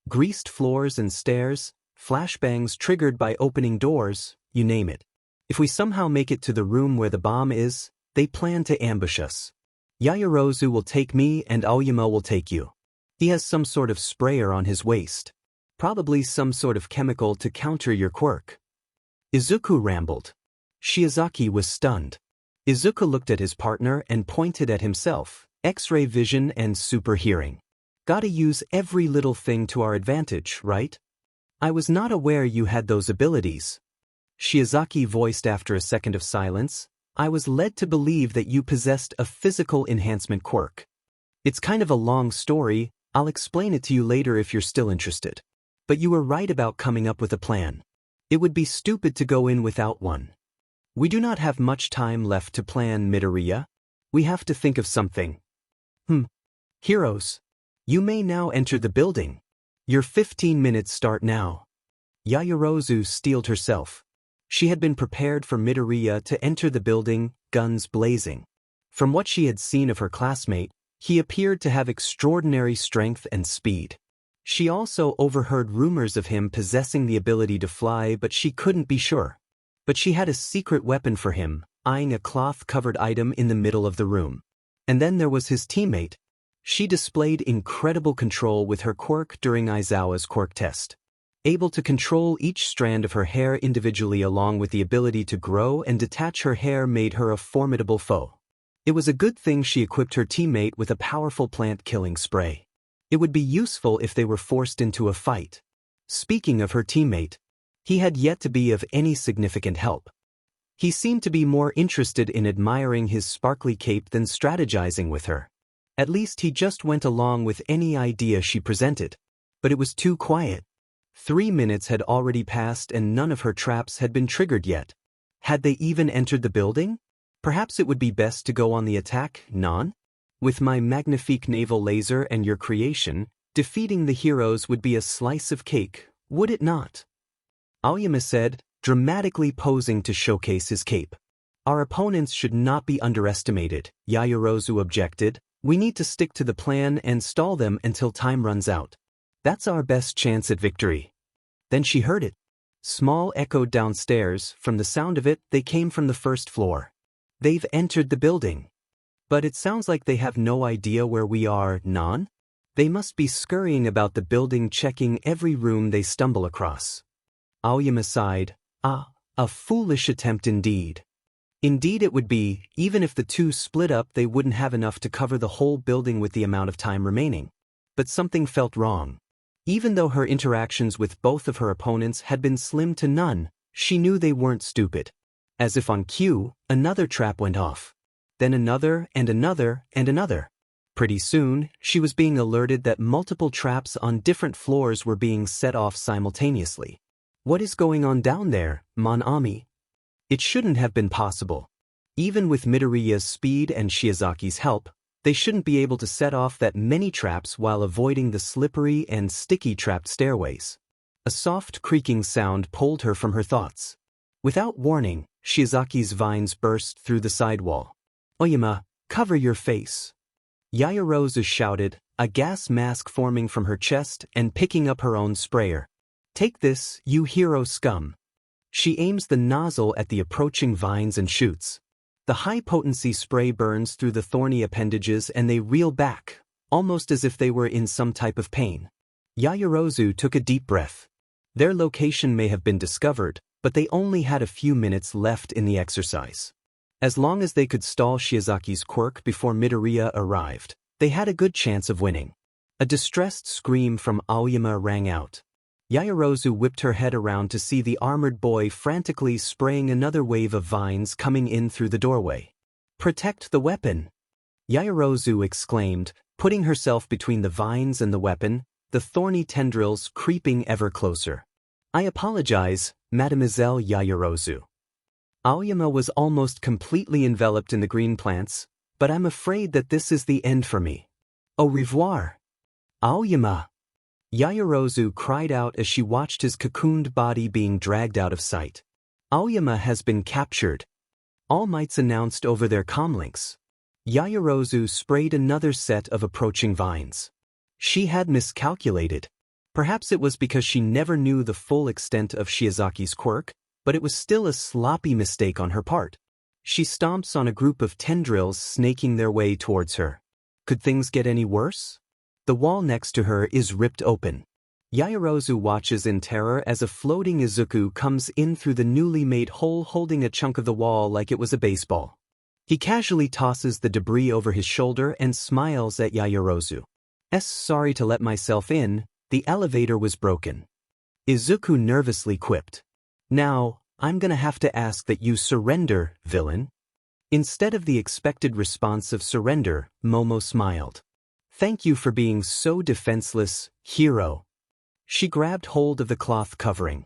Greased floors and stairs, flashbangs triggered by opening doors, you name it. If we somehow make it to the room where the bomb is, they plan to ambush us. Yaoyorozu will take me and Aoyama will take you. He has some sort of sprayer on his waist. Probably some sort of chemical to counter your quirk. Izuku rambled. Shiozaki was stunned. Izuku looked at his partner and pointed at himself, X-ray vision and super hearing. Gotta use every little thing to our advantage, right? I was not aware you had those abilities. Shiozaki voiced after a second of silence. I was led to believe that you possessed a physical enhancement quirk. It's kind of a long story, I'll explain it to you later if you're still interested. But you were right about coming up with a plan. It would be stupid to go in without one. We do not have much time left to plan, Midoriya. We have to think of something. Heroes. You may now enter the building. Your 15 minutes start now. Yaoyorozu steeled herself. She had been prepared for Midoriya to enter the building, guns blazing. From what she had seen of her classmate, he appeared to have extraordinary strength and speed. She also overheard rumors of him possessing the ability to fly, but she couldn't be sure. But she had a secret weapon for him, eyeing a cloth-covered item in the middle of the room. And then there was his teammate. She displayed incredible control with her quirk during Aizawa's quirk test. Able to control each strand of her hair individually along with the ability to grow and detach her hair made her a formidable foe. It was a good thing she equipped her teammate with a powerful plant-killing spray. It would be useful if they were forced into a fight. Speaking of her teammate, he had yet to be of any significant help. He seemed to be more interested in admiring his sparkly cape than strategizing with her. At least he just went along with any idea she presented. But it was too quiet. 3 minutes had already passed and none of her traps had been triggered yet. Had they even entered the building? Perhaps it would be best to go on the attack, non? With my magnifique naval laser and your creation, defeating the heroes would be a slice of cake, would it not? Aoyama said, dramatically posing to showcase his cape. Our opponents should not be underestimated, Yaoyorozu objected. We need to stick to the plan and stall them until time runs out. That's our best chance at victory. Then she heard it. Small echoed downstairs. From the sound of it, they came from the 1st floor. They've entered the building. But it sounds like they have no idea where we are, non? They must be scurrying about the building checking every room they stumble across. Aoyama sighed. A foolish attempt indeed. Indeed it would be, even if the two split up they wouldn't have enough to cover the whole building with the amount of time remaining. But something felt wrong. Even though her interactions with both of her opponents had been slim to none, she knew they weren't stupid. As if on cue, another trap went off. Then another and another and another. Pretty soon, she was being alerted that multiple traps on different floors were being set off simultaneously. What is going on down there, Mon Ami? It shouldn't have been possible. Even with Midoriya's speed and Shiozaki's help, they shouldn't be able to set off that many traps while avoiding the slippery and sticky trapped stairways. A soft creaking sound pulled her from her thoughts. Without warning, Shiozaki's vines burst through the sidewall. Aoyama, cover your face. Yaoyorozu shouted, a gas mask forming from her chest and picking up her own sprayer. Take this, you hero scum. She aims the nozzle at the approaching vines and shoots. The high-potency spray burns through the thorny appendages and they reel back, almost as if they were in some type of pain. Yaoyorozu took a deep breath. Their location may have been discovered, but they only had a few minutes left in the exercise. As long as they could stall Shiozaki's quirk before Midoriya arrived, they had a good chance of winning. A distressed scream from Aoyama rang out. Yaoyorozu whipped her head around to see the armored boy frantically spraying another wave of vines coming in through the doorway. Protect the weapon! Yaoyorozu exclaimed, putting herself between the vines and the weapon, the thorny tendrils creeping ever closer. I apologize, Mademoiselle Yaoyorozu. Aoyama was almost completely enveloped in the green plants, but I'm afraid that this is the end for me. Au revoir. Aoyama! Yaoyorozu cried out as she watched his cocooned body being dragged out of sight. Aoyama has been captured. All Mights announced over their comlinks. Yaoyorozu sprayed another set of approaching vines. She had miscalculated. Perhaps it was because she never knew the full extent of Shiozaki's quirk, but it was still a sloppy mistake on her part. She stomps on a group of tendrils snaking their way towards her. Could things get any worse? The wall next to her is ripped open. Yaoyorozu watches in terror as a floating Izuku comes in through the newly made hole holding a chunk of the wall like it was a baseball. He casually tosses the debris over his shoulder and smiles at Yaoyorozu. Sorry to let myself in, the elevator was broken. Izuku nervously quipped. Now, I'm gonna have to ask that you surrender, villain. Instead of the expected response of surrender, Momo smiled. Thank you for being so defenseless, hero. She grabbed hold of the cloth covering.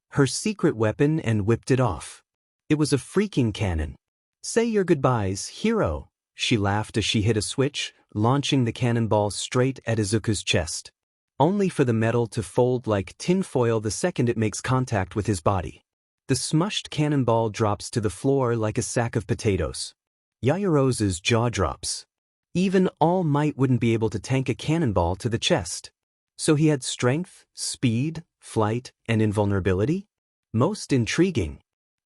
Her secret weapon and whipped it off. It was a freaking cannon. Say your goodbyes, hero, she laughed as she hit a switch, launching the cannonball straight at Izuku's chest. Only for the metal to fold like tinfoil the second it makes contact with his body. The smushed cannonball drops to the floor like a sack of potatoes. Yaoyorozu's jaw drops. Even All Might wouldn't be able to tank a cannonball to the chest. So he had strength, speed, flight, and invulnerability? Most intriguing.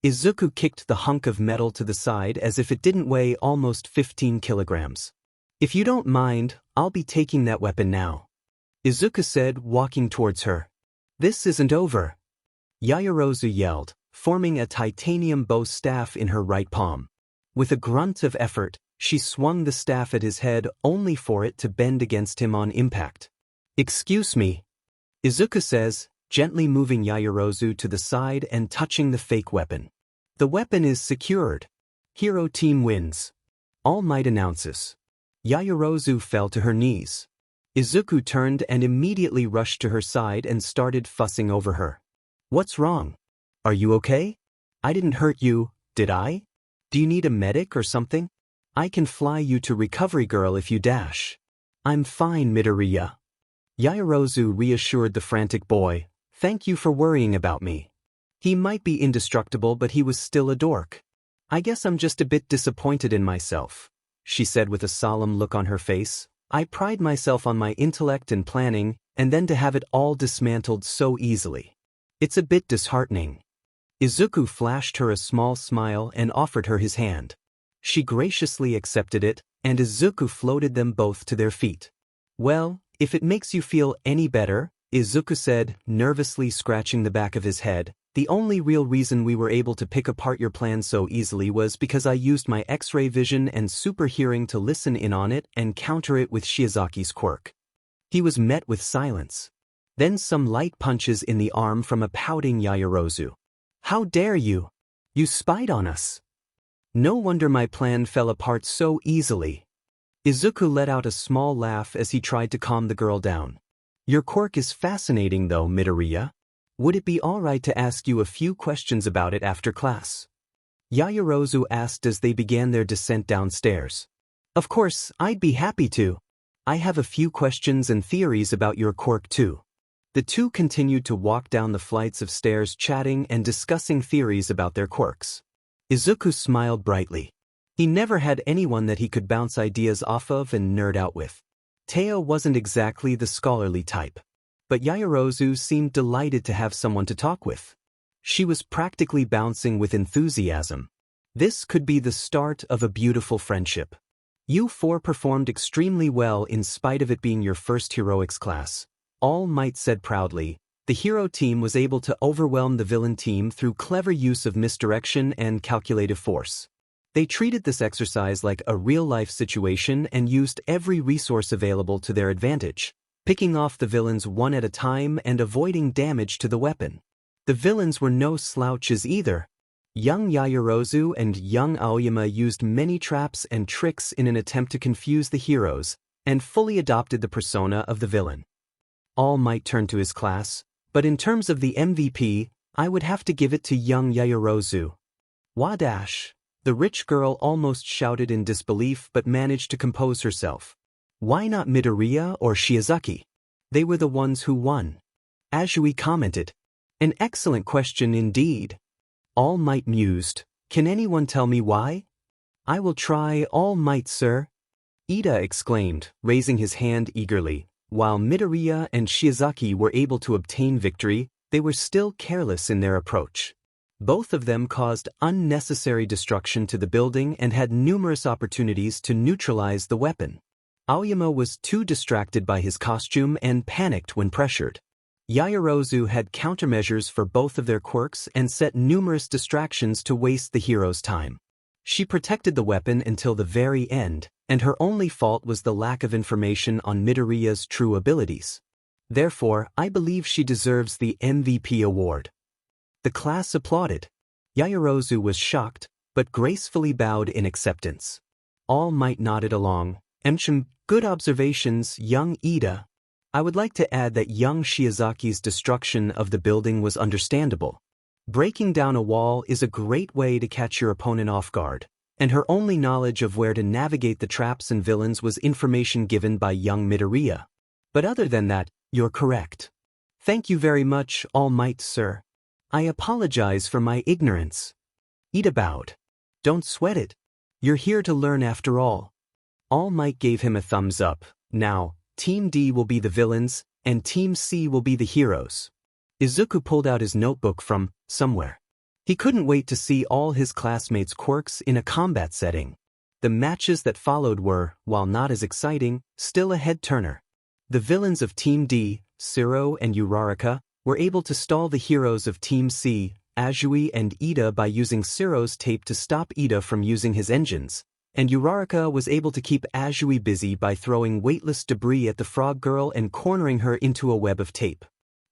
Izuku kicked the hunk of metal to the side as if it didn't weigh almost 15 kilograms. If you don't mind, I'll be taking that weapon now. Izuku said, walking towards her. This isn't over. Yaoyorozu yelled, forming a titanium bow staff in her right palm. With a grunt of effort, she swung the staff at his head only for it to bend against him on impact. Excuse me, Izuku says, gently moving Yaoyorozu to the side and touching the fake weapon. The weapon is secured. Hero team wins. All Might announces. Yaoyorozu fell to her knees. Izuku turned and immediately rushed to her side and started fussing over her. What's wrong? Are you okay? I didn't hurt you, did I? Do you need a medic or something? I can fly you to Recovery Girl if you dash. I'm fine, Midoriya. Yaoyorozu reassured the frantic boy. Thank you for worrying about me. He might be indestructible, but he was still a dork. I guess I'm just a bit disappointed in myself, she said with a solemn look on her face. I pride myself on my intellect and planning, and then to have it all dismantled so easily. It's a bit disheartening. Izuku flashed her a small smile and offered her his hand. She graciously accepted it, and Izuku floated them both to their feet. Well, if it makes you feel any better, Izuku said, nervously scratching the back of his head, the only real reason we were able to pick apart your plan so easily was because I used my X-ray vision and super hearing to listen in on it and counter it with Shiozaki's quirk. He was met with silence. Then some light punches in the arm from a pouting Yaoyorozu. How dare you? You spied on us. No wonder my plan fell apart so easily. Izuku let out a small laugh as he tried to calm the girl down. Your quirk is fascinating though, Midoriya. Would it be alright to ask you a few questions about it after class? Yaoyorozu asked as they began their descent downstairs. Of course, I'd be happy to. I have a few questions and theories about your quirk too. The two continued to walk down the flights of stairs chatting and discussing theories about their quirks. Izuku smiled brightly. He never had anyone that he could bounce ideas off of and nerd out with. Teo wasn't exactly the scholarly type. But Yaoyorozu seemed delighted to have someone to talk with. She was practically bouncing with enthusiasm. This could be the start of a beautiful friendship. You four performed extremely well in spite of it being your first heroics class. All Might said proudly. The hero team was able to overwhelm the villain team through clever use of misdirection and calculative force. They treated this exercise like a real-life situation and used every resource available to their advantage, picking off the villains one at a time and avoiding damage to the weapon. The villains were no slouches either. Young Yaoyorozu and young Aoyama used many traps and tricks in an attempt to confuse the heroes, and fully adopted the persona of the villain. All Might turn to his class, but in terms of the MVP, I would have to give it to young Yaoyorozu. Wadash! The rich girl almost shouted in disbelief but managed to compose herself. Why not Midoriya or Shiozaki? They were the ones who won. Azui commented. An excellent question indeed. All Might mused. Can anyone tell me why? I will try, All Might, sir. Ida exclaimed, raising his hand eagerly. While Midoriya and Shiozaki were able to obtain victory, they were still careless in their approach. Both of them caused unnecessary destruction to the building and had numerous opportunities to neutralize the weapon. Aoyama was too distracted by his costume and panicked when pressured. Yaoyorozu had countermeasures for both of their quirks and set numerous distractions to waste the hero's time. She protected the weapon until the very end, and her only fault was the lack of information on Midoriya's true abilities. Therefore, I believe she deserves the MVP award. The class applauded. Yaoyorozu was shocked, but gracefully bowed in acceptance. All Might nodded along. Good observations, young Ida. I would like to add that young Shiozaki's destruction of the building was understandable. Breaking down a wall is a great way to catch your opponent off guard, and her only knowledge of where to navigate the traps and villains was information given by young Midoriya. But other than that, you're correct. Thank you very much, All Might, sir. I apologize for my ignorance. Ida bowed. Don't sweat it. You're here to learn after all. All Might gave him a thumbs up. Now, Team D will be the villains, and Team C will be the heroes. Izuku pulled out his notebook from somewhere. He couldn't wait to see all his classmates' quirks in a combat setting. The matches that followed were, while not as exciting, still a head-turner. The villains of Team D, Siro and Uraraka, were able to stall the heroes of Team C, Azui and Ida by using Siro's tape to stop Ida from using his engines, and Uraraka was able to keep Azui busy by throwing weightless debris at the frog girl and cornering her into a web of tape.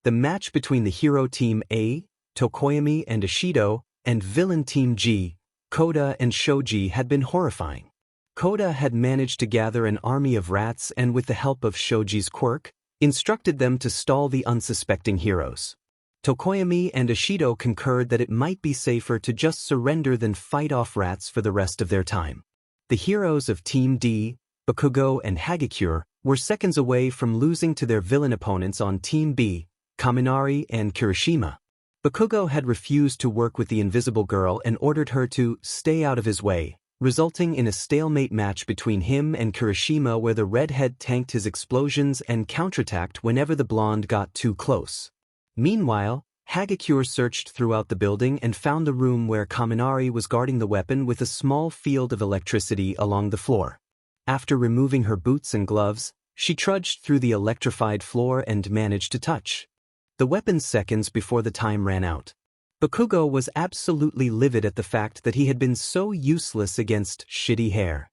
The match between the hero Team A, Tokoyami and Ishido, and villain Team G, Koda and Shoji had been horrifying. Koda had managed to gather an army of rats and with the help of Shoji's quirk, instructed them to stall the unsuspecting heroes. Tokoyami and Ishido concurred that it might be safer to just surrender than fight off rats for the rest of their time. The heroes of Team D, Bakugo and Hagakure, were seconds away from losing to their villain opponents on Team B, Kaminari and Kirishima. Bakugo had refused to work with the Invisible Girl and ordered her to stay out of his way, resulting in a stalemate match between him and Kirishima where the redhead tanked his explosions and counterattacked whenever the blonde got too close. Meanwhile, Hagakure searched throughout the building and found the room where Kaminari was guarding the weapon with a small field of electricity along the floor. After removing her boots and gloves, she trudged through the electrified floor and managed to touch the weapon seconds before the time ran out. Bakugo was absolutely livid at the fact that he had been so useless against shitty hair.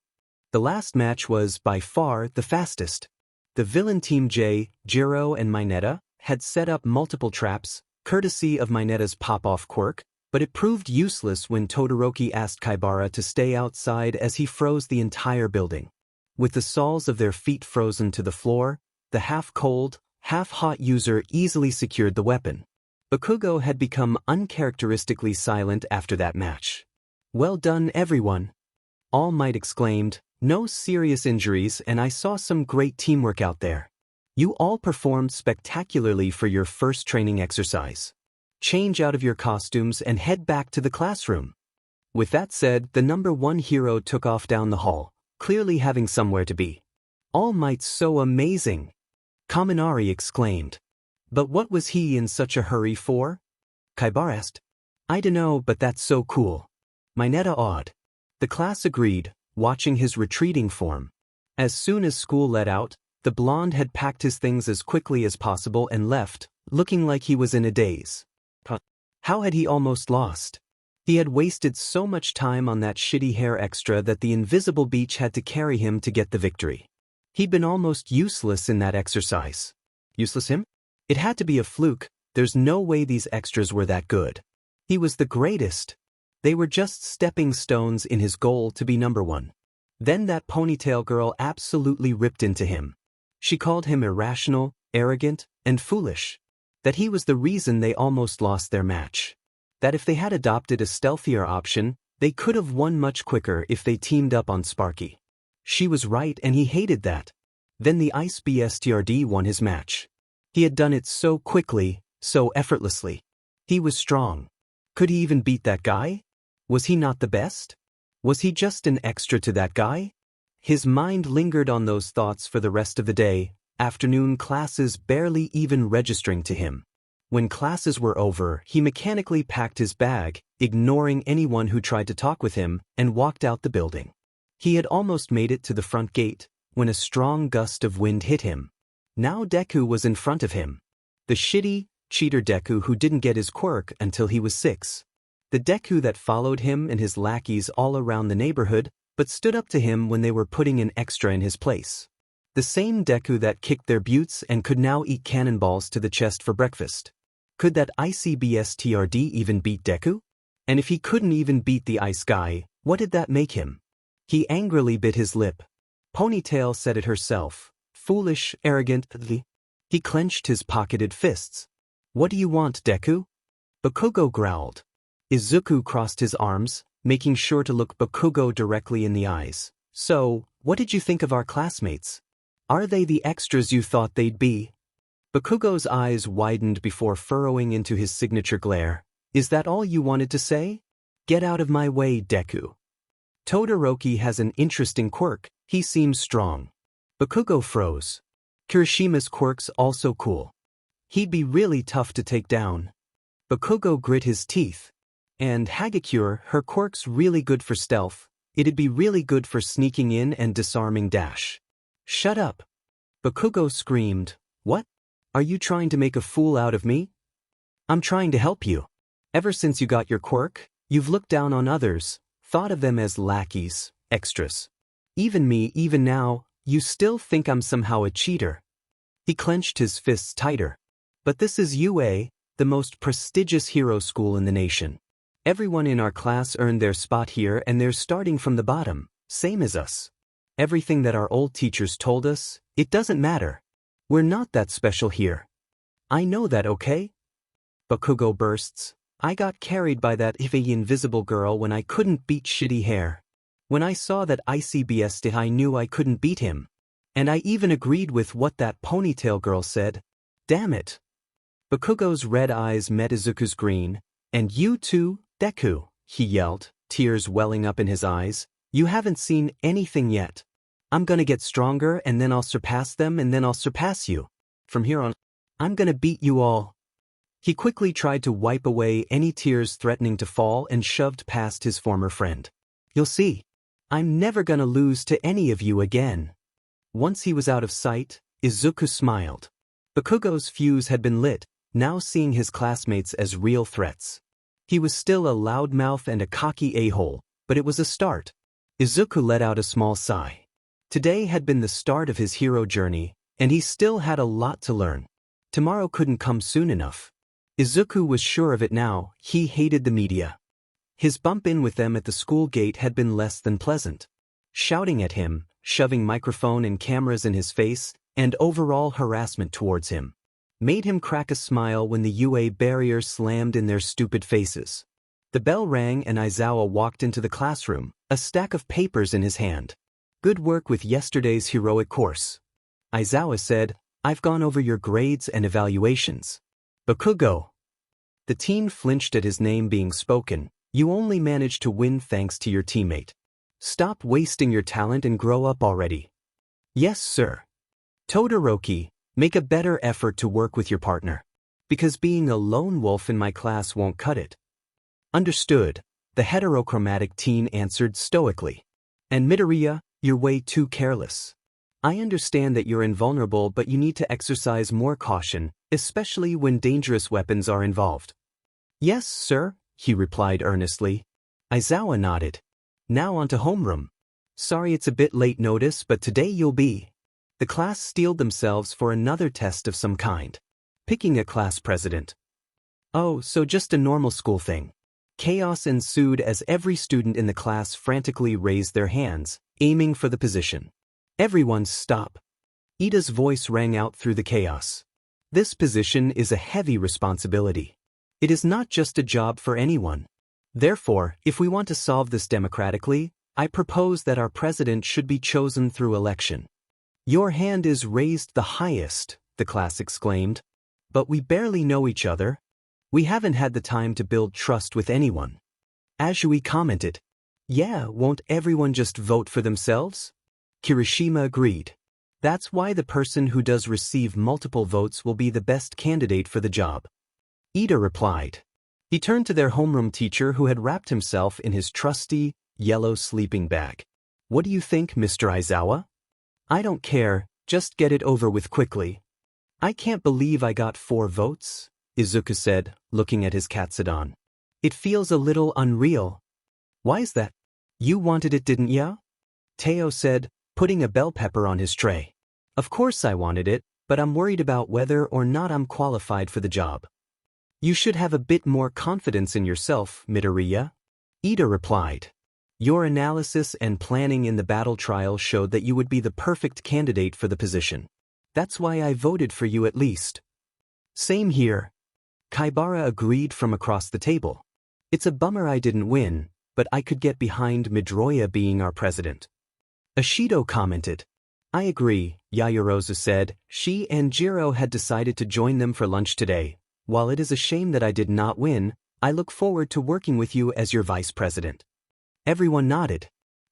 The last match was, by far, the fastest. The villain Team J, Jiro and Mineta, had set up multiple traps, courtesy of Mineta's pop-off quirk, but it proved useless when Todoroki asked Kaibara to stay outside as he froze the entire building. With the soles of their feet frozen to the floor, the half-cold, half-hot user easily secured the weapon. Bakugo had become uncharacteristically silent after that match. Well done, everyone. All Might exclaimed, no serious injuries and I saw some great teamwork out there. You all performed spectacularly for your first training exercise. Change out of your costumes and head back to the classroom. With that said, the number one hero took off down the hall, clearly having somewhere to be. All Might's so amazing. Kaminari exclaimed. But what was he in such a hurry for? Kaibara asked. I dunno, but that's so cool. Mineta awed. The class agreed, watching his retreating form. As soon as school let out, the blonde had packed his things as quickly as possible and left, looking like he was in a daze. How had he almost lost? He had wasted so much time on that shitty hair extra that the invisible beach had to carry him to get the victory. He'd been almost useless in that exercise. Useless him? It had to be a fluke, there's no way these extras were that good. He was the greatest. They were just stepping stones in his goal to be number one. Then that ponytail girl absolutely ripped into him. She called him irrational, arrogant, and foolish. That he was the reason they almost lost their match. That if they had adopted a stealthier option, they could have won much quicker if they teamed up on Sparky. She was right and he hated that. Then the Ice BSTRD won his match. He had done it so quickly, so effortlessly. He was strong. Could he even beat that guy? Was he not the best? Was he just an extra to that guy? His mind lingered on those thoughts for the rest of the day, afternoon classes barely even registering to him. When classes were over, he mechanically packed his bag, ignoring anyone who tried to talk with him, and walked out the building. He had almost made it to the front gate, when a strong gust of wind hit him. Now Deku was in front of him. The shitty, cheater Deku who didn't get his quirk until he was 6. The Deku that followed him and his lackeys all around the neighborhood, but stood up to him when they were putting an extra in his place. The same Deku that kicked their buttes and could now eat cannonballs to the chest for breakfast. Could that ICBSTRD even beat Deku? And if he couldn't even beat the ice guy, what did that make him? He angrily bit his lip. Ponytail said it herself. Foolish, arrogantly. He clenched his pocketed fists. What do you want, Deku? Bakugo growled. Izuku crossed his arms, making sure to look Bakugo directly in the eyes. So, what did you think of our classmates? Are they the extras you thought they'd be? Bakugo's eyes widened before furrowing into his signature glare. Is that all you wanted to say? Get out of my way, Deku. Todoroki has an interesting quirk, he seems strong. Bakugo froze. Kirishima's quirk's also cool. He'd be really tough to take down. Bakugo grit his teeth. And Hagakure, her quirk's really good for stealth, it'd be really good for sneaking in and disarming Dash. Shut up. Bakugo screamed. What? Are you trying to make a fool out of me? I'm trying to help you. Ever since you got your quirk, you've looked down on others, thought of them as lackeys, extras. Even me, even now, you still think I'm somehow a cheater. He clenched his fists tighter. But this is UA, the most prestigious hero school in the nation. Everyone in our class earned their spot here and they're starting from the bottom, same as us. Everything that our old teachers told us, it doesn't matter. We're not that special here. I know that, okay? Bakugo bursts. I got carried by that invisible girl when I couldn't beat shitty hair. When I saw that ICBS I knew I couldn't beat him. And I even agreed with what that ponytail girl said. Damn it. Bakugo's red eyes met Izuku's green. And you too, Deku, he yelled, tears welling up in his eyes. You haven't seen anything yet. I'm gonna get stronger and then I'll surpass them and then I'll surpass you. From here on, I'm gonna beat you all. He quickly tried to wipe away any tears threatening to fall and shoved past his former friend. You'll see. I'm never gonna lose to any of you again. Once he was out of sight, Izuku smiled. Bakugo's fuse had been lit, now seeing his classmates as real threats. He was still a loudmouth and a cocky a-hole, but it was a start. Izuku let out a small sigh. Today had been the start of his hero journey, and he still had a lot to learn. Tomorrow couldn't come soon enough. Izuku was sure of it now, he hated the media. His bump-in with them at the school gate had been less than pleasant. Shouting at him, shoving microphone and cameras in his face, and overall harassment towards him made him crack a smile when the UA barrier slammed in their stupid faces. The bell rang and Aizawa walked into the classroom, a stack of papers in his hand. Good work with yesterday's heroic course. Aizawa said, I've gone over your grades and evaluations. Bakugo. The teen flinched at his name being spoken. You only managed to win thanks to your teammate. Stop wasting your talent and grow up already. Yes, sir. Todoroki, make a better effort to work with your partner. Because being a lone wolf in my class won't cut it. Understood, the heterochromatic teen answered stoically. And Midoriya, you're way too careless. I understand that you're invulnerable, but you need to exercise more caution, especially when dangerous weapons are involved. Yes, sir, he replied earnestly. Aizawa nodded. Now on to homeroom. Sorry it's a bit late notice, but today you'll be. The class steeled themselves for another test of some kind. Picking a class president. Oh, so just a normal school thing. Chaos ensued as every student in the class frantically raised their hands, aiming for the position. Everyone stop. Ida's voice rang out through the chaos. This position is a heavy responsibility. It is not just a job for anyone. Therefore, if we want to solve this democratically, I propose that our president should be chosen through election. Your hand is raised the highest, the class exclaimed. But we barely know each other. We haven't had the time to build trust with anyone. Ashui commented. Yeah, won't everyone just vote for themselves? Kirishima agreed. That's why the person who does receive multiple votes will be the best candidate for the job. Ida replied. He turned to their homeroom teacher who had wrapped himself in his trusty, yellow sleeping bag. What do you think, Mr. Aizawa? I don't care, just get it over with quickly. I can't believe I got 4 votes, Izuku said, looking at his Katsudan. It feels a little unreal. Why is that? You wanted it, didn't ya? Teo said, putting a bell pepper on his tray. Of course I wanted it, but I'm worried about whether or not I'm qualified for the job. You should have a bit more confidence in yourself, Midoriya. Ida replied. Your analysis and planning in the battle trial showed that you would be the perfect candidate for the position. That's why I voted for you at least. Same here. Kaibara agreed from across the table. It's a bummer I didn't win, but I could get behind Midoriya being our president. Ashido commented. I agree, Yaoyorozu said. She and Jiro had decided to join them for lunch today. While it is a shame that I did not win, I look forward to working with you as your vice president. Everyone nodded.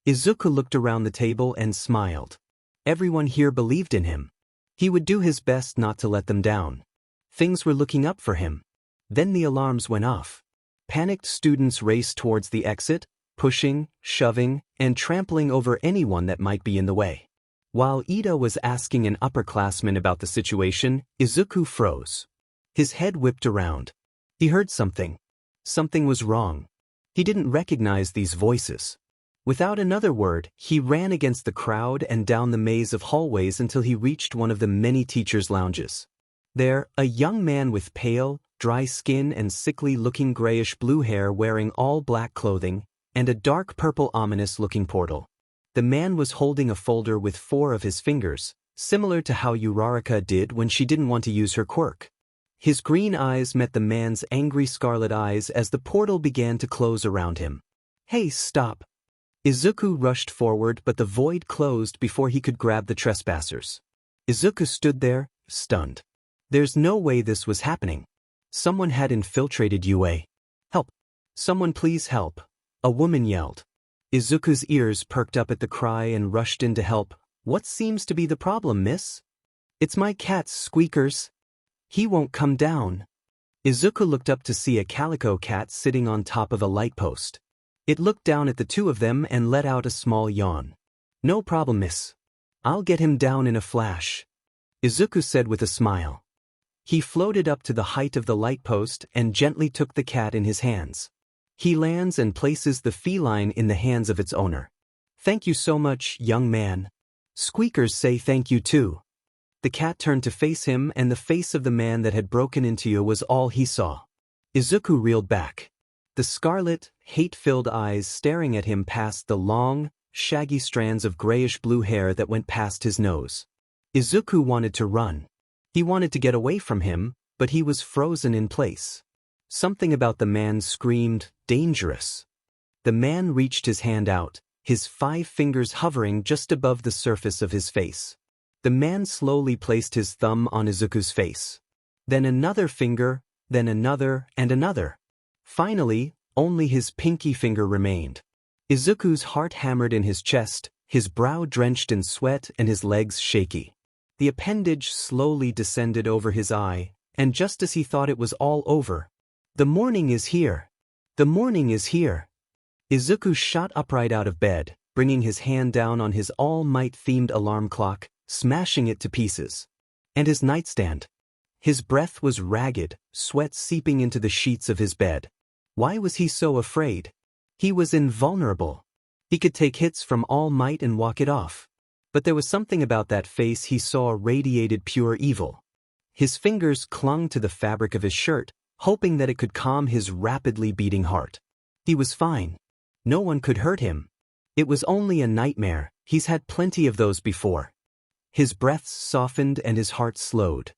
Izuku looked around the table and smiled. Everyone here believed in him. He would do his best not to let them down. Things were looking up for him. Then the alarms went off. Panicked students raced towards the exit, pushing, shoving, and trampling over anyone that might be in the way. While Ida was asking an upperclassman about the situation, Izuku froze. His head whipped around. He heard something. Something was wrong. He didn't recognize these voices. Without another word, he ran against the crowd and down the maze of hallways until he reached one of the many teachers' lounges. There, a young man with pale, dry skin and sickly-looking grayish-blue hair wearing all black clothing, and a dark purple ominous-looking portal. The man was holding a folder with 4 of his fingers, similar to how Uraraka did when she didn't want to use her quirk. His green eyes met the man's angry scarlet eyes as the portal began to close around him. Hey, stop! Izuku rushed forward, but the void closed before he could grab the trespassers. Izuku stood there, stunned. There's no way this was happening. Someone had infiltrated UA. Help! Someone please help! A woman yelled. Izuku's ears perked up at the cry and rushed in to help. What seems to be the problem, miss? It's my cat, Squeakers. He won't come down. Izuku looked up to see a calico cat sitting on top of a light post. It looked down at the 2 of them and let out a small yawn. No problem, miss. I'll get him down in a flash, Izuku said with a smile. He floated up to the height of the light post and gently took the cat in his hands. He lands and places the feline in the hands of its owner. Thank you so much, young man. Squeakers say thank you too. The cat turned to face him and the face of the man that had broken into you was all he saw. Izuku reeled back. The scarlet, hate-filled eyes staring at him past the long, shaggy strands of grayish-blue hair that went past his nose. Izuku wanted to run. He wanted to get away from him, but he was frozen in place. Something about the man screamed, dangerous. The man reached his hand out, his 5 fingers hovering just above the surface of his face. The man slowly placed his thumb on Izuku's face. Then another finger, then another, and another. Finally, only his pinky finger remained. Izuku's heart hammered in his chest, his brow drenched in sweat and his legs shaky. The appendage slowly descended over his eye, and just as he thought it was all over, the morning is here. The morning is here. Izuku shot upright out of bed, bringing his hand down on his All Might-themed alarm clock, smashing it to pieces. And his nightstand. His breath was ragged, sweat seeping into the sheets of his bed. Why was he so afraid? He was invulnerable. He could take hits from All Might and walk it off. But there was something about that face he saw radiated pure evil. His fingers clung to the fabric of his shirt, hoping that it could calm his rapidly beating heart. He was fine. No one could hurt him. It was only a nightmare. He's had plenty of those before. His breaths softened and his heart slowed.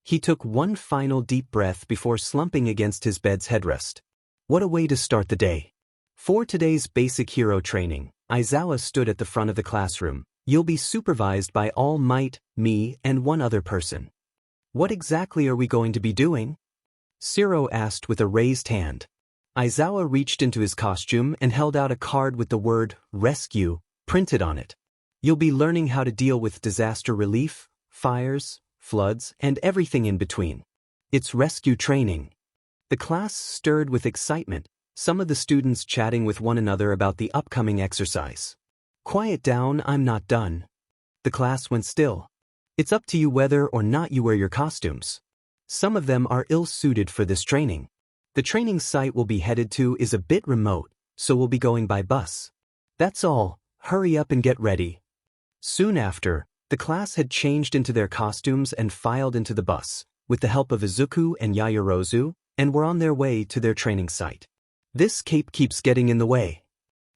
He took one final deep breath before slumping against his bed's headrest. What a way to start the day. For today's basic hero training, Aizawa stood at the front of the classroom. You'll be supervised by All Might, me, and one other person. What exactly are we going to be doing? Shiro asked with a raised hand. Aizawa reached into his costume and held out a card with the word rescue printed on it. You'll be learning how to deal with disaster relief, fires, floods, and everything in between. It's rescue training. The class stirred with excitement, some of the students chatting with one another about the upcoming exercise. Quiet down, I'm not done. The class went still. It's up to you whether or not you wear your costumes. Some of them are ill-suited for this training. The training site we'll be headed to is a bit remote, so we'll be going by bus. That's all, hurry up and get ready. Soon after, the class had changed into their costumes and filed into the bus, with the help of Izuku and Yaoyorozu, and were on their way to their training site. This cape keeps getting in the way.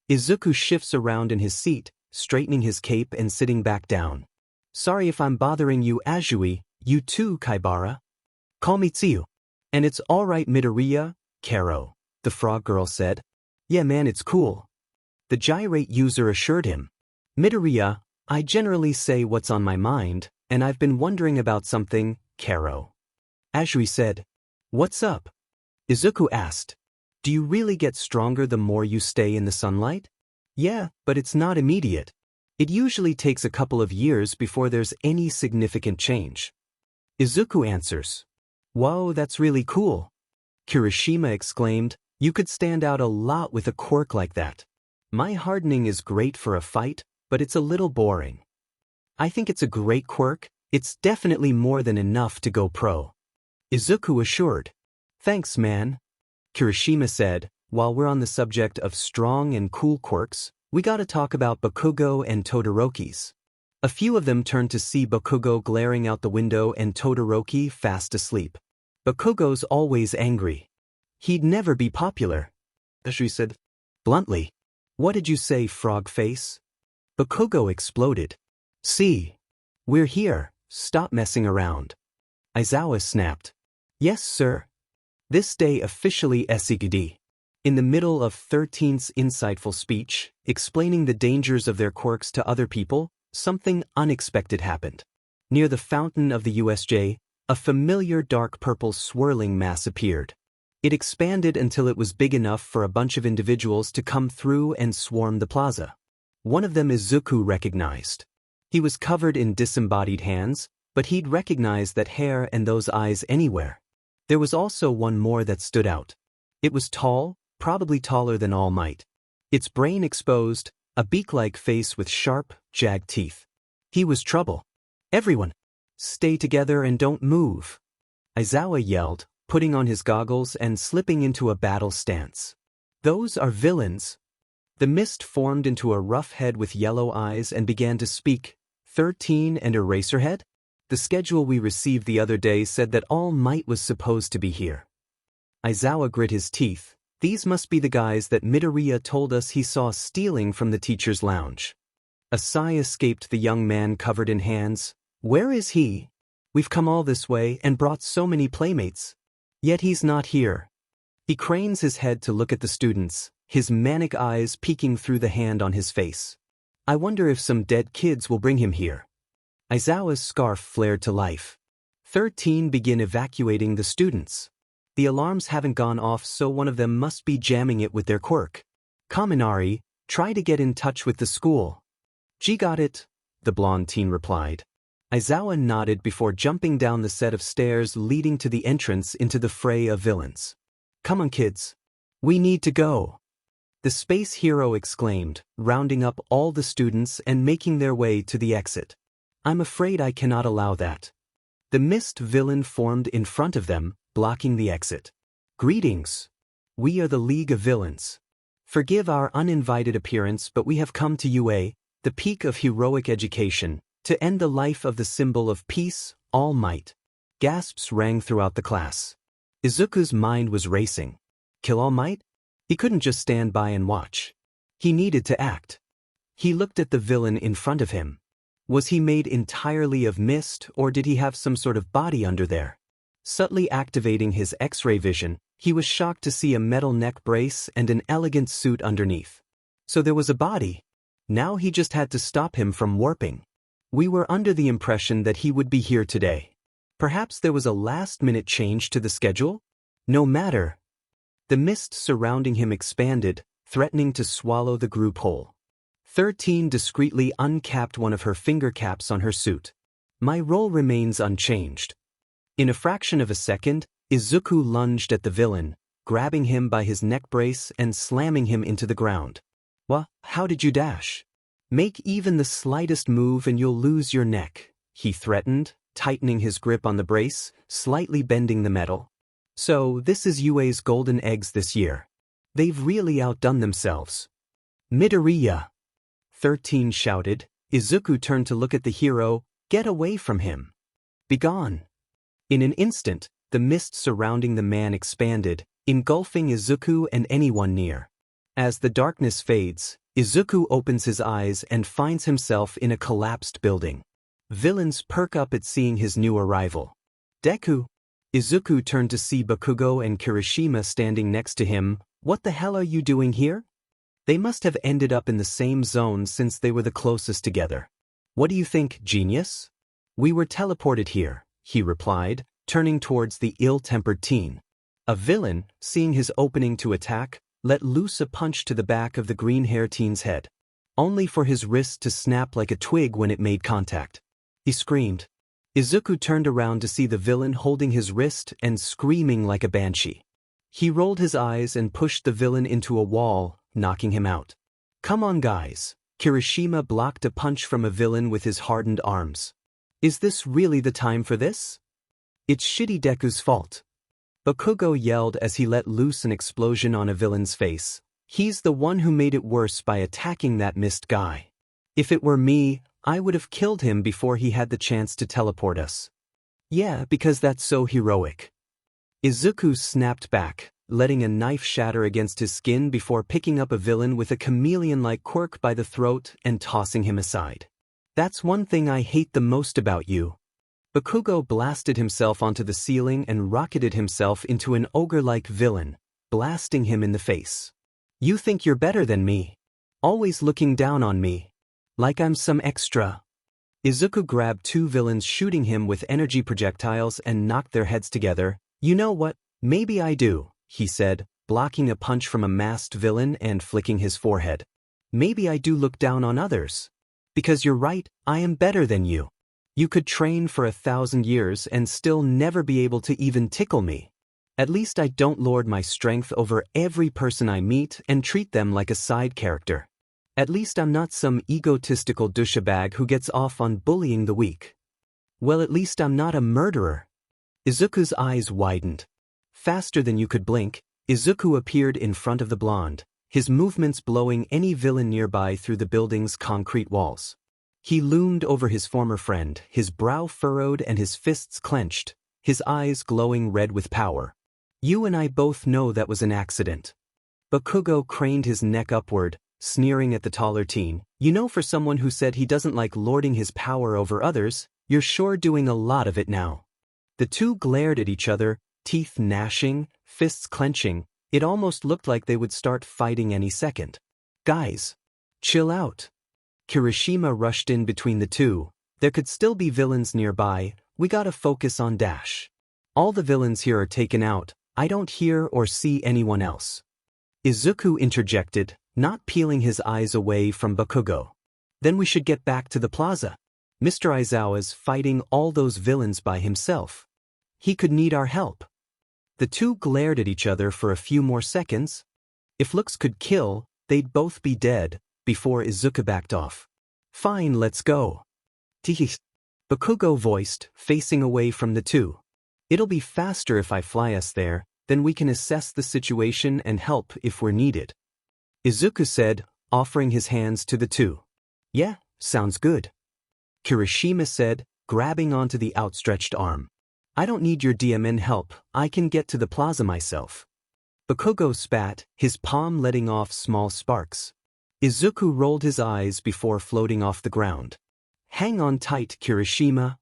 Izuku shifts around in his seat, straightening his cape and sitting back down. Sorry if I'm bothering you, Azui, you too, Kaibara. Call me Tsuyu. And it's alright, Midoriya, Karo, the frog girl said. Yeah man, it's cool. The gyrate user assured him. Midoriya, I generally say what's on my mind, and I've been wondering about something, Karo. Azui said. What's up? Izuku asked. Do you really get stronger the more you stay in the sunlight? Yeah, but it's not immediate. It usually takes a couple of years before there's any significant change. Izuku answers. Whoa, that's really cool. Kirishima exclaimed, you could stand out a lot with a quirk like that. My hardening is great for a fight, but it's a little boring. I think it's a great quirk, it's definitely more than enough to go pro. Izuku assured. Thanks man. Kirishima said, while we're on the subject of strong and cool quirks, we gotta talk about Bakugo and Todorokis. A few of them turned to see Bakugo glaring out the window and Todoroki fast asleep. Bakugo's always angry. He'd never be popular. Azui said. Bluntly. What did you say, frog face? Bakugo exploded. See. We're here, stop messing around. Aizawa snapped. Yes, sir. This day officially SEGD. In the middle of 13th's insightful speech, explaining the dangers of their quirks to other people, something unexpected happened. Near the fountain of the USJ, a familiar dark purple swirling mass appeared. It expanded until it was big enough for a bunch of individuals to come through and swarm the plaza. One of them Izuku recognized. He was covered in disembodied hands, but he'd recognize that hair and those eyes anywhere. There was also one more that stood out. It was tall, probably taller than All Might. Its brain exposed, a beak-like face with sharp, jagged teeth. He was trouble. Everyone, stay together and don't move. Aizawa yelled, putting on his goggles and slipping into a battle stance. Those are villains. The mist formed into a rough head with yellow eyes and began to speak. 13 and Eraserhead? The schedule we received the other day said that All Might was supposed to be here. Aizawa grit his teeth. These must be the guys that Midoriya told us he saw stealing from the teacher's lounge. A sigh escaped the young man covered in hands. Where is he? We've come all this way and brought so many playmates. Yet he's not here. He cranes his head to look at the students, his manic eyes peeking through the hand on his face. I wonder if some dead kids will bring him here. Aizawa's scarf flared to life. 13 begin evacuating the students. The alarms haven't gone off, so one of them must be jamming it with their quirk. Kaminari, try to get in touch with the school. G got it, the blonde teen replied. Aizawa nodded before jumping down the set of stairs leading to the entrance into the fray of villains. Come on kids. We need to go. The space hero exclaimed, rounding up all the students and making their way to the exit. I'm afraid I cannot allow that. The mist villain formed in front of them, blocking the exit. Greetings. We are the League of Villains. Forgive our uninvited appearance, but we have come to UA, the peak of heroic education, to end the life of the symbol of peace, All Might. Gasps rang throughout the class. Izuku's mind was racing. Kill All Might? He couldn't just stand by and watch. He needed to act. He looked at the villain in front of him. Was he made entirely of mist, or did he have some sort of body under there? Subtly activating his X-ray vision, he was shocked to see a metal neck brace and an elegant suit underneath. So there was a body. Now he just had to stop him from warping. We were under the impression that he would be here today. Perhaps there was a last-minute change to the schedule? No matter. The mist surrounding him expanded, threatening to swallow the group whole. 13 discreetly uncapped one of her finger caps on her suit. My role remains unchanged. In a fraction of a second, Izuku lunged at the villain, grabbing him by his neck brace and slamming him into the ground. How did you dash? Make even the slightest move and you'll lose your neck, he threatened, tightening his grip on the brace, slightly bending the metal. So, this is UA's golden eggs this year. They've really outdone themselves. Midoriya! 13 shouted. Izuku turned to look at the hero. Get away from him. Begone. In an instant, the mist surrounding the man expanded, engulfing Izuku and anyone near. As the darkness fades, Izuku opens his eyes and finds himself in a collapsed building. Villains perk up at seeing his new arrival. Deku! Izuku turned to see Bakugo and Kirishima standing next to him. What the hell are you doing here? They must have ended up in the same zone since they were the closest together. What do you think, genius? We were teleported here, he replied, turning towards the ill-tempered teen. A villain, seeing his opening to attack, let loose a punch to the back of the green-haired teen's head, only for his wrist to snap like a twig when it made contact. He screamed. Izuku turned around to see the villain holding his wrist and screaming like a banshee. He rolled his eyes and pushed the villain into a wall, knocking him out. Come on, guys. Kirishima blocked a punch from a villain with his hardened arms. Is this really the time for this? It's shitty Deku's fault. Bakugo yelled as he let loose an explosion on a villain's face. He's the one who made it worse by attacking that mist guy. If it were me, I would have killed him before he had the chance to teleport us. Yeah, because that's so heroic. Izuku snapped back, letting a knife shatter against his skin before picking up a villain with a chameleon-like quirk by the throat and tossing him aside. That's one thing I hate the most about you. Bakugo blasted himself onto the ceiling and rocketed himself into an ogre-like villain, blasting him in the face. You think you're better than me? Always looking down on me. Like I'm some extra. Izuku grabbed two villains shooting him with energy projectiles and knocked their heads together. You know what, maybe I do, he said, blocking a punch from a masked villain and flicking his forehead. Maybe I do look down on others. Because you're right, I am better than you. You could train for 1,000 years and still never be able to even tickle me. At least I don't lord my strength over every person I meet and treat them like a side character. At least I'm not some egotistical douchebag who gets off on bullying the weak. Well, at least I'm not a murderer. Izuku's eyes widened. Faster than you could blink, Izuku appeared in front of the blonde, his movements blowing any villain nearby through the building's concrete walls. He loomed over his former friend, his brow furrowed and his fists clenched, his eyes glowing red with power. You and I both know that was an accident. Bakugo craned his neck upward, sneering at the taller teen. You know, for someone who said he doesn't like lording his power over others, you're sure doing a lot of it now. The two glared at each other, teeth gnashing, fists clenching. It almost looked like they would start fighting any second. Guys, chill out. Kirishima rushed in between the two. There could still be villains nearby. We gotta focus on Dash. All the villains here are taken out. I don't hear or see anyone else. Izuku interjected, not peeling his eyes away from Bakugo. Then we should get back to the plaza. Mr. Aizawa's fighting all those villains by himself. He could need our help. The two glared at each other for a few more seconds. If looks could kill, they'd both be dead, before Izuku backed off. Fine, let's go. Tihis. Bakugo voiced, facing away from the two. It'll be faster if I fly us there, then we can assess the situation and help if we're needed. Izuku said, offering his hands to the two. Yeah, sounds good. Kirishima said, grabbing onto the outstretched arm. I don't need your DMN help, I can get to the plaza myself. Bakugo spat, his palm letting off small sparks. Izuku rolled his eyes before floating off the ground. Hang on tight, Kirishima.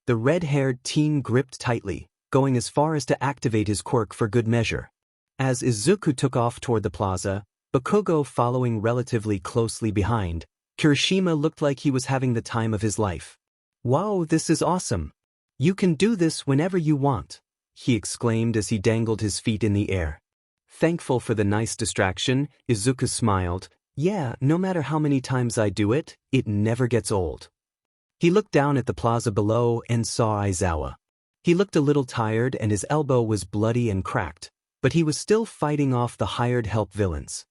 The red-haired teen gripped tightly, going as far as to activate his quirk for good measure. As Izuku took off toward the plaza, Bakugo following relatively closely behind, Kirishima looked like he was having the time of his life. Wow, this is awesome. You can do this whenever you want. he exclaimed as he dangled his feet in the air. Thankful for the nice distraction, Izuku smiled. Yeah, no matter how many times I do it, it never gets old. He looked down at the plaza below and saw Aizawa. He looked a little tired and his elbow was bloody and cracked, but he was still fighting off the hired help villains.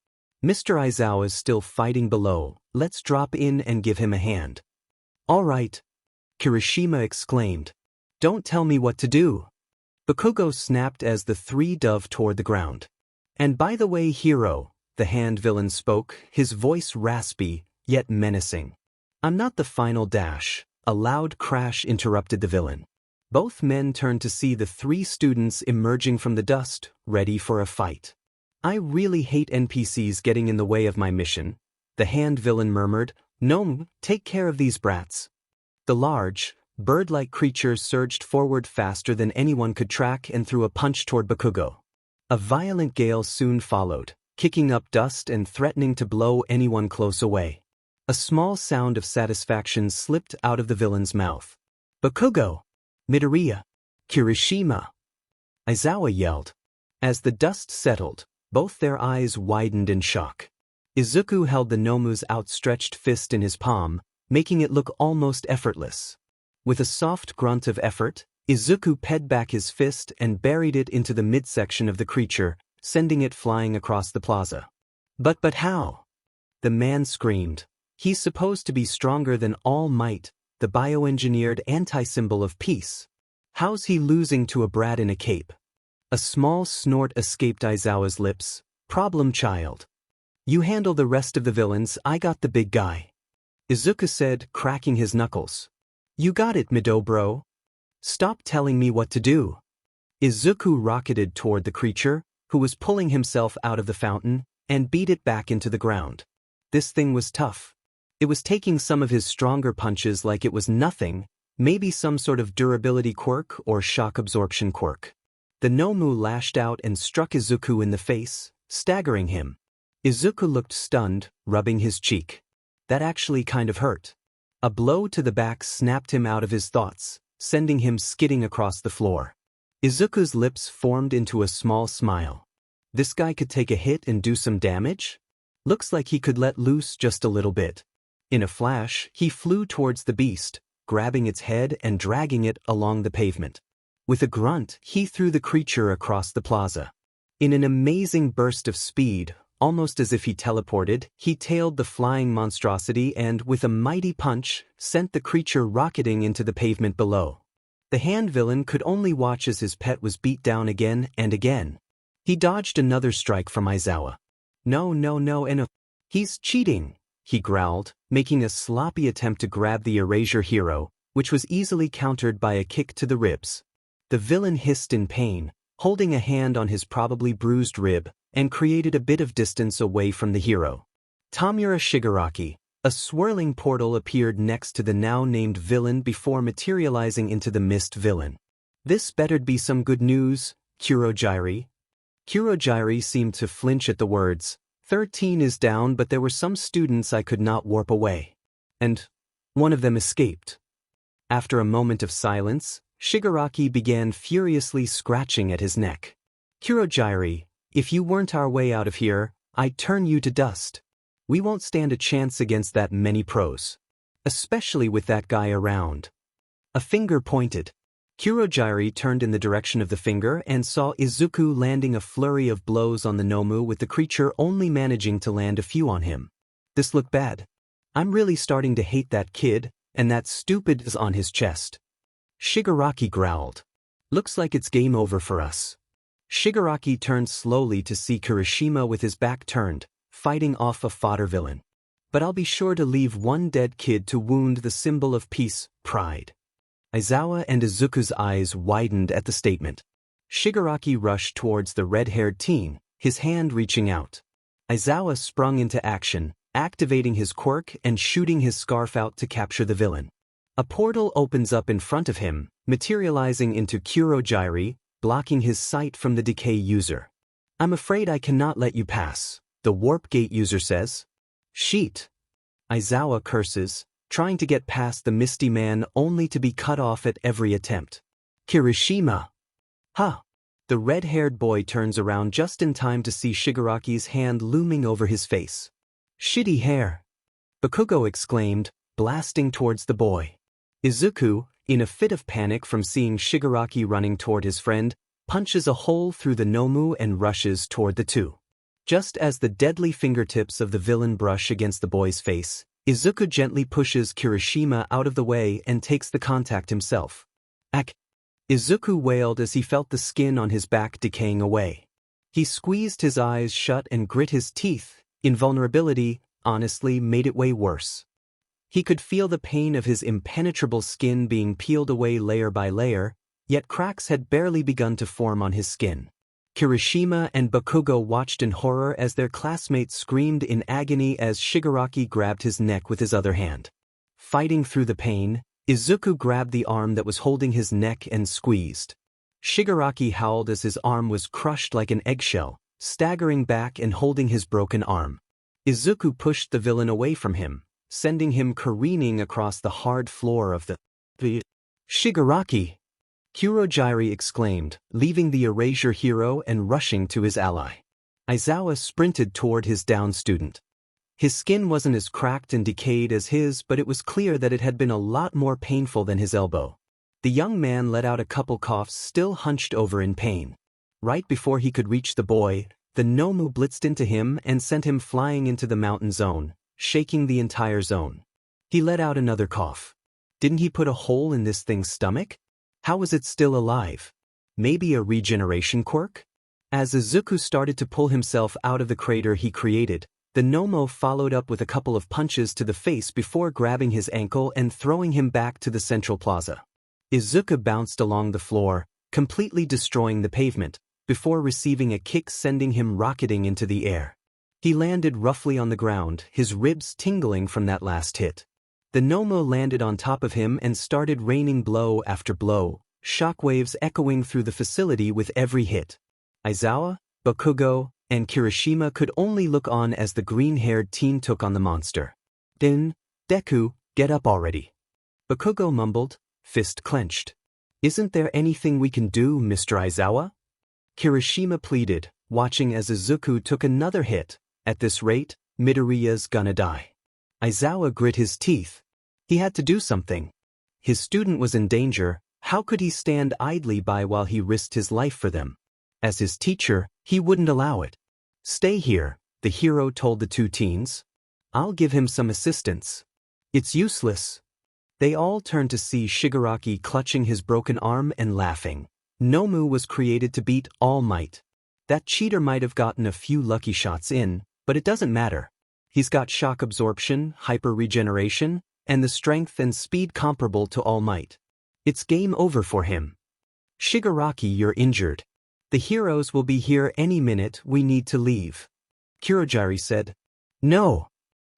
Mr. Aizawa's still fighting below, let's drop in and give him a hand. All right, Kirishima exclaimed. Don't tell me what to do. Bakugo snapped as the three dove toward the ground. And by the way, hero, the hand villain spoke, his voice raspy, yet menacing. I'm not the final dash. A loud crash interrupted the villain. Both men turned to see the three students emerging from the dust, ready for a fight. I really hate NPCs getting in the way of my mission, the hand villain murmured. No, take care of these brats. The large, bird-like creature surged forward faster than anyone could track and threw a punch toward Bakugo. A violent gale soon followed, kicking up dust and threatening to blow anyone close away. A small sound of satisfaction slipped out of the villain's mouth. Bakugo! Midoriya! Kirishima! Aizawa yelled. As the dust settled, both their eyes widened in shock. Izuku held the Nomu's outstretched fist in his palm, making it look almost effortless. With a soft grunt of effort, Izuku pegged back his fist and buried it into the midsection of the creature, sending it flying across the plaza. But how? The man screamed. He's supposed to be stronger than All Might, the bioengineered anti-symbol of peace. How's he losing to a brat in a cape? A small snort escaped Aizawa's lips. Problem child. You handle the rest of the villains, I got the big guy. Izuku said, cracking his knuckles. You got it, Midobro. Stop telling me what to do. Izuku rocketed toward the creature, who was pulling himself out of the fountain, and beat it back into the ground. This thing was tough. It was taking some of his stronger punches like it was nothing, maybe some sort of durability quirk or shock absorption quirk. The Nomu lashed out and struck Izuku in the face, staggering him. Izuku looked stunned, rubbing his cheek. That actually kind of hurt. A blow to the back snapped him out of his thoughts, sending him skidding across the floor. Izuku's lips formed into a small smile. This guy could take a hit and do some damage? Looks like he could let loose just a little bit. In a flash, he flew towards the beast, grabbing its head and dragging it along the pavement. With a grunt, he threw the creature across the plaza. In an amazing burst of speed, almost as if he teleported, he tailed the flying monstrosity and, with a mighty punch, sent the creature rocketing into the pavement below. The hand villain could only watch as his pet was beat down again and again. He dodged another strike from Aizawa. No, he's cheating, he growled, making a sloppy attempt to grab the Erasure hero, which was easily countered by a kick to the ribs. The villain hissed in pain, holding a hand on his probably bruised rib, and created a bit of distance away from the hero. Tamura Shigaraki. A swirling portal appeared next to the now-named villain before materializing into the mist villain. This bettered be some good news, Kurogyri. Kurogyri seemed to flinch at the words. 13 is down, but there were some students I could not warp away. And one of them escaped. After a moment of silence, Shigaraki began furiously scratching at his neck. Kurogyri, if you weren't our way out of here, I'd turn you to dust. We won't stand a chance against that many pros. Especially with that guy around. A finger pointed. Kurogyri turned in the direction of the finger and saw Izuku landing a flurry of blows on the Nomu with the creature only managing to land a few on him. This looked bad. I'm really starting to hate that kid, and that stupid is on his chest. Shigaraki growled. Looks like it's game over for us. Shigaraki turned slowly to see Kirishima with his back turned, fighting off a fodder villain. But I'll be sure to leave one dead kid to wound the symbol of peace, pride. Aizawa and Izuku's eyes widened at the statement. Shigaraki rushed towards the red-haired teen, his hand reaching out. Aizawa sprung into action, activating his quirk and shooting his scarf out to capture the villain. A portal opens up in front of him, materializing into Kurogyri, blocking his sight from the Decay user. I'm afraid I cannot let you pass, the Warp Gate user says. Sheet. Aizawa curses, trying to get past the Misty Man only to be cut off at every attempt. Kirishima. Ha! The red-haired boy turns around just in time to see Shigaraki's hand looming over his face. Shitty hair! Bakugo exclaimed, blasting towards the boy. Izuku, in a fit of panic from seeing Shigaraki running toward his friend, punches a hole through the Nomu and rushes toward the two. Just as the deadly fingertips of the villain brush against the boy's face, Izuku gently pushes Kirishima out of the way and takes the contact himself. Ack! Izuku wailed as he felt the skin on his back decaying away. He squeezed his eyes shut and grit his teeth. Invulnerability, honestly, made it way worse. He could feel the pain of his impenetrable skin being peeled away layer by layer, yet cracks had barely begun to form on his skin. Kirishima and Bakugo watched in horror as their classmates screamed in agony as Shigaraki grabbed his neck with his other hand. Fighting through the pain, Izuku grabbed the arm that was holding his neck and squeezed. Shigaraki howled as his arm was crushed like an eggshell, staggering back and holding his broken arm. Izuku pushed the villain away from him, sending him careening across the hard floor of the Shigaraki! Kurojiri exclaimed, leaving the erasure hero and rushing to his ally. Aizawa sprinted toward his downed student. His skin wasn't as cracked and decayed as his, but it was clear that it had been a lot more painful than his elbow. The young man let out a couple coughs, still hunched over in pain. Right before he could reach the boy, the Nomu blitzed into him and sent him flying into the mountain zone, shaking the entire zone. He let out another cough. Didn't he put a hole in this thing's stomach? How was it still alive? Maybe a regeneration quirk? As Izuku started to pull himself out of the crater he created, the Nomu followed up with a couple of punches to the face before grabbing his ankle and throwing him back to the central plaza. Izuku bounced along the floor, completely destroying the pavement, before receiving a kick sending him rocketing into the air. He landed roughly on the ground, his ribs tingling from that last hit. The Nomu landed on top of him and started raining blow after blow, shockwaves echoing through the facility with every hit. Aizawa, Bakugo, and Kirishima could only look on as the green-haired teen took on the monster. Deku, get up already. Bakugo mumbled, fist clenched. Isn't there anything we can do, Mr. Aizawa? Kirishima pleaded, watching as Izuku took another hit. At this rate, Midoriya's gonna die. Aizawa grit his teeth. He had to do something. His student was in danger. How could he stand idly by while he risked his life for them? As his teacher, he wouldn't allow it. Stay here, the hero told the two teens. I'll give him some assistance. It's useless. They all turned to see Shigaraki clutching his broken arm and laughing. Nomu was created to beat All Might. That cheater might have gotten a few lucky shots in, but it doesn't matter. He's got shock absorption, hyper-regeneration, and the strength and speed comparable to All Might. It's game over for him. Shigaraki, you're injured. The heroes will be here any minute. We need to leave. Kurojiri said. No.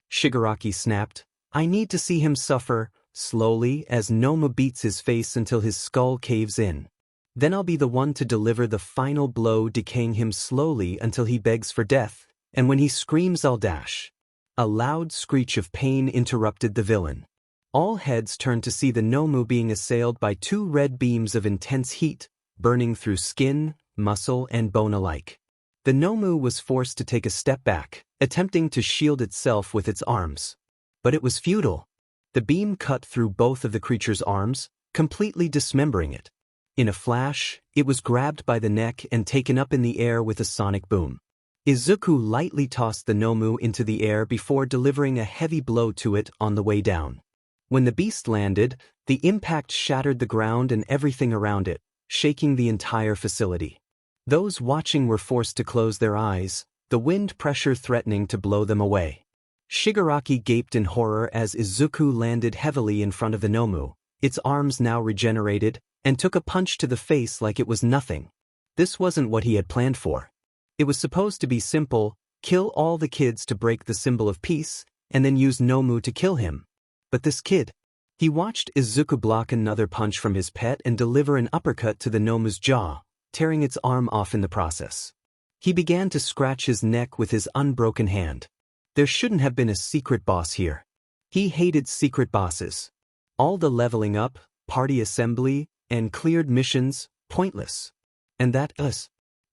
Shigaraki snapped. I need to see him suffer, slowly, as Nomu beats his face until his skull caves in. Then I'll be the one to deliver the final blow, decaying him slowly until he begs for death, and when he screams I'll dash. A loud screech of pain interrupted the villain. All heads turned to see the Nomu being assailed by two red beams of intense heat, burning through skin, muscle, and bone alike. The Nomu was forced to take a step back, attempting to shield itself with its arms. But it was futile. The beam cut through both of the creature's arms, completely dismembering it. In a flash, it was grabbed by the neck and taken up in the air with a sonic boom. Izuku lightly tossed the Nomu into the air before delivering a heavy blow to it on the way down. When the beast landed, the impact shattered the ground and everything around it, shaking the entire facility. Those watching were forced to close their eyes, the wind pressure threatening to blow them away. Shigaraki gaped in horror as Izuku landed heavily in front of the Nomu, its arms now regenerated, and took a punch to the face like it was nothing. This wasn't what he had planned for. It was supposed to be simple: kill all the kids to break the symbol of peace, and then use Nomu to kill him. But this kid... He watched Izuku block another punch from his pet and deliver an uppercut to the Nomu's jaw, tearing its arm off in the process. He began to scratch his neck with his unbroken hand. There shouldn't have been a secret boss here. He hated secret bosses. All the leveling up, party assembly, and cleared missions, pointless. And that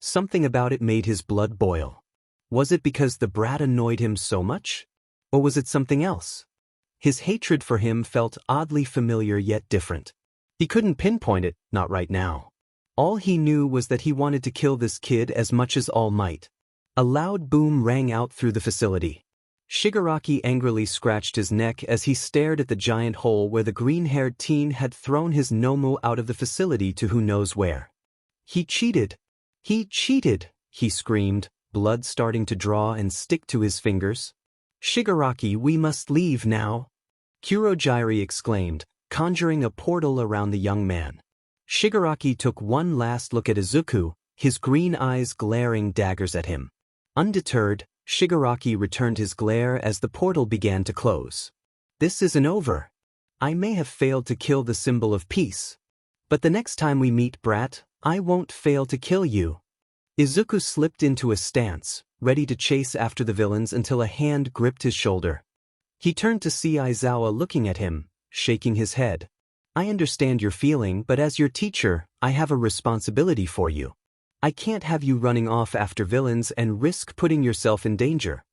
something about it made his blood boil. Was it because the brat annoyed him so much? Or was it something else? His hatred for him felt oddly familiar yet different. He couldn't pinpoint it, not right now. All he knew was that he wanted to kill this kid as much as All Might. A loud boom rang out through the facility. Shigaraki angrily scratched his neck as he stared at the giant hole where the green-haired teen had thrown his Nomu out of the facility to who knows where. He cheated! He cheated! He screamed, blood starting to draw and stick to his fingers. Shigaraki, we must leave now! Kurogyari exclaimed, conjuring a portal around the young man. Shigaraki took one last look at Izuku, his green eyes glaring daggers at him. Undeterred, Shigaraki returned his glare as the portal began to close. This isn't over. I may have failed to kill the symbol of peace. But the next time we meet, brat, I won't fail to kill you. Izuku slipped into a stance, ready to chase after the villains until a hand gripped his shoulder. He turned to see Aizawa looking at him, shaking his head. I understand your feeling, but as your teacher, I have a responsibility for you. I can't have you running off after villains and risk putting yourself in danger.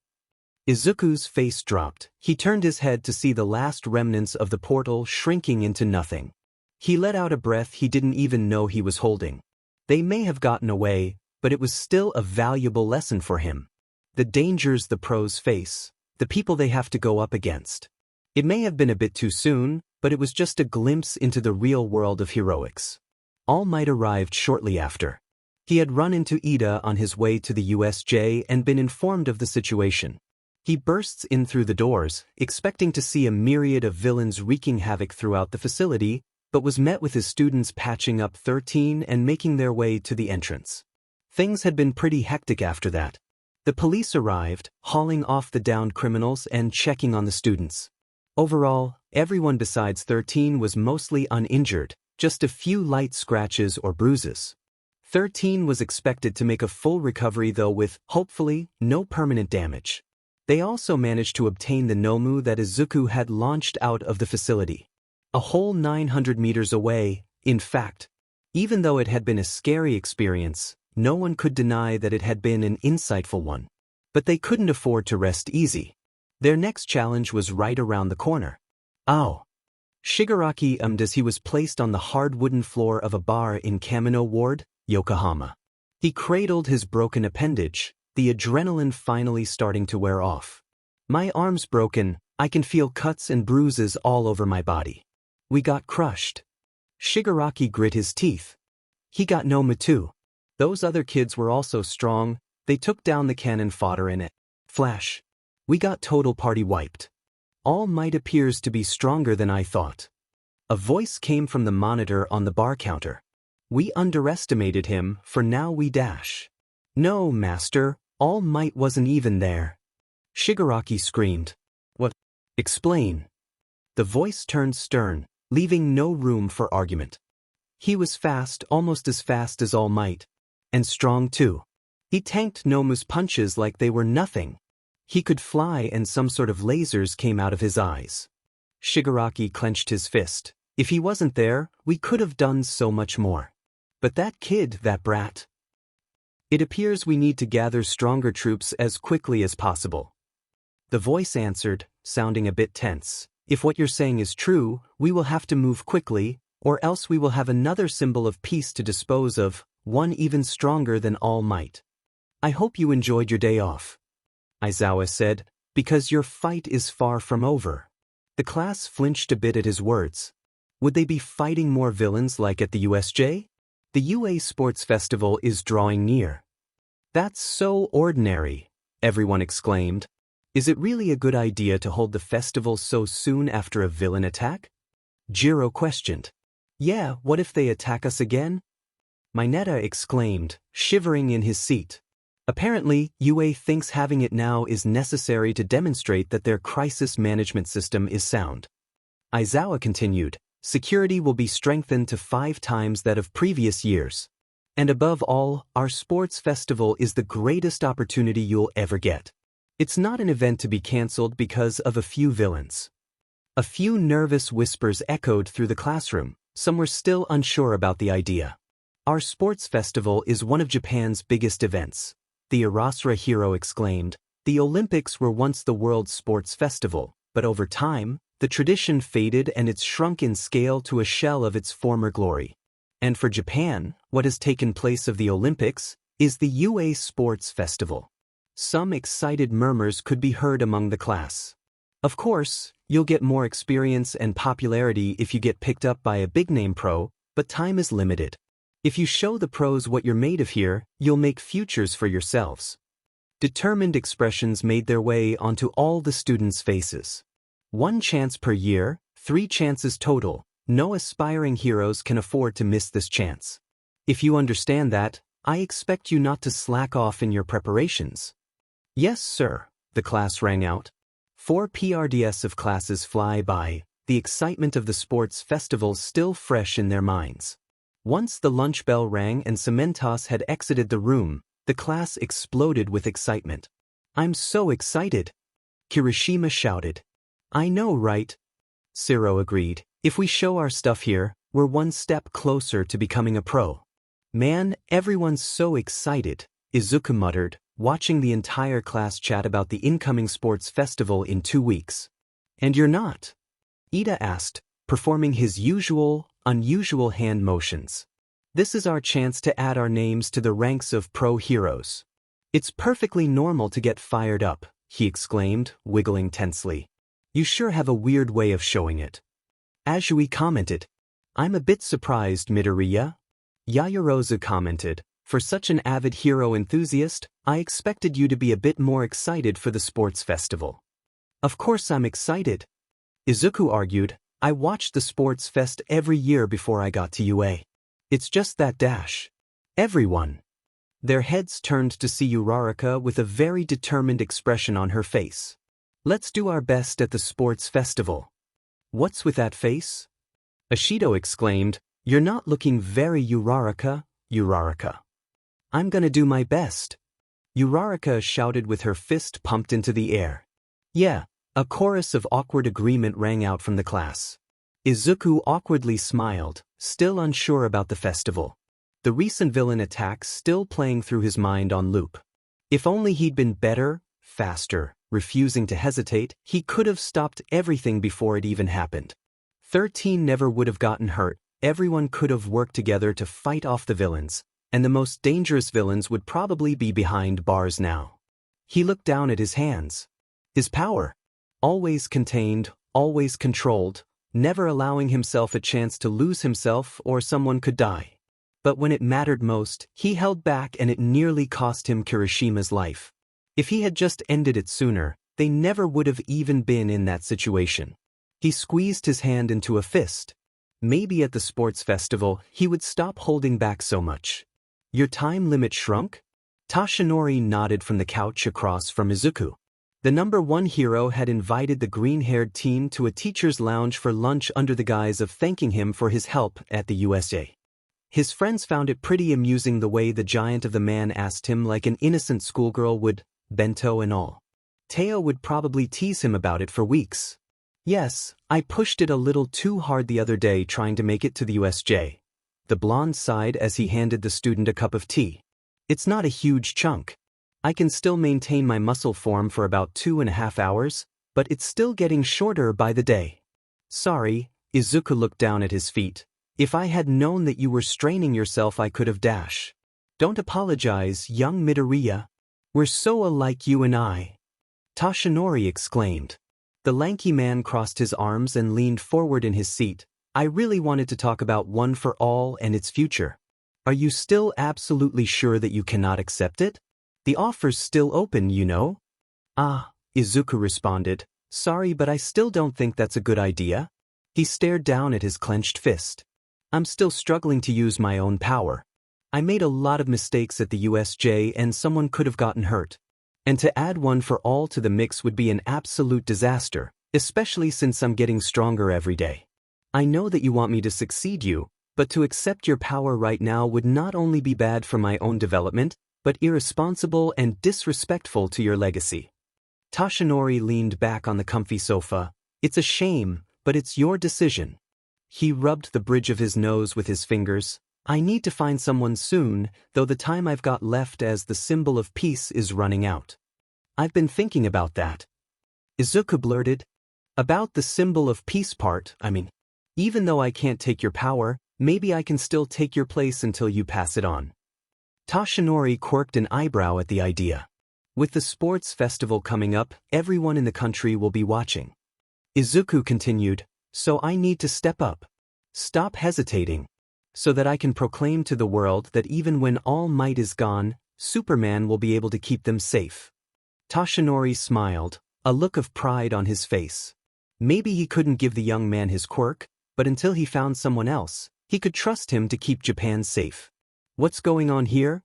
Izuku's face dropped. He turned his head to see the last remnants of the portal shrinking into nothing. He let out a breath he didn't even know he was holding. They may have gotten away, but it was still a valuable lesson for him. The dangers the pros face, the people they have to go up against. It may have been a bit too soon, but it was just a glimpse into the real world of heroics. All Might arrived shortly after. He had run into Ida on his way to the USJ and been informed of the situation. He bursts in through the doors, expecting to see a myriad of villains wreaking havoc throughout the facility, but was met with his students patching up 13 and making their way to the entrance. Things had been pretty hectic after that. The police arrived, hauling off the downed criminals and checking on the students. Overall, everyone besides 13 was mostly uninjured, just a few light scratches or bruises. 13 was expected to make a full recovery though with, hopefully, no permanent damage. They also managed to obtain the Nomu that Izuku had launched out of the facility. A whole 900 meters away, in fact. Even though it had been a scary experience, no one could deny that it had been an insightful one. But they couldn't afford to rest easy. Their next challenge was right around the corner. Oh! Shigaraki ummed as he was placed on the hard wooden floor of a bar in Kamino Ward, Yokohama. He cradled his broken appendage, the adrenaline finally starting to wear off. My arm's broken, I can feel cuts and bruises all over my body. We got crushed. Shigaraki grit his teeth. He got Nomu too. Those other kids were also strong, they took down the cannon fodder in it. Flash. We got total party wiped. All Might appears to be stronger than I thought. A voice came from the monitor on the bar counter. We underestimated him, for now we dash. No, master, All Might wasn't even there. Shigaraki screamed. What? Explain. The voice turned stern, leaving no room for argument. He was fast, almost as fast as All Might. And strong too. He tanked Nomu's punches like they were nothing. He could fly and some sort of lasers came out of his eyes. Shigaraki clenched his fist. If he wasn't there, we could have done so much more. But that kid, that brat. It appears we need to gather stronger troops as quickly as possible. The voice answered, sounding a bit tense. If what you're saying is true, we will have to move quickly, or else we will have another symbol of peace to dispose of, one even stronger than All Might. I hope you enjoyed your day off. Aizawa said, because your fight is far from over. The class flinched a bit at his words. Would they be fighting more villains like at the USJ? The UA Sports Festival is drawing near. That's so ordinary, everyone exclaimed. Is it really a good idea to hold the festival so soon after a villain attack? Jiro questioned. Yeah, what if they attack us again? Mineta exclaimed, shivering in his seat. Apparently, UA thinks having it now is necessary to demonstrate that their crisis management system is sound. Aizawa continued, security will be strengthened to 5 times that of previous years. And above all, our sports festival is the greatest opportunity you'll ever get. It's not an event to be cancelled because of a few villains. A few nervous whispers echoed through the classroom. Some were still unsure about the idea. Our sports festival is one of Japan's biggest events, the Arasura hero exclaimed. The Olympics were once the world's sports festival, but over time, the tradition faded and it's shrunk in scale to a shell of its former glory. And for Japan, what has taken place of the Olympics is the UA Sports Festival. Some excited murmurs could be heard among the class. Of course, you'll get more experience and popularity if you get picked up by a big-name pro, but time is limited. If you show the pros what you're made of here, you'll make futures for yourselves. Determined expressions made their way onto all the students' faces. 1 chance per year, 3 chances total. No aspiring heroes can afford to miss this chance. If you understand that, I expect you not to slack off in your preparations. Yes, sir, the class rang out. 4 PRDS of classes fly by, the excitement of the sports festival still fresh in their minds. Once the lunch bell rang and Cementos had exited the room, the class exploded with excitement. I'm so excited! Kirishima shouted. I know, right? Ciro agreed. If we show our stuff here, we're 1 step closer to becoming a pro. Man, everyone's so excited, Izuku muttered, watching the entire class chat about the incoming sports festival in 2 weeks. And you're not? Ida asked, performing his unusual hand motions. This is our chance to add our names to the ranks of pro heroes. It's perfectly normal to get fired up, he exclaimed, wiggling tensely. You sure have a weird way of showing it. Azui commented. I'm a bit surprised, Midoriya. Yayarosa commented. For such an avid hero enthusiast, I expected you to be a bit more excited for the sports festival. Of course I'm excited. Izuku argued. I watched the sports fest every year before I got to UA. It's just that dash. Everyone. Their heads turned to see Uraraka with a very determined expression on her face. Let's do our best at the sports festival. What's with that face? Ashido exclaimed. You're not looking very Uraraka. I'm gonna do my best. Uraraka shouted with her fist pumped into the air. Yeah, a chorus of awkward agreement rang out from the class. Izuku awkwardly smiled, still unsure about the festival. The recent villain attacks still playing through his mind on loop. If only he'd been better, faster. Refusing to hesitate, he could have stopped everything before it even happened. 13 never would have gotten hurt, everyone could have worked together to fight off the villains, and the most dangerous villains would probably be behind bars now. He looked down at his hands. His power. Always contained, always controlled, never allowing himself a chance to lose himself or someone could die. But when it mattered most, he held back and it nearly cost him Kirishima's life. If he had just ended it sooner, they never would have even been in that situation. He squeezed his hand into a fist. Maybe at the sports festival, he would stop holding back so much. Your time limit shrunk? Tashinori nodded from the couch across from Izuku. The number 1 hero had invited the green-haired team to a teacher's lounge for lunch under the guise of thanking him for his help at the USA. His friends found it pretty amusing the way the giant of the man asked him like an innocent schoolgirl would, bento and all. Teo would probably tease him about it for weeks. Yes, I pushed it a little too hard the other day trying to make it to the USJ. The blonde sighed as he handed the student a cup of tea. It's not a huge chunk. I can still maintain my muscle form for about 2.5 hours, but it's still getting shorter by the day. Sorry, Izuku looked down at his feet. If I had known that you were straining yourself I could have dash. Don't apologize, young Midoriya. We're so alike you and I. Tashinori exclaimed. The lanky man crossed his arms and leaned forward in his seat. I really wanted to talk about One for All and its future. Are you still absolutely sure that you cannot accept it? The offer's still open, you know. Ah, Izuku responded. Sorry, but I still don't think that's a good idea. He stared down at his clenched fist. I'm still struggling to use my own power. I made a lot of mistakes at the USJ and someone could have gotten hurt. And to add One for All to the mix would be an absolute disaster, especially since I'm getting stronger every day. I know that you want me to succeed you, but to accept your power right now would not only be bad for my own development, but irresponsible and disrespectful to your legacy. Tashinori leaned back on the comfy sofa. It's a shame, but it's your decision. He rubbed the bridge of his nose with his fingers. I need to find someone soon, though the time I've got left as the symbol of peace is running out. I've been thinking about that. Izuku blurted. About the symbol of peace part, I mean. Even though I can't take your power, maybe I can still take your place until you pass it on. Toshinori quirked an eyebrow at the idea. With the sports festival coming up, everyone in the country will be watching. Izuku continued, so I need to step up. Stop hesitating. So that I can proclaim to the world that even when all might is gone, Superman will be able to keep them safe. Toshinori smiled, a look of pride on his face. Maybe he couldn't give the young man his quirk, but until he found someone else, he could trust him to keep Japan safe. What's going on here?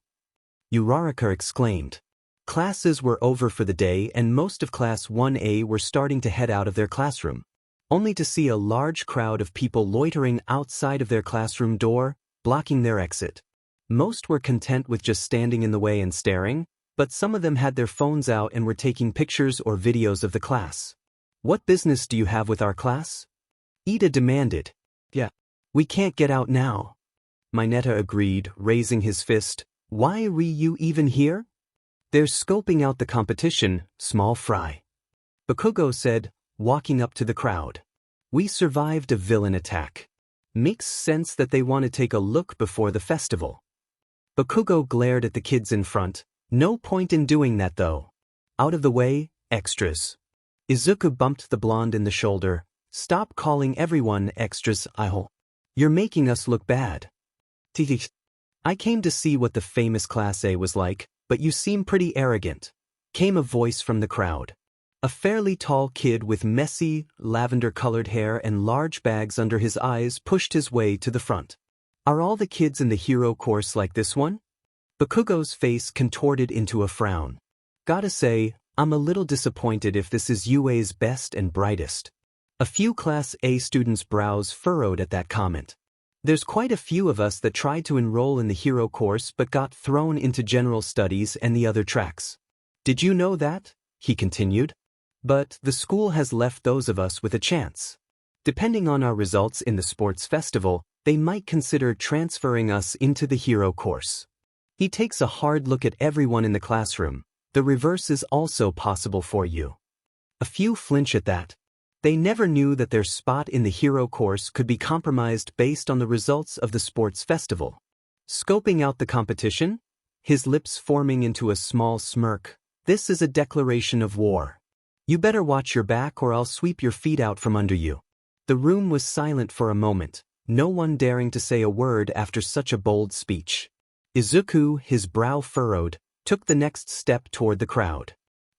Uraraka exclaimed. Classes were over for the day and most of Class 1A were starting to head out of their classroom, only to see a large crowd of people loitering outside of their classroom door, blocking their exit. Most were content with just standing in the way and staring, but some of them had their phones out and were taking pictures or videos of the class. What business do you have with our class? Ida demanded. Yeah. We can't get out now. Mineta agreed, raising his fist. Why are you even here? They're scoping out the competition, small fry. Bakugo said, walking up to the crowd. We survived a villain attack. Makes sense that they want to take a look before the festival. Bakugo glared at the kids in front. No point in doing that though. Out of the way, extras. Izuku bumped the blonde in the shoulder. Stop calling everyone extras, Iho. You're making us look bad. I came to see what the famous Class A was like, but you seem pretty arrogant. Came a voice from the crowd. A fairly tall kid with messy, lavender-colored hair and large bags under his eyes pushed his way to the front. Are all the kids in the hero course like this one? Bakugo's face contorted into a frown. Gotta say, I'm a little disappointed if this is UA's best and brightest. A few Class A students' brows furrowed at that comment. There's quite a few of us that tried to enroll in the hero course but got thrown into general studies and the other tracks. Did you know that? He continued. But the school has left those of us with a chance. Depending on our results in the sports festival, they might consider transferring us into the hero course. He takes a hard look at everyone in the classroom. The reverse is also possible for you. A few flinch at that. They never knew that their spot in the hero course could be compromised based on the results of the sports festival. Scoping out the competition, his lips forming into a small smirk. This is a declaration of war. You better watch your back or I'll sweep your feet out from under you. The room was silent for a moment, no one daring to say a word after such a bold speech. Izuku, his brow furrowed, took the next step toward the crowd.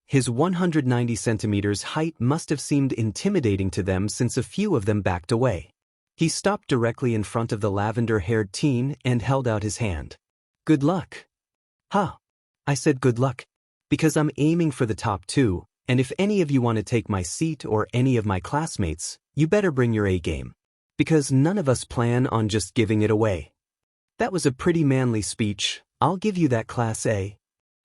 His 190 centimeters height must have seemed intimidating to them since a few of them backed away. He stopped directly in front of the lavender-haired teen and held out his hand. Good luck. Huh. I said good luck. Because I'm aiming for the top 2, and if any of you want to take my seat or any of my classmates, you better bring your A game. Because none of us plan on just giving it away. That was a pretty manly speech. I'll give you that Class A.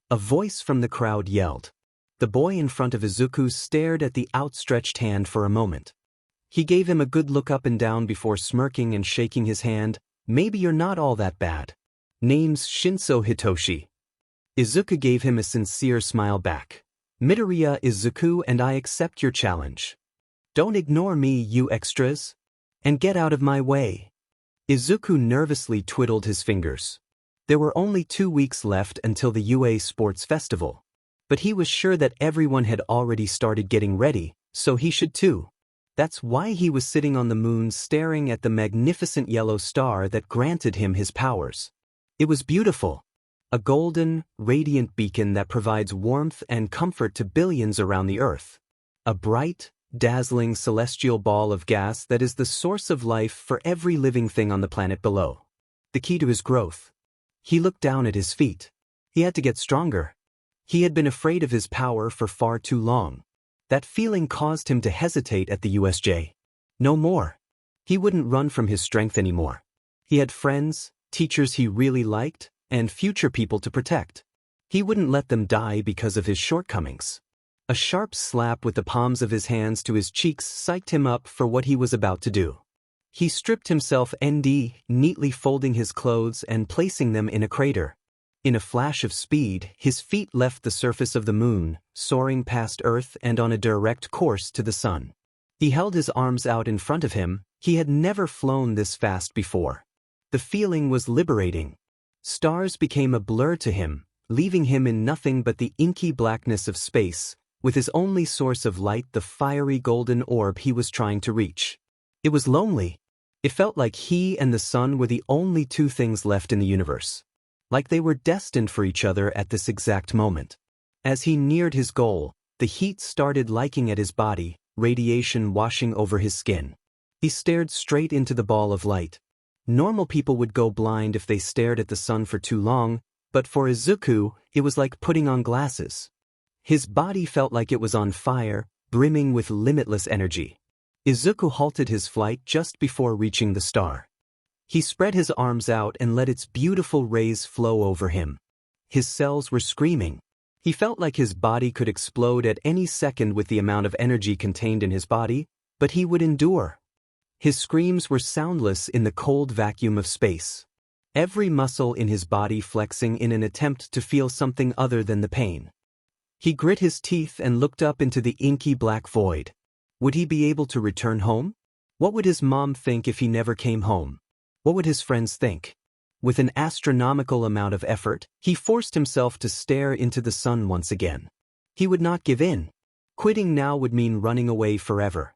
A voice from the crowd yelled. The boy in front of Izuku stared at the outstretched hand for a moment. He gave him a good look up and down before smirking and shaking his hand. Maybe you're not all that bad. Name's Shinso Hitoshi. Izuku gave him a sincere smile back. Midoriya Izuku and I accept your challenge. Don't ignore me, you extras. And get out of my way. Izuku nervously twiddled his fingers. There were only 2 weeks left until the UA Sports Festival. But he was sure that everyone had already started getting ready, so he should too. That's why he was sitting on the moon staring at the magnificent yellow star that granted him his powers. It was beautiful. A golden, radiant beacon that provides warmth and comfort to billions around the Earth. A bright, dazzling celestial ball of gas that is the source of life for every living thing on the planet below. The key to his growth. He looked down at his feet. He had to get stronger. He had been afraid of his power for far too long. That feeling caused him to hesitate at the USJ. No more. He wouldn't run from his strength anymore. He had friends, teachers he really liked, and future people to protect. He wouldn't let them die because of his shortcomings. A sharp slap with the palms of his hands to his cheeks psyched him up for what he was about to do. He stripped himself neatly folding his clothes and placing them in a crater. In a flash of speed, his feet left the surface of the moon, soaring past Earth and on a direct course to the sun. He held his arms out in front of him. He had never flown this fast before. The feeling was liberating. Stars became a blur to him, leaving him in nothing but the inky blackness of space, with his only source of light the fiery golden orb he was trying to reach. It was lonely. It felt like he and the sun were the only two things left in the universe. Like they were destined for each other at this exact moment. As he neared his goal, the heat started liking at his body, radiation washing over his skin. He stared straight into the ball of light. Normal people would go blind if they stared at the sun for too long, but for Izuku, it was like putting on glasses. His body felt like it was on fire, brimming with limitless energy. Izuku halted his flight just before reaching the star. He spread his arms out and let its beautiful rays flow over him. His cells were screaming. He felt like his body could explode at any second with the amount of energy contained in his body, but he would endure. His screams were soundless in the cold vacuum of space. Every muscle in his body flexing in an attempt to feel something other than the pain. He grit his teeth and looked up into the inky black void. Would he be able to return home? What would his mom think if he never came home? What would his friends think? With an astronomical amount of effort, he forced himself to stare into the sun once again. He would not give in. Quitting now would mean running away forever.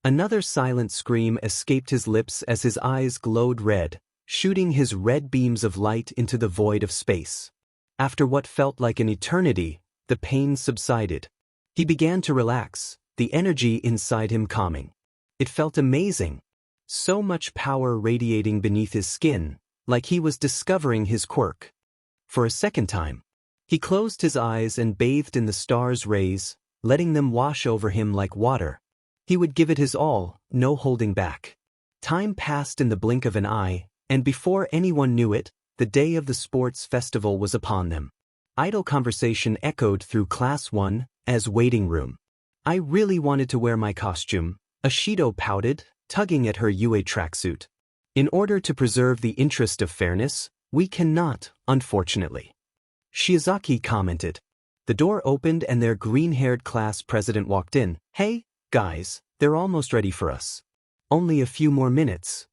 Another silent scream escaped his lips as his eyes glowed red, shooting his red beams of light into the void of space. After what felt like an eternity, the pain subsided. He began to relax, the energy inside him calming. It felt amazing. So much power radiating beneath his skin, like he was discovering his quirk. For a second time, he closed his eyes and bathed in the stars' rays, letting them wash over him like water. He would give it his all, no holding back. Time passed in the blink of an eye, and before anyone knew it, the day of the sports festival was upon them. Idle conversation echoed through Class 1 as waiting room. I really wanted to wear my costume, Ashido pouted, tugging at her UA tracksuit. In order to preserve the interest of fairness, we cannot, unfortunately. Shiozaki commented. The door opened and their green-haired class president walked in. Hey, guys, they're almost ready for us. Only a few more minutes.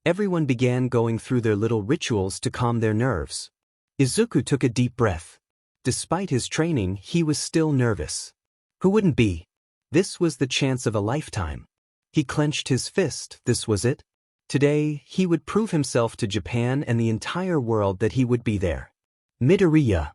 Everyone began going through their little rituals to calm their nerves. Izuku took a deep breath. Despite his training, he was still nervous. Who wouldn't be? This was the chance of a lifetime. He clenched his fist. This was it. Today, he would prove himself to Japan and the entire world that he would be there. Midoriya.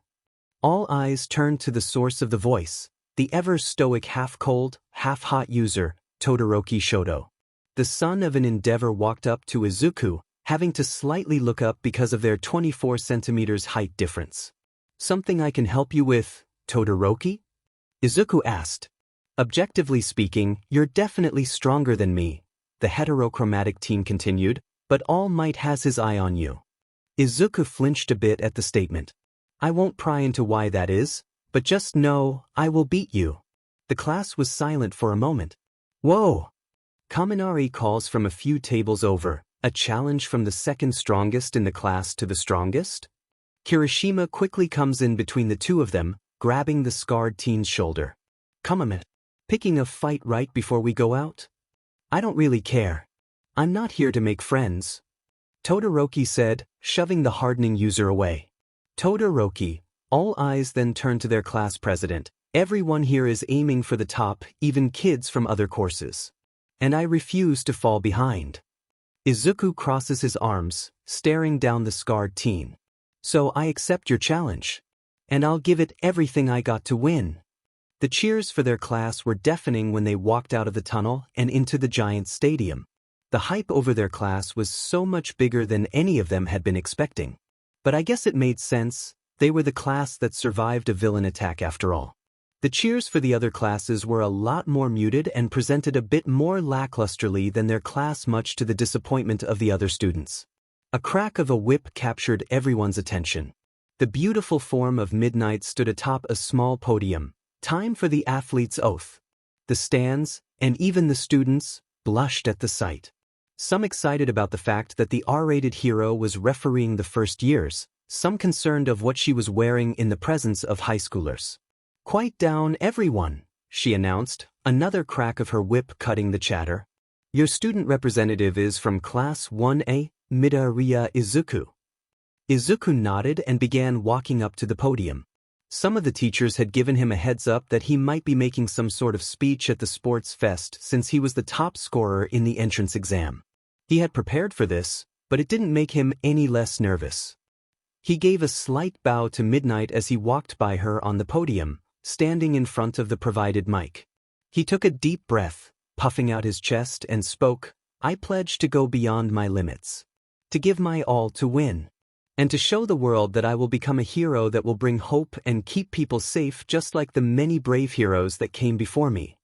All eyes turned to the source of the voice, the ever-stoic half-cold, half-hot user, Todoroki Shoto. The son of an endeavor walked up to Izuku, having to slightly look up because of their 24 centimeters height difference. Something I can help you with, Todoroki? Izuku asked. Objectively speaking, you're definitely stronger than me, the heterochromatic teen continued, but All Might has his eye on you. Izuku flinched a bit at the statement. I won't pry into why that is, but just know, I will beat you. The class was silent for a moment. Whoa! Kaminari calls from a few tables over, a challenge from the second strongest in the class to the strongest? Kirishima quickly comes in between the two of them, grabbing the scarred teen's shoulder. Come a minute. Picking a fight right before we go out? I don't really care. I'm not here to make friends. Todoroki said, shoving the hardening user away. Todoroki. All eyes then turned to their class president. Everyone here is aiming for the top, even kids from other courses. And I refuse to fall behind. Izuku crosses his arms, staring down the scarred teen. So I accept your challenge. And I'll give it everything I got to win. The cheers for their class were deafening when they walked out of the tunnel and into the giant stadium. The hype over their class was so much bigger than any of them had been expecting. But I guess it made sense, they were the class that survived a villain attack after all. The cheers for the other classes were a lot more muted and presented a bit more lacklusterly than their class, much to the disappointment of the other students. A crack of a whip captured everyone's attention. The beautiful form of Midnight stood atop a small podium. Time for the athlete's oath. The stands, and even the students, blushed at the sight. Some excited about the fact that the R-rated hero was refereeing the first years, some concerned of what she was wearing in the presence of high schoolers. "Quiet down, everyone," she announced, another crack of her whip cutting the chatter. "Your student representative is from Class 1A, Midoriya Izuku." Izuku nodded and began walking up to the podium. Some of the teachers had given him a heads up that he might be making some sort of speech at the sports fest since he was the top scorer in the entrance exam. He had prepared for this, but it didn't make him any less nervous. He gave a slight bow to Midnight as he walked by her on the podium, standing in front of the provided mic. He took a deep breath, puffing out his chest, and spoke, "I pledge to go beyond my limits. To give my all to win. And to show the world that I will become a hero that will bring hope and keep people safe just like the many brave heroes that came before me."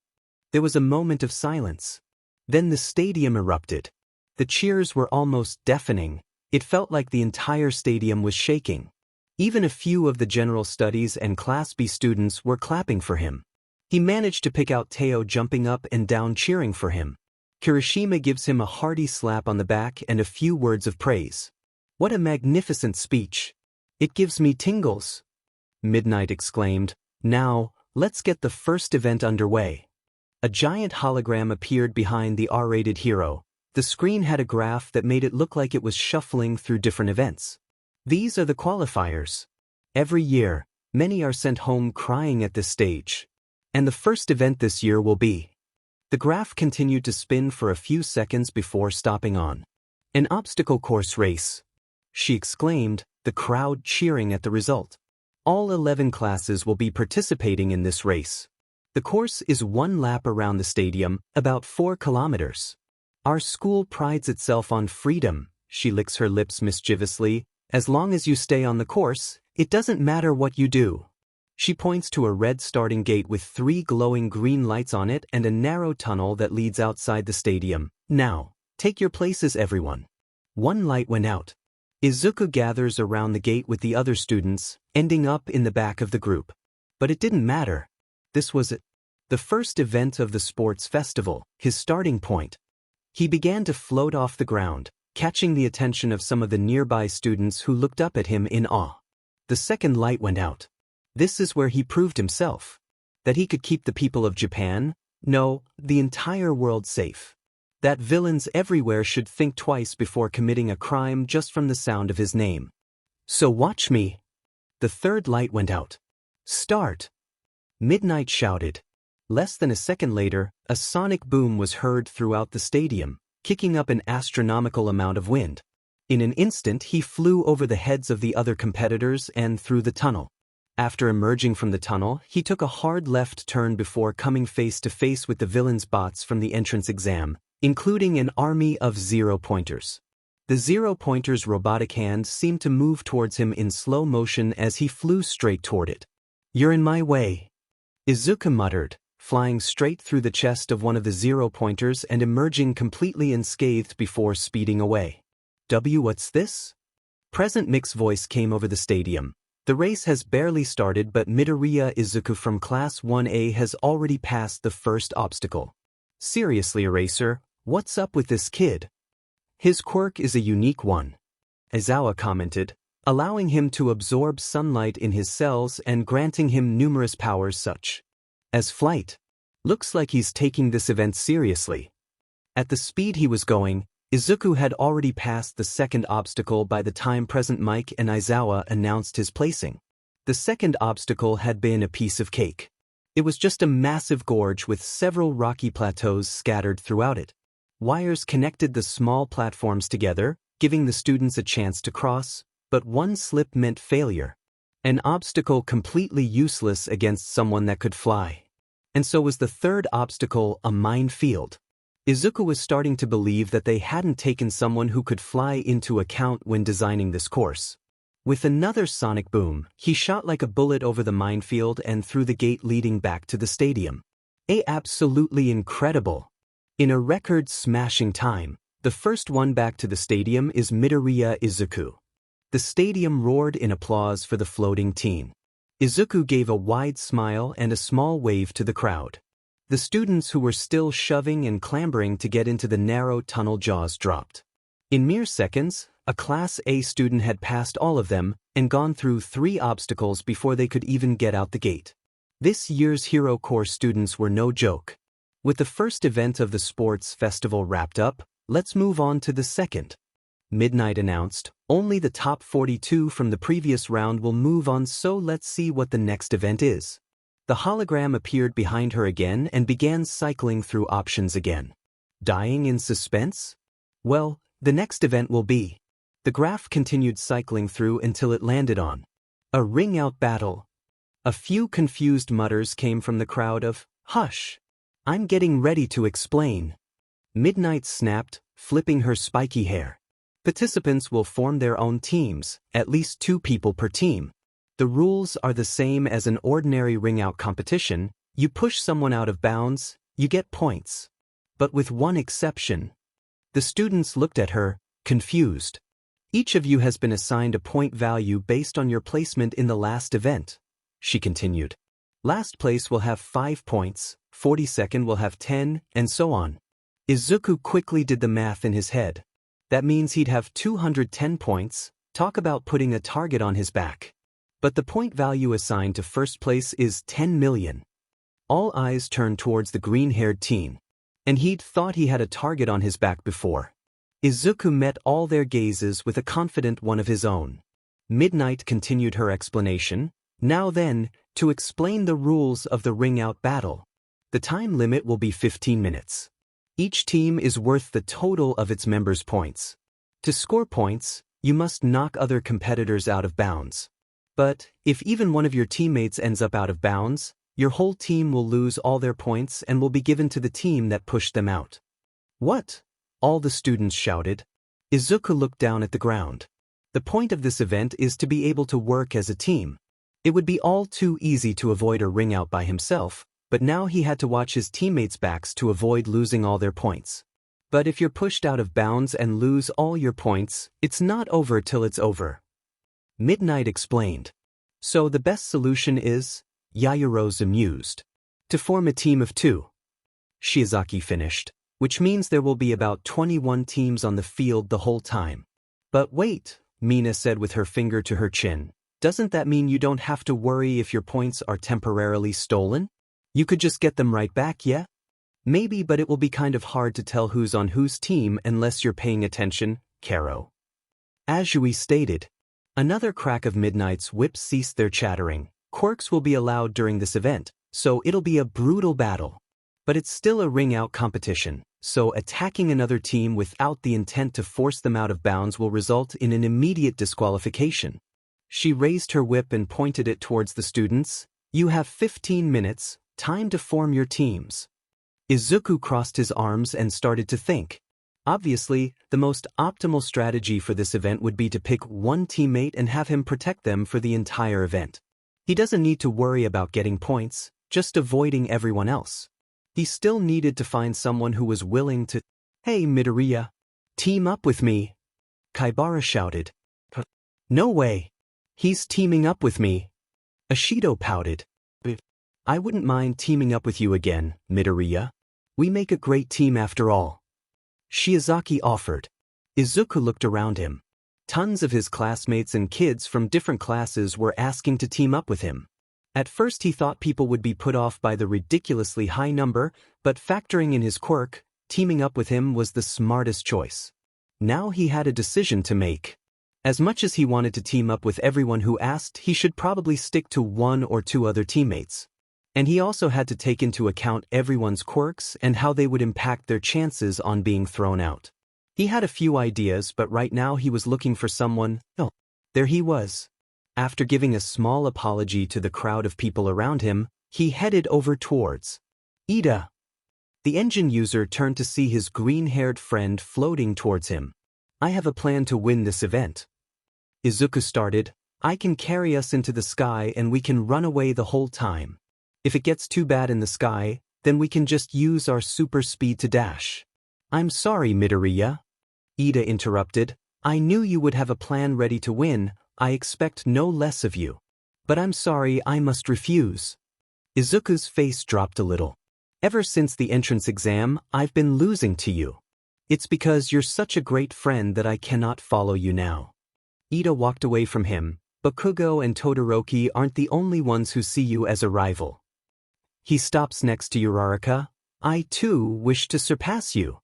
There was a moment of silence. Then the stadium erupted. The cheers were almost deafening. It felt like the entire stadium was shaking. Even a few of the general studies and Class B students were clapping for him. He managed to pick out Teo jumping up and down cheering for him. Kirishima gives him a hearty slap on the back and a few words of praise. "What a magnificent speech. It gives me tingles," Midnight exclaimed. "Now, let's get the first event underway." A giant hologram appeared behind the R-rated hero. The screen had a graph that made it look like it was shuffling through different events. "These are the qualifiers. Every year, many are sent home crying at this stage. And the first event this year will be..." The graph continued to spin for a few seconds before stopping on. "An obstacle course race," she exclaimed, the crowd cheering at the result. "All 11 classes will be participating in this race. The course is 1 lap around the stadium, about 4 kilometers. Our school prides itself on freedom," she licks her lips mischievously. "As long as you stay on the course, it doesn't matter what you do." She points to a red starting gate with 3 glowing green lights on it and a narrow tunnel that leads outside the stadium. "Now, take your places, everyone." One light went out. Izuku gathers around the gate with the other students, ending up in the back of the group. But it didn't matter. This was it. The first event of the sports festival, his starting point. He began to float off the ground, catching the attention of some of the nearby students who looked up at him in awe. The second light went out. This is where he proved himself. That he could keep the people of Japan, no, the entire world safe. That villains everywhere should think twice before committing a crime just from the sound of his name. "So watch me." The third light went out. "Start!" Midnight shouted. Less than a second later, a sonic boom was heard throughout the stadium, kicking up an astronomical amount of wind. In an instant he flew over the heads of the other competitors and through the tunnel. After emerging from the tunnel, he took a hard left turn before coming face to face with the villains' bots from the entrance exam, including an army of zero-pointers. The zero-pointers' robotic hand seemed to move towards him in slow motion as he flew straight toward it. "You're in my way," Izuku muttered, flying straight through the chest of one of the zero-pointers and emerging completely unscathed before speeding away. What's this?" Present Mick's voice came over the stadium. "The race has barely started, but Midoriya Izuku from Class 1A has already passed the first obstacle. Seriously, Eraser, what's up with this kid? His quirk is a unique one," Aizawa commented, allowing him to absorb sunlight in his cells and granting him numerous powers such as flight. "Looks like he's taking this event seriously." At the speed he was going, Izuku had already passed the second obstacle by the time Present Mike and Aizawa announced his placing. The second obstacle had been a piece of cake. It was just a massive gorge with several rocky plateaus scattered throughout it. Wires connected the small platforms together, giving the students a chance to cross, but one slip meant failure. An obstacle completely useless against someone that could fly. And so was the third obstacle, a minefield. Izuku was starting to believe that they hadn't taken someone who could fly into account when designing this course. With another sonic boom, he shot like a bullet over the minefield and through the gate leading back to the stadium. Absolutely incredible. In a record-smashing time, the first one back to the stadium is Midoriya Izuku. The stadium roared in applause for the floating teen. Izuku gave a wide smile and a small wave to the crowd. The students who were still shoving and clambering to get into the narrow tunnel jaws dropped. In mere seconds, a Class A student had passed all of them and gone through 3 obstacles before they could even get out the gate. This year's Hero Corps students were no joke. With the first event of the sports festival wrapped up, let's move on to the second. Midnight announced, only the top 42 from the previous round will move on, so let's see what the next event is. The hologram appeared behind her again and began cycling through options again. Dying in suspense? Well, the next event will be. The graph continued cycling through until it landed on a ring-out battle. A few confused mutters came from the crowd of, "Hush! I'm getting ready to explain." Midnight snapped, flipping her spiky hair. Participants will form their own teams, at least 2 people per team. The rules are the same as an ordinary ring-out competition. You push someone out of bounds, you get points. But with one exception. The students looked at her, confused. Each of you has been assigned a point value based on your placement in the last event, she continued. Last place will have 5 points, 42nd will have 10, and so on. Izuku quickly did the math in his head. That means he'd have 210 points, talk about putting a target on his back. But the point value assigned to first place is 10 million. All eyes turned towards the green-haired teen. And he'd thought he had a target on his back before. Izuku met all their gazes with a confident one of his own. Midnight continued her explanation. Now then, to explain the rules of the ring-out battle. The time limit will be 15 minutes. Each team is worth the total of its members' points. To score points, you must knock other competitors out of bounds. But, if even one of your teammates ends up out of bounds, your whole team will lose all their points and will be given to the team that pushed them out. What? All the students shouted. Izuku looked down at the ground. The point of this event is to be able to work as a team. It would be all too easy to avoid a ring-out by himself, but now he had to watch his teammates' backs to avoid losing all their points. But if you're pushed out of bounds and lose all your points, it's not over till it's over. Midnight explained. So the best solution is, Yaoyoro's amused. To form a team of 2. Shiozaki finished. Which means there will be about 21 teams on the field the whole time. But wait, Mina said with her finger to her chin. Doesn't that mean you don't have to worry if your points are temporarily stolen? You could just get them right back, yeah? Maybe, but it will be kind of hard to tell who's on whose team unless you're paying attention, Karo. Azui stated. Another crack of Midnight's whips ceased their chattering. Quirks will be allowed during this event, so it'll be a brutal battle. But it's still a ring-out competition. So attacking another team without the intent to force them out of bounds will result in an immediate disqualification. She raised her whip and pointed it towards the students. You have 15 minutes, time to form your teams. Izuku crossed his arms and started to think. Obviously, the most optimal strategy for this event would be to pick one teammate and have him protect them for the entire event. He doesn't need to worry about getting points, just avoiding everyone else. He still needed to find someone who was willing to, "Hey Midoriya, team up with me," Kaibara shouted. "No way. He's teaming up with me." Ashido pouted. "I wouldn't mind teaming up with you again, Midoriya. We make a great team after all." Shiozaki offered. Izuku looked around him. Tons of his classmates and kids from different classes were asking to team up with him. At first he thought people would be put off by the ridiculously high number, but factoring in his quirk, teaming up with him was the smartest choice. Now he had a decision to make. As much as he wanted to team up with everyone who asked, he should probably stick to 1 or 2 other teammates. And he also had to take into account everyone's quirks and how they would impact their chances on being thrown out. He had a few ideas, but right now he was looking for someone. Oh, there he was. After giving a small apology to the crowd of people around him, he headed over towards Ida. The engine user turned to see his green-haired friend floating towards him. "I have a plan to win this event." Izuku started. "I can carry us into the sky and we can run away the whole time. If it gets too bad in the sky, then we can just use our super speed to dash." "I'm sorry, Midoriya," Ida interrupted. "I knew you would have a plan ready to win. I expect no less of you. But I'm sorry, I must refuse." Izuku's face dropped a little. Ever since the entrance exam, I've been losing to you. It's because you're such a great friend that I cannot follow you now. Ida walked away from him, but Kugo and Todoroki aren't the only ones who see you as a rival. He stops next to Uraraka. I too wish to surpass you.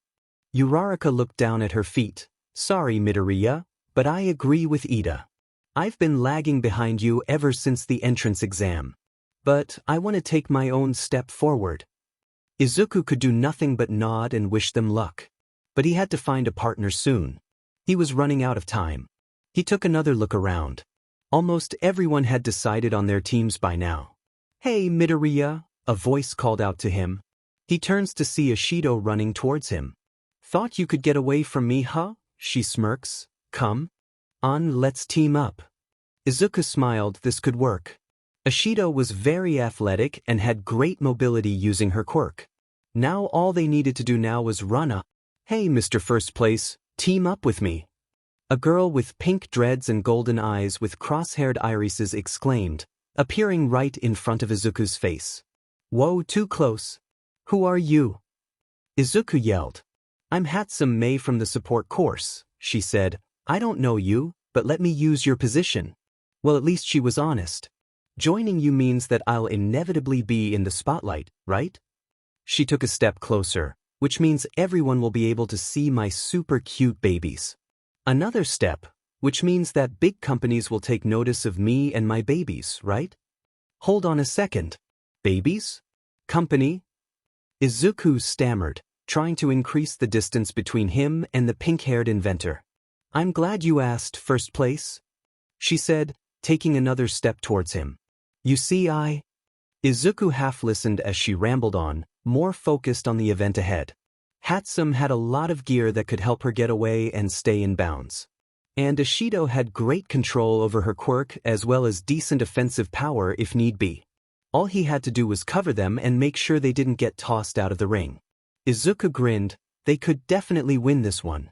Uraraka looked down at her feet. Sorry, Midoriya, but I agree with Ida. I've been lagging behind you ever since the entrance exam. But I want to take my own step forward. Izuku could do nothing but nod and wish them luck. But he had to find a partner soon. He was running out of time. He took another look around. Almost everyone had decided on their teams by now. Hey, Midoriya, a voice called out to him. He turns to see Ashido running towards him. Thought you could get away from me, huh? She smirks. Come on, let's team up. Izuku smiled. This could work. Ashido was very athletic and had great mobility using her quirk. Now all they needed to do now was run up. Hey, Mr. First Place, team up with me. A girl with pink dreads and golden eyes with cross-haired irises exclaimed, appearing right in front of Izuku's face. Whoa, too close. Who are you? Izuku yelled. I'm Hatsum Mei from the support course, she said. I don't know you, but let me use your position. Well, at least she was honest. Joining you means that I'll inevitably be in the spotlight, right? She took a step closer, which means everyone will be able to see my super cute babies. Another step, which means that big companies will take notice of me and my babies, right? Hold on a second. Babies? Company? Izuku stammered, trying to increase the distance between him and the pink-haired inventor. I'm glad you asked, First Place, she said, taking another step towards him. You see, Izuku half listened as she rambled on, more focused on the event ahead. Hatsum had a lot of gear that could help her get away and stay in bounds. And Ashido had great control over her quirk as well as decent offensive power if need be. All he had to do was cover them and make sure they didn't get tossed out of the ring. Izuku grinned. They could definitely win this one.